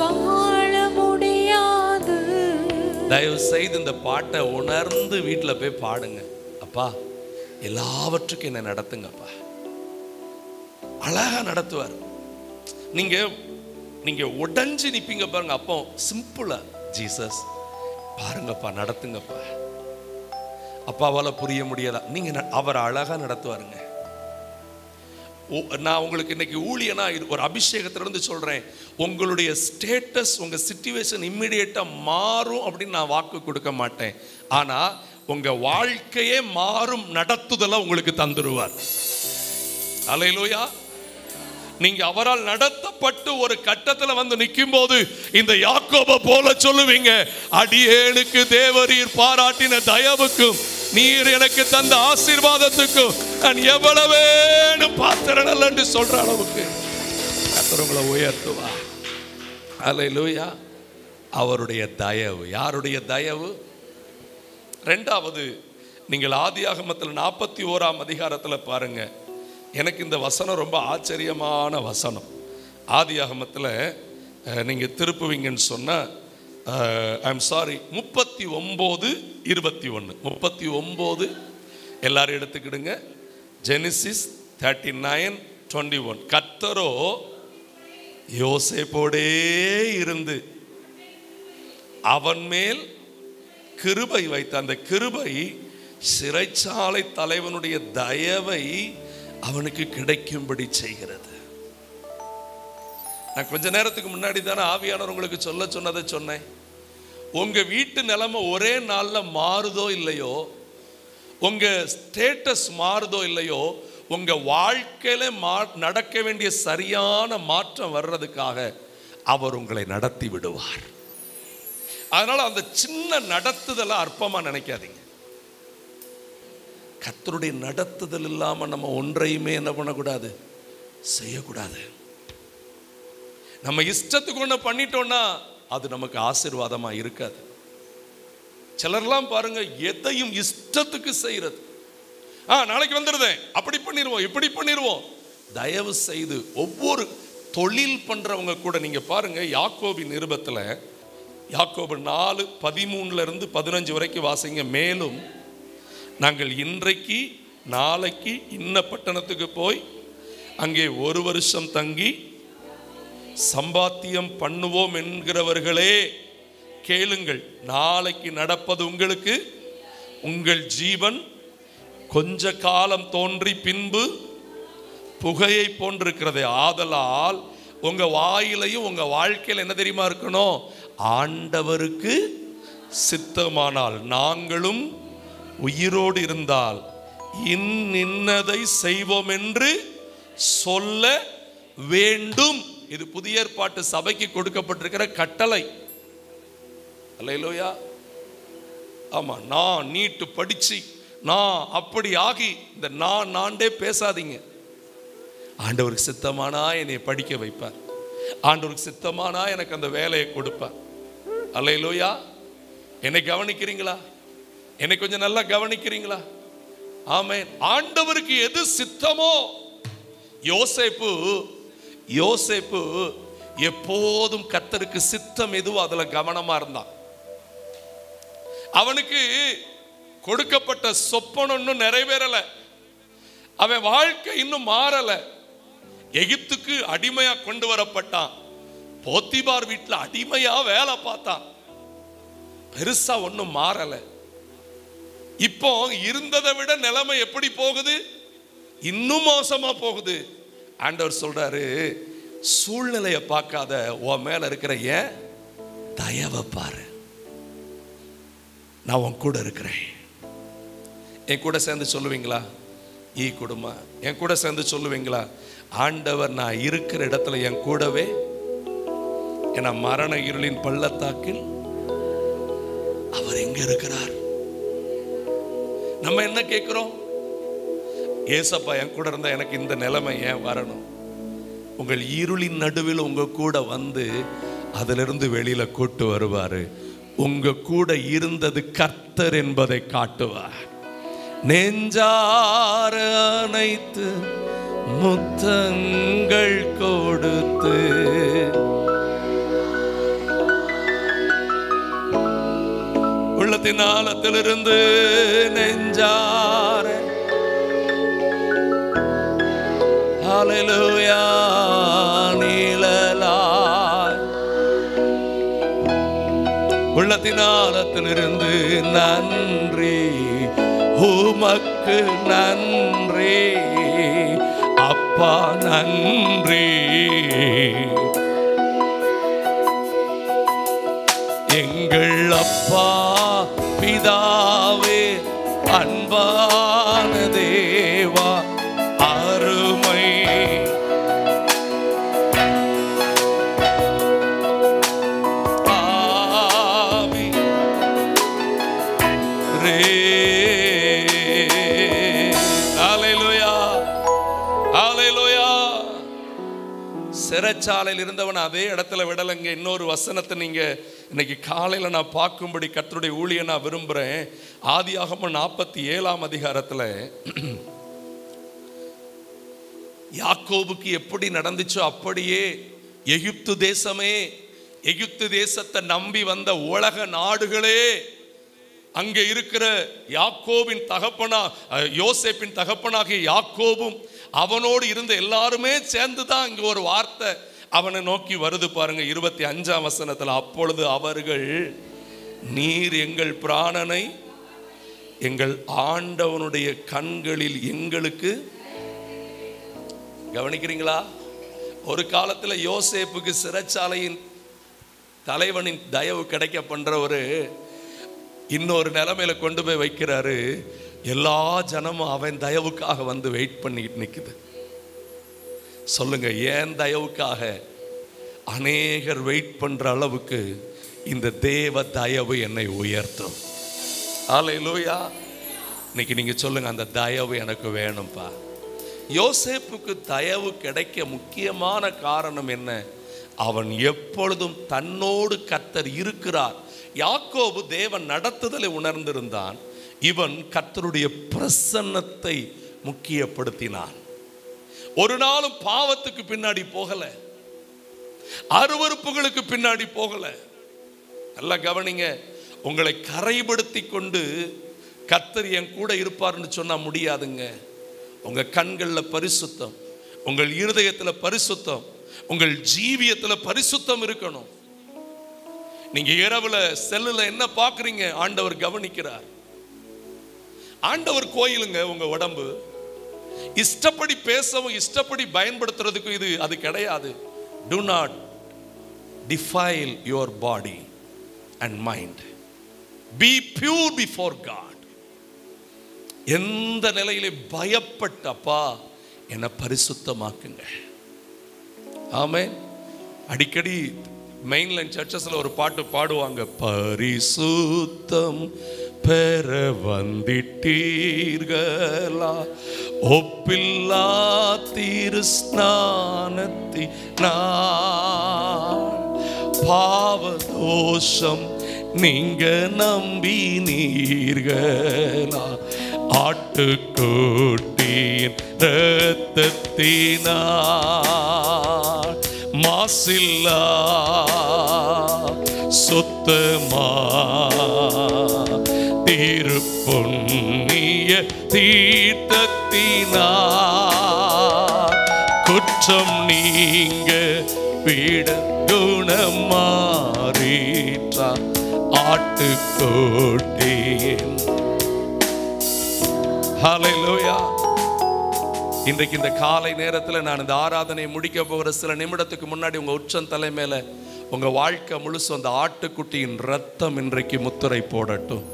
வாழ முடியாது. தயவு செய்து இந்த பாட்டை உணர்ந்து வீட்டில் போய் பாடுங்க. அப்பா, எல்லாவற்றுக்கும் என்ன நடத்துங்கப்பா. அழகா நடத்துவார். நீங்க உடஞ்சி நிப்பீங்க பாருங்க, அப்போ சிம்பிளா ஜீசஸ் பாருங்கப்பா, நடத்துங்கப்பா. அப்பாவால புரிய முடியாதா? நீங்க அவர் அழகா நடத்துவாருங்க. நான் உங்களுக்கு இன்னைக்கு ஊழியனா ஒரு அபிஷேகத்திலிருந்து சொல்றேன், உங்களுடைய ஸ்டேட்டஸ் உங்க சிச்சுவேஷன் இம்மிடியேட்டா மாறும் அப்படின்னு நான் வாக்கு கொடுக்க மாட்டேன். ஆனா உங்க வாழ்க்கையே மாறும் நடத்துதலை உங்களுக்கு தந்துருவார். அல்லேலூயா. நீங்க அவரால் நடத்தப்பட்டு ஒரு கட்டத்தில் வந்து நிற்கும் போது இந்த யாக்கோபை போல சொல்லுவீங்க, அடியேனுக்கு தேவரீர் பாராட்டின தயவுக்கும் நீர் எனக்கு தந்த ஆசீர்வாதத்துக்கும் நான் எவ்வளவேனு பாத்திரன் என்று சொல்ற அளவுக்கு கர்த்தர் உங்களை உயர்த்துவார். அல்லேலூயா. அவருடைய தயவு. யாருடைய தயவு? ரெண்டாவது, நீங்கள் ஆதியாகமத்தில் 41ஆம் அதிகாரத்தில் பாருங்க. எனக்கு இந்த வசனம் ரொம்ப ஆச்சரியமான வசனம். ஆதியாகமத்தில் நீங்கள் திருப்புவீங்கன்னு சொன்னால், ஐம் சாரி, 39:21. 39 எல்லாரும் எடுத்துக்கிடுங்க. ஜெனிசிஸ் 39:21. கர்த்தரோ யோசேப்போடே இருந்து அவன் மேல் கிருபை வைத்த அந்த கிருபை சிறைச்சாலை தலைவனுடைய தயவை அவனுக்கு கிடைக்கும்படி செய்கிறது. நான் கொஞ்ச நேரத்துக்கு முன்னாடி தானே ஆவியானவர் உங்களுக்கு சொன்னதை சொன்னேன். உங்க வீட்டு நிலைமை ஒரே நாள்ல மாறுதோ இல்லையோ, உங்க ஸ்டேட்டஸ் மாறுதோ இல்லையோ, உங்க வாழ்க்கையில நடக்க வேண்டிய சரியான மாற்றம் வர்றதுக்காக அவர் உங்களை நடத்தி விடுவார். அதனால அந்த சின்ன நடத்துதலை அற்பமா நினைக்காதீங்க. கர்த்தருடைய நடத்துதல் இல்லாம நம்ம ஒன்றையுமே என்ன பண்ணக்கூடாது, செய்யக்கூடாது. நம்ம இஷ்டத்துக்கு ஒன்று பண்ணிட்டோம்னா அது நமக்கு ஆசீர்வாதமா இருக்காது. சிலர்லாம் பாருங்க, எதையும் இஷ்டத்துக்கு செய்யறது. நாளைக்கு வந்துடுதேன், அப்படி பண்ணிடுவோம், இப்படி பண்ணிடுவோம். தயவு செய்து ஒவ்வொரு தொழில் பண்றவங்க கூட நீங்க பாருங்க, யாக்கோபின் நிருபத்தில் யாக்கோபு 4:13-15 வரைக்கும் வாசிங்க. மேலும் நாங்கள் இன்றைக்கு நாளைக்கு இன்ன பட்டணத்துக்கு போய் அங்கே 1 வருஷம் தங்கி சம்பாத்தியம் பண்ணுவோம் என்கிறவர்களே கேளுங்கள், நாளைக்கு நடப்பது உங்களுக்கு உங்கள் ஜீவன் கொஞ்ச காலம் தோன்றி பின்பு புகையை போன்றிருக்கிறது. ஆதலால் உங்க வாயிலையும் உங்க வாழ்க்கையில் என்ன தெரியுமா இருக்கணும், ஆண்டவருக்கு சித்தமானால் நாங்களும் உயிரோடு இருந்தால் இன்னதை செய்வோம் என்று சொல்ல வேண்டும். இது புதிய ஏற்பாட்டு சபைக்கு கொடுக்கப்பட்டிருக்கிற கட்டளை. அல்லேலூயா. ஆமா, நான் நீட்டு படிச்சு நான் அப்படி ஆகி இந்த நான்டே பேசாதீங்க. ஆண்டவருக்கு சித்தமானா என்னை படிக்க வைப்பார், ஆண்டவருக்கு சித்தமானா எனக்கு அந்த வேலையை கொடுப்பார். அல்லேலூயா. என்னை கவனிக்கிறீங்களா? என்னை கொஞ்சம் நல்லா கவனிக்கிறீங்களா? ஆமென். ஆண்டவருக்கு எது சித்தமோ, யோசேப்பு எப்போதும் கர்த்தருக்கு சித்தம் எதுவோ அதுல கவனமா இருந்தான். அவனுக்கு கொடுக்கப்பட்ட சொப்பனம் இன்னும் நிறைவேறல, அவன் வாழ்க்கை இன்னும் மாறல. எகிப்துக்கு அடிமையா கொண்டு வரப்பட்டான், போத்திபார் வீட்டுல அடிமையா வேலை பார்த்தான், பெருசா ஒன்னும் மாறல. இப்போ இருந்ததை விட நிலைமை எப்படி போகுது, இன்னும் மோசமா போகுது. ஆண்டவர் சொல்றாரு, சூழ்நிலையை பார்க்காத, உன் மேல இருக்கிற ஏன் தயவை பாரு, நான் உன் கூட இருக்கிறேன். என் கூட சேர்ந்து சொல்லுவீங்களா? குடும்பம் என் கூட சேர்ந்து சொல்லுவீங்களா? ஆண்டவர் நான் இருக்கிற இடத்துல என் கூடவே, என மரண இருளின் பள்ளத்தாக்கில் அவர் எங்க இருக்கிறார். நம்ம என்ன கேட்கிறோம்? ஏசப்பா என் கூட இருந்தா எனக்கு இந்த நிலைமை ஏன் வரணும்? உங்கள் இருளின் நடுவில் உங்க கூட வந்து அதிலிருந்து வெளியில கூட்டு வருவாரு. உங்க கூட இருந்தது கர்த்தர் என்பதை காட்டுவார். நெஞ்சார அனைத்து முத்தங்கள் கொடுத்து உள்ளத்தின் ஆழத்திலிருந்து நெஞ்சார ஹல்லேலூயா நீழலாய் உள்ளத்தின் ஆழத்திலிருந்து நன்றி உமக்கு நன்றி அப்பா நன்றி. எங்கள் அப்பா பிதாவே அன்பான தேவா அருமை ஆவி ரே. ஹல்லேலூயா ஹல்லேலூயா. சிறைச்சாலையில் இருந்தவன் அதே இடத்துல விடலைங்க. இன்னொரு வசனத்தை நீங்க இன்னைக்கு காலையில் நான் பார்க்கும்படி கர்த்தருடைய ஊழியை நான் விரும்புகிறேன். ஆதியாகமம் 47ஆம் அதிகாரத்தில் யாக்கோபுக்கு எப்படி நடந்துச்சோ அப்படியே எகிப்து தேசமே, எகிப்து தேசத்தை நம்பி வந்த உலக நாடுகளே அங்கே இருக்கிற யாக்கோபின் யோசேப்பின் தகப்பனாகிய யாக்கோபும் அவனோடு இருந்த எல்லாருமே சேர்ந்து தான் இங்க ஒரு வார்த்தை அவனை நோக்கி வருது பாருங்க. 25ஆம் வசனத்துல, அப்பொழுது அவர்கள், நீர் எங்கள் பிராணனை எங்கள் ஆண்டவனுடைய கண்களில் எங்களுக்கு, கவனிக்கிறீங்களா? ஒரு காலத்துல யோசேப்புக்கு சிறைச்சாலையின் தலைவனின் தயவு கிடைக்க பண்றவரு இன்னொரு நிலைமையில கொண்டு போய் வைக்கிறாரு. எல்லா ஜனமும் அவன் தயவுக்காக வந்து வெயிட் பண்ணிட்டு நிக்குது. சொல்லுங்க, ஏன் தயவுக்காக அநேகர் வெயிட் பண்ற அளவுக்கு இந்த தேவ தயவு என்னை உயர்த்தும். ஹல்லேலூயா. இன்னைக்கு நீங்க சொல்லுங்க, அந்த தயவு எனக்கு வேணும்பா. யோசேப்புக்கு தயவு கிடைக்க முக்கியமான காரணம் என்ன? அவன் எப்பொழுதும் தன்னோடு கர்த்தர் இருக்கிறார். யாக்கோபு தேவன் நடத்துதலை உணர்ந்திருந்தான். இவன் கர்த்தருடைய பிரசன்னத்தை முக்கியப்படுத்தினான். ஒரு நாளும் பாவத்துக்கு பின்னாடி போகல, அருவருப்புகளுக்கு பின்னாடி போகல. நல்லா கவனிங்க, உங்களை கரைப்படுத்தி கொண்டு கர்த்தர் என் கூட இருப்பார்னு சொன்னா முடியாதுங்க. உங்க கண்கள்ல பரிசுத்தம், உங்கள் இருதயத்துல பரிசுத்தம், உங்கள் ஜீவியத்துல பரிசுத்தம் இருக்கணும். நீங்க இரவுல செல்லுல என்ன பாக்குறீங்க? ஆண்டவர் கவனிக்கிறார். ஆண்டவர் கோயிலுங்க உங்க உடம்பு. இஷ்டப்படி பேசவும் இஷ்டப்படி பயன்படுத்துறதுக்கும் அது கிடையாது. Do not defile your body and mind. Be pure before God. எந்த நிலையிலே பயப்பட்டு, அப்பா என்னை பரிசுத்தமாக்குங்க. ஆமென். அடிக்கடி மெயின்லைன் சர்ச்சஸ்ல ஒரு பாட்டு பாடுவாங்க, பரிசுத்தம் பெற வந்திட்டீர்களா, ஒப்பில்லா திரு ஸ்நானத்தினால், பாவதோஷம் நீங்க நம்பினீர்களா, ஆட்டுக்குட்டியின் இரத்தத்தினால், மாசில்லா சுத்தமா திருப்புண்ணிய தீர்த்தத்தினால், குற்றம் நீங்க விட குணம் மாறிற்றா, ஆட்டுக்குட்டியின். ஹல்லேலூயா. இன்றைக்கு இந்த காலை நேரத்தில் நான் இந்த ஆராதனையை முடிக்க போகிற சில நிமிடத்துக்கு முன்னாடி உங்க உச்சம் தலை மேல உங்க வாழ்க்கை முழுசும் அந்த ஆட்டுக்குட்டியின் ரத்தம் இன்றைக்கு முத்திரை போடட்டும்.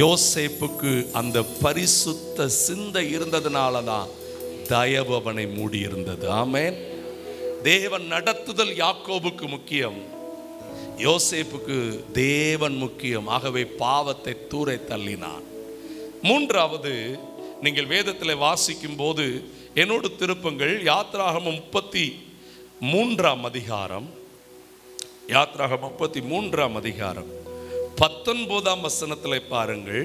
யோசேப்புக்கு அந்த பரிசுத்த சிந்தை இருந்ததுனாலதான் தயவு அவனை மூடி இருந்தது. ஆமென். தேவன் நடத்துதல் யாக்கோபுக்கு முக்கியம், யோசேப்புக்கு தேவன் முக்கியம். ஆகவே பாவத்தை தூரை தள்ளினான். மூன்றாவது, நீங்கள் வேதத்தில் வாசிக்கும் போது என்னோடு திருப்புங்கள், யாத்ராகமம் 33ஆம் அதிகாரம், யாத்ராகமம் 33ஆம் அதிகாரம் 19ஆம் வசனத்தில் பாருங்கள்.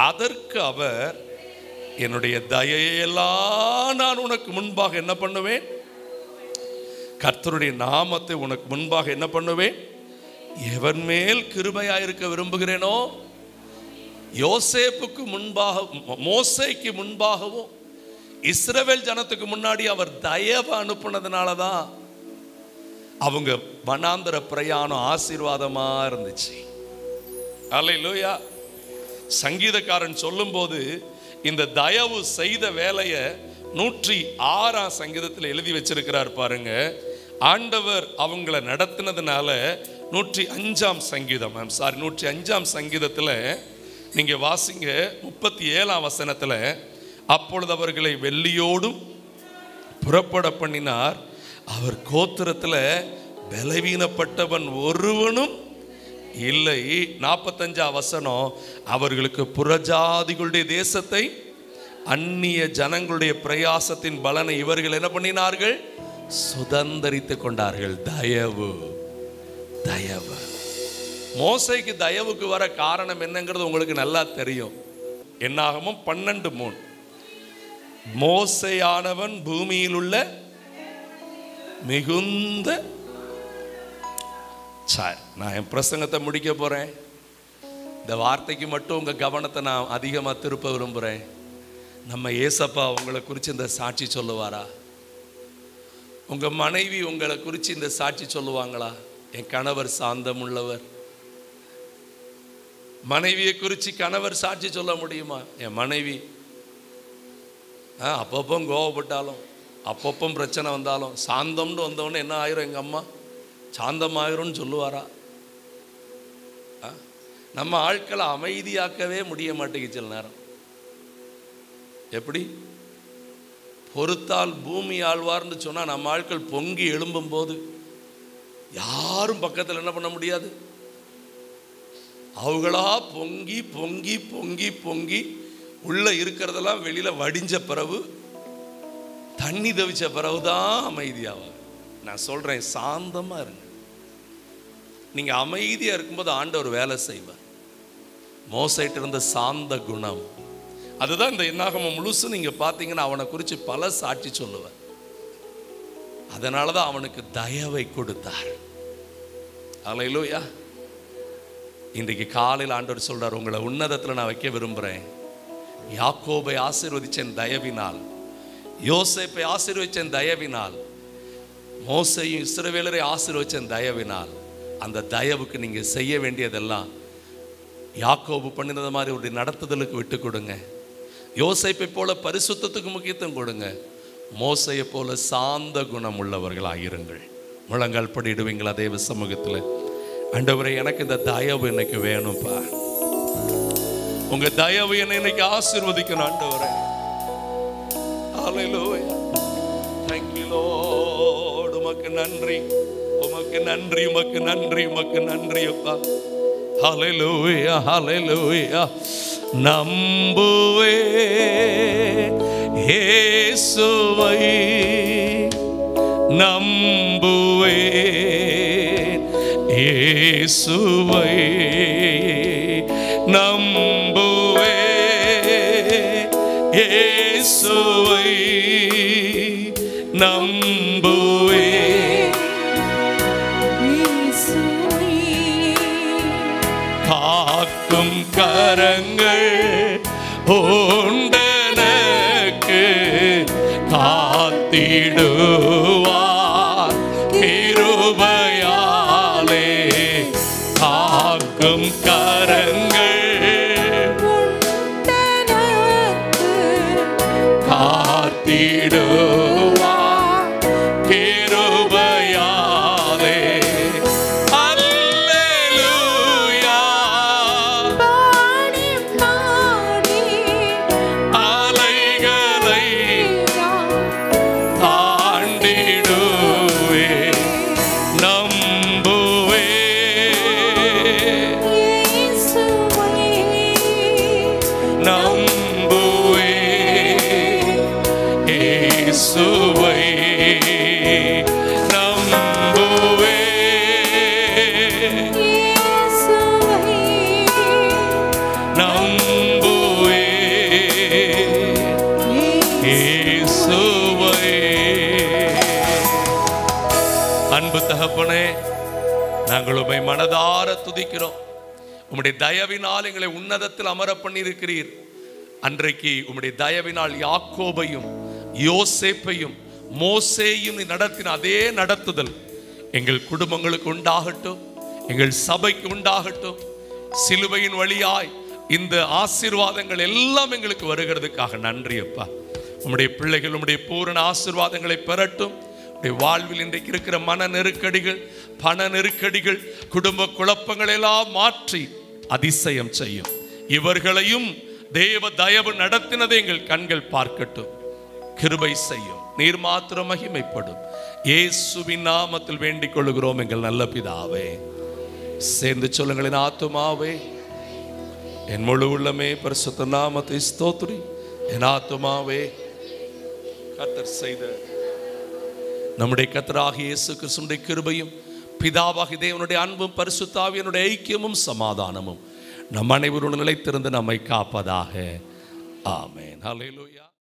அதற்கு அவர், என்னுடைய தயையெல்லாம் நான் உனக்கு முன்பாக என்ன பண்ணுவேன்? கர்த்தருடைய நாமத்தை உனக்கு முன்பாக என்ன பண்ணுவேன்? எவன் மேல் கிருபையாயிருக்க விரும்புகிறேனோ, யோசேப்புக்கு முன்பாக, மோசேக்கு முன்பாகவும் இஸ்ரவேல் ஜனத்துக்கு முன்னாடி அவர் தயவு அனுப்புனதுனாலதான் அவங்க வனாந்தர பிரயாணம் ஆசீர்வாதமா இருந்துச்சு. அல்லேலூயா. சங்கீதக்காரன் சொல்லும் போது இந்த தயவு செய்த வேலையை 106ஆம் சங்கீதத்தில் எழுதி வச்சிருக்கிறார் பாருங்க. ஆண்டவர் அவங்கள நடத்தினதுனால 105ஆம் சங்கீதம், 105ஆம் சங்கீதத்தில் நீங்க வாசிங்க 37ஆம் வசனத்தில், அப்பொழுது அவர்களை வெள்ளியோடும் புறப்பட பண்ணினார், அவர் கோத்திரத்தில் பலவீனப்பட்டவன் ஒருவனும் இல்லை. 45ஆம் வசனம், அவர்களுக்கு புறஜாதிகளுடைய தேசத்தை, அந்நிய ஜனங்களுடைய பிரயாசத்தின் பலனை இவர்கள் என்ன பண்ணினார்கள்? சுதந்தரித்து கொண்டார்கள். தயவு, தயவு. மோசேக்கு தயவுக்கு வர காரணம் என்னங்கிறது உங்களுக்கு நல்லா தெரியும். என்னாகமம் 12:3, மோசேயானவன் பூமியில் உள்ள மிகுந்த, நான் என் பிரசங்கத்தை முடிக்க போறேன். இந்த வார்த்தைக்கு மட்டும் உங்கள் கவனத்தை நான் அதிகமாக திருப்ப விரும்புகிறேன். நம்ம ஏசப்பா உங்களை குறித்து இந்த சாட்சி சொல்லுவாரா? உங்கள் மனைவி உங்களை குறித்து இந்த சாட்சி சொல்லுவாங்களா? என் கணவர் சாந்தம் உள்ளவர். மனைவியை குறித்து கணவர் சாட்சி சொல்ல முடியுமா? என் மனைவி அப்பப்போ கோவப்பட்டாலும் அப்பப்போ பிரச்சனை வந்தாலும் சாந்தம்னு வந்தவொடனே என்ன ஆயிரும், எங்கள் அம்மா சாந்தமாயிரும்னு சொல்லுவாரா? நம்ம ஆட்களை அமைதியாக்கவே முடிய மாட்டேங்குது சில நேரம். எப்படி? பொறுத்தால் பூமி ஆழ்வார்னு சொன்னால் நம்ம ஆட்கள் பொங்கி எழும்பும் போது யாரும் பக்கத்தில் என்ன பண்ண முடியாது. அவங்களா பொங்கி பொங்கி பொங்கி பொங்கி உள்ள இருக்கிறதெல்லாம் வெளியில வடிஞ்ச பிறகு, தண்ணி தவிச்ச பிறகுதான் அமைதியாவாங்க. நான் சொல்றேன், சாந்தமா இருங்க. நீங்க அமைதியா இருக்கும்போது ஆண்டவர் வேலை செய்வார். மோசைட்டு இருந்த சாந்த குணம் அதுதான் இந்த என்னாகமம் முழுசு நீங்க பார்த்தீங்கன்னா அவனை குறித்து பல சாட்சி சொல்லுவார். அதனாலதான் அவனுக்கு தயவை கொடுத்தார். அல்லேலூயா. இன்றைக்கு காலையில் ஆண்டவர் சொல்றார், உங்களை உன்னதத்தில் நான் வைக்க விரும்புகிறேன். யாக்கோபை ஆசீர்வதிச்சேன் தயவினால், யோசேப்பை ஆசீர்வதிச்சேன் தயவினால், மோசையும் இஸ்ரவேலரை ஆசீர்வதிச்சேன் தயவினால். அந்த தயவுக்கு நீங்கள் செய்ய வேண்டியதெல்லாம் யாக்கோபு பண்ணினது மாதிரி ஒரு நடத்துதலுக்கு விட்டு கொடுங்க. யோசேப்பை போல பரிசுத்தத்துக்கு முக்கியத்துவம் கொடுங்க. மோசையை போல சாந்த குணம் உள்ளவர்களாயிருங்கள். முழங்கால் படிடுவீங்களா தேவ சமூகத்தில்? ஆண்டவரே, எனக்கு இந்த தயவு இன்னைக்கு வேணும்ப்பா. உங்க தயவு என்னை இன்னைக்கு ஆசீர்வதிக்கணும் ஆண்டவரே. ஹல்லேலூயா. Thank you Lord. உமக்கு நன்றி, உமக்கு நன்றி, உமக்கு நன்றி, உமக்கு நன்றி அப்பா. ஹல்லேலூயா, ஹல்லேலூயா. நம்புவே இயேசுவை, நம்புவே இயேசுவை, நம்புவே இயேசுவை, நம்புவே காக்கும் கரங்கள் உண்டனக்கு காத்திடுவார் கிருபையாலே. காக்கும் கரங்கள் காத்திடுவார் கிருபையாலே. அல்லேலூயா. அலைகளை தாண்டிடுவே, நம்புவே நம்புவே இயேசுவை, நம்புவே நம்புவே இயேசுவை. அன்பு தகப்பனே, நாங்கள் உம்மை மனதார துதிக்கிறோம். உம்முடைய தயவினால் எங்களை உன்னதத்தில் அமர பண்ணியிருக்கிறீர். அன்றைக்கு உம்முடைய தயவினால் யாக்கோபையும் யோசேப்பையும் மோசேயும் நீ நடத்தின அதே நடத்துதல் எங்கள் குடும்பங்களுக்கு உண்டாகட்டும், எங்கள் சபைக்கு உண்டாகட்டும். சிலுவையின் வழியாய் இந்த ஆசீர்வாதங்கள் எல்லாம் எங்களுக்கு வருகிறதுக்காக நன்றி அப்பா. உம்முடைய பிள்ளைகள் உம்முடைய பூரண ஆசீர்வாதங்களை பெறட்டும். வாழ்வில் இன்றைக்கு இருக்கிற மன நெருக்கடிகள், பண நெருக்கடிகள், குடும்ப குழப்பங்கள் எல்லாம் மாற்றி அதிசயம் செய்யும். இவர்களையும் தேவ தயவு நடத்தினதை எங்கள் கண்கள் பார்க்கட்டும். கிருபை செய்யும். நீர் மாத்திரம் மகிமைப்படும். இயேசுவின் நாமத்தில் வேண்டிக் கொள்கிறோம் எங்கள் நல்ல பிதாவே. சேர்ந்து சொல்லுங்களின் ஆத்துமாவே என் முழு உள்ளமே பரிசுத்த நாமத்தை ஸ்தோத்திரி. என் ஆத்துமாவே கர்த்தர் செய்த நம்முடைய கர்த்தராகிய இயேசு கிறிஸ்துவின் கிருபையும் பிதாவாகிய தேவனுடைய அன்பும் பரிசுத்த ஆவியினுடைய ஐக்கியமும் சமாதானமும் நம் அனைவருடன் நிலைத்திருந்து நம்மை காப்பதாக. ஆமென். ஹல்லேலூயா.